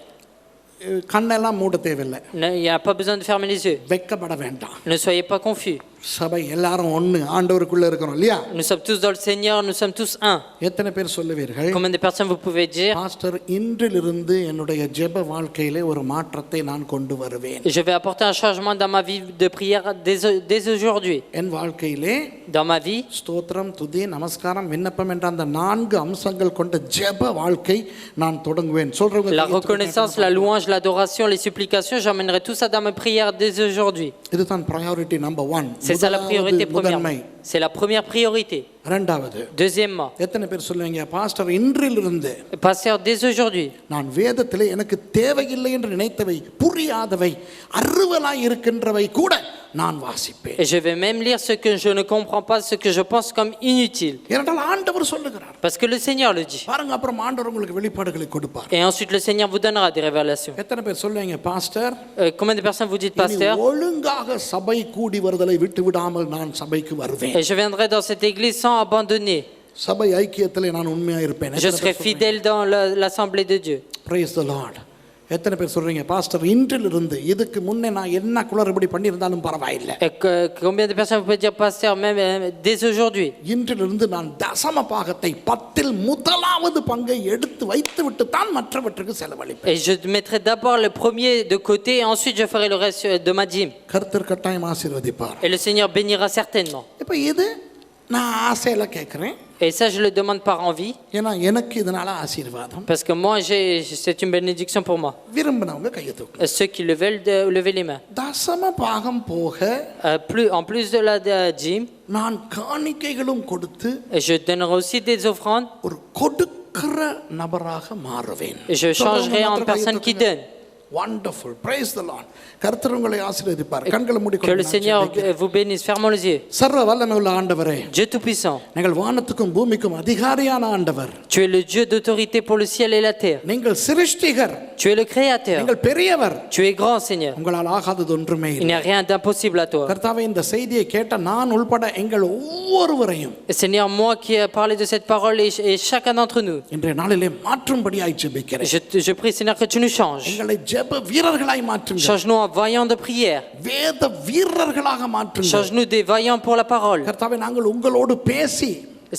கண்ணெல்லாம் மூட தேவையில்லை. Il n'y a pas besoin de fermer les yeux. வெட்கப்பட வேண்டாம். Ne soyez pas confus. சபை எல்லாரும் ஒன்று ஆண்டவருக்குள்ள இருக்கிறோம் இல்லையா? Nous sommes tous dans le Seigneur, nous sommes tous un. எத்தனை பேர் சொல்லுவீர்கள்? Combien de personnes vous pouvez dire? Pastor, இன்றிலிருந்து என்னுடைய ஜெப வாழ்க்கையிலே ஒரு மாற்றத்தை நான் கொண்டு வருவேன். Je vais apporter un changement dans ma vie de prière dès aujourd'hui. என் வாழ்க்கையிலே Dans ma vie, ஸ்தோத்திரம், துதி, நமஸ்காரம், விண்ணப்பம் என்ற அந்த 4 அம்சங்கள் கொண்ட ஜெப வாழ்க்கை நான் தொடங்குவேன். சொல்றவங்க la reconnaissance, la louange, l'adoration, les supplications, j'emmènerai tout ça dans mes prières dès aujourd'hui. இதுதான் priority number 1. C'est ça la priorité première. C'est la première priorité. இரண்டாவது, Deuxièmement, எத்தனை பேர் சொல்லுவீங்க, பாஸ்டர் இன்றிலிருந்து pasteur dès aujourd'hui, நான் வேதத்திலே எனக்கு தேவையில்லை என்று நினைத்தவை, புரியாதவை, அருவலாய் இருக்கின்றவை கூட நான் வாசிப்பேன். et je vais même lire ce que je ne comprends pas, ce que je pense comme inutile. ஏனென்றால் ஆண்டவர் சொல்லுகிறார். Parce que le Seigneur le dit. பாருங்க, அப்புறம் ஆண்டவர் உங்களுக்கு வெளிப்பாடுகளை கொடுப்பார். Et ensuite le Seigneur vous donnera des révélations. எத்தனை பேர் சொல்லுவீங்க, pastor Combien de personnes vous dites, pasteur? ஒழுங்காக சபை கூடி வருதலை விட்டு விடாமல் நான் சபைக்கு வருவேன். Et je viendrai dans cette église sans abandonner. சபை ஐக்கியத்திலே நான் உண்மையா இருப்பேன். Je serai fidèle dans l'assemblée de Dieu. Praise the Lord. எத்தனை பேர் சொல்றீங்க பாஸ்டர் இன்றிலிருந்து இதுக்கு முன்னே நான் என்ன குளறுபடி பண்ணியிருந்தாலும் பரவாயில்லை, Et combien de personnes vous pouvez dire, pasteur, même dès aujourd'hui? இன்றிலிருந்து நான் தசம பாகத்தை 10ல் முதலாவது பங்கை எடுத்து வைத்து விட்டு தான் மற்றவற்றுக்கு செலவழிப்பேன். Et je mettrai d'abord le premier de côté et ensuite je ferai le reste de ma dîme. கர்த்தர் கட்டாயம் ஆசீர்வதிப்பார். Et le Seigneur bénira certainement. இப்போ இது நான் ஆசையில கேட்குறேன், Et ça, je le demande par envie, ஏன்னா எனக்கு இதனால ஆசீர்வாதம். parce que moi, c'est une bénédiction pour moi. விரும்பினவங்க கையை தூக்கு. Ceux qui le veulent, levez les mains. தசம பாகம் போக En plus de la dîme, நான் காணிக்கைகளும் கொடுத்து je donnerai aussi des offrandes ஒரு கொடுக்கிற நபராக மாறுவேன். et je changerai en personne qui donne. Wonderful. Praise the Lord. கர்த்தர் உங்களை ஆசீர்வதிப்பார். கண்களை Que le மூடிக்கொண்டு Seigneur vous bénisse. Fermons les yeux. சர்வ வல்லமையுள்ள ஆண்டவரே, Dieu Tout-Puissant, நீங்கள் வானத்துக்கும் பூமிக்கும் அதிகாரியான ஆண்டவர். tu es le Dieu d'autorité pour le ciel et la terre. நீங்கள் சிருஷ்டிகர், Tu es le Créateur. நீங்கள் பெரியவர். Tu es grand, Seigneur. உங்களால் ஆகாதது ஒன்றுமே Il இல்லை. n'y a rien d'impossible à toi. கர்த்தாவே, இந்த செய்தியை கேட்ட நான் உள்பட எங்கள் ஒவ்வொருவரையும் Et Seigneur, moi qui ai parlé de cette parole et chacun d'entre nous, இன்றைய நாளிலே மாற்றும்படியாய் ஜெபிக்கிறேன். je prie, Seigneur, que tu nous changes. எங்களை ஜெப வீரர்களாய் மாற்றுங்க. Change-nous en vaillants de prière. வேத வீரர்களாக மாற்றுங்க. Change-nous des vaillants pour la parole. கர்த்தாவே, நாங்கள் உங்களோடு பேசி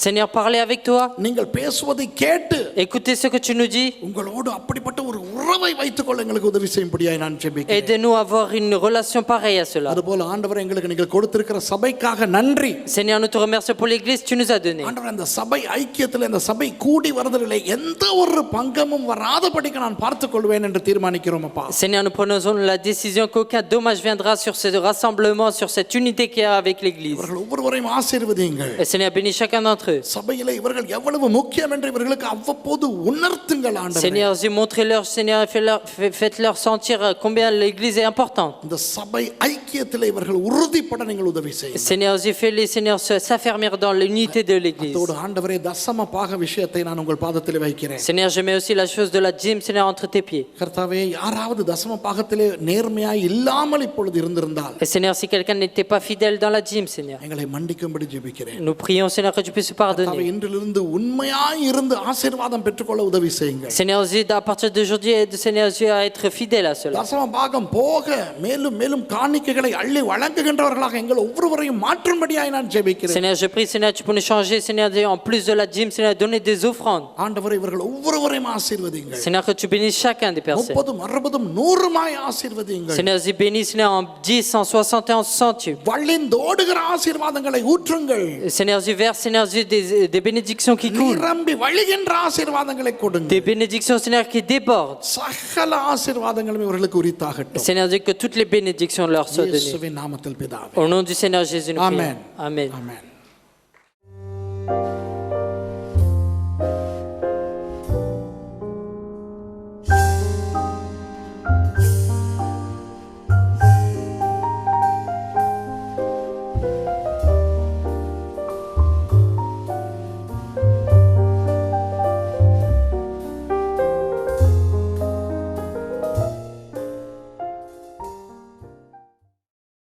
Seigneur, parlez avec toi. நீங்கள் பேசுவதை கேட்டு Écoutez ce que tu nous dis. உங்களோடு அப்படிப்பட்ட ஒரு உறவை வைத்துக் கொள்ள எங்களுக்கு உதவி செய்யும்படியாய் நான் ஜெபிக்கிறேன். Aide-nous à avoir une relation pareille à cela. அதுபோல ஆண்டவரே, எங்களுக்கு நீங்கள் கொடுத்திருக்கிற சபைக்காக நன்றி. Seigneur, nous te remercions pour l'église que tu nous as donnée. ஆண்டவரே, அந்த சபை ஐக்கியத்தில் இந்த சபை கூடி வருவதிலே எந்த ஒரு பங்கமும் வராதபடிக்கு நான் பார்த்துக் கொள்வேன் என்று தீர்மானிக்கிறோம் அப்பா. Seigneur, nous prenons la décision qu'aucun dommage viendra sur ce rassemblement, sur cette unité qu'il y a avec l'église. இவர்கள் ஒவ்வொருவரையும் ஆசீர்வதியுங்கள். Et Seigneur, bénis chacun d'entre eux. சபையிலே இவர்கள் எவ்வளவு முக்கியம் என்று இவர்களுக்கு அவ்வப்போது உணர்த்துங்கள் ஆண்டவரே. Seigneur, montrez-leur, Seigneur, faites-leur sentir combien l'église est importante. இந்த சபை ஐக்கியத்திலே இவர்கள் உறுதிப்பட நீங்கள் உதவி செய்யுங்கள். Seigneur, fais-les, Seigneur, s'affermir dans l'unité de l'église. அதோடு ஆண்டவரே, தசம பாக விஷயத்தை நான் உங்கள் பாதத்திலே வைக்கிறேன். Seigneur, je mets aussi la chose de la dîme, Seigneur, entre tes pieds. கர்த்தாவே, யாராவது தசம பாகத்திலே நேர்மையாய் இல்லாமல் இப்பொழுது இருந்திருந்தால் Et Seigneur, si quelqu'un n'était pas fidèle dans la dîme, Seigneur, எங்களை மன்னிக்கும்படி ஜெபிக்கிறேன். nous prions, Seigneur, que tu puisses கர்த்தாவே, pardonner. இன்றிலிருந்து உண்மையாய் இருந்து ஆசீர்வாதம் பெற்றுக்கொள்ள உதவி செய்யுங்கள். Seigneur, aide à partir d'aujourd'hui, aide Seigneur à être fidèle à cela. தசம பாகம் போக மேலும் மேலும் காணிக்கைகளை அள்ளி வழங்குகின்றவர்களாக எங்கள் ஒவ்வொருவரையும் மாற்றும்படியாய் நான் ஜெபிக்கிறேன். Seigneur, je prie, Seigneur, tu peux nous changer, Seigneur, en plus de la dîme, Seigneur, donner des offrandes. ஆண்டவரே, இவர்கள் ஒவ்வொருவரையும் ஆசீர்வதிங்கள். Seigneur, que tu bénisses chacun des personnes. 30, 60, 100 ஆசீர்வதிங்கள். Seigneur, bénis, Seigneur, en 10, en 60 et en 100. வழிந்தோடுகிற ஆசீர்வாதங்களை ஊற்றுங்கள். Seigneur, verse, Seigneur, des bénédictions qui coulent. நிரம்பி வழிகின்ற ஆசீர்வாதங்களை கொடுங்க. Des bénédictions, Seigneur, qui débordent. சகல ஆசீர்வாதங்களும் இவர்களுக்கு உரித்தாகட்டும். Seigneur, Dieu, que toutes les bénédictions leur soient données. இயேசுவின் நாமத்தில் பிதாவே. Au nom du Seigneur Jésus, nous prions. Amen. Amen. Amen.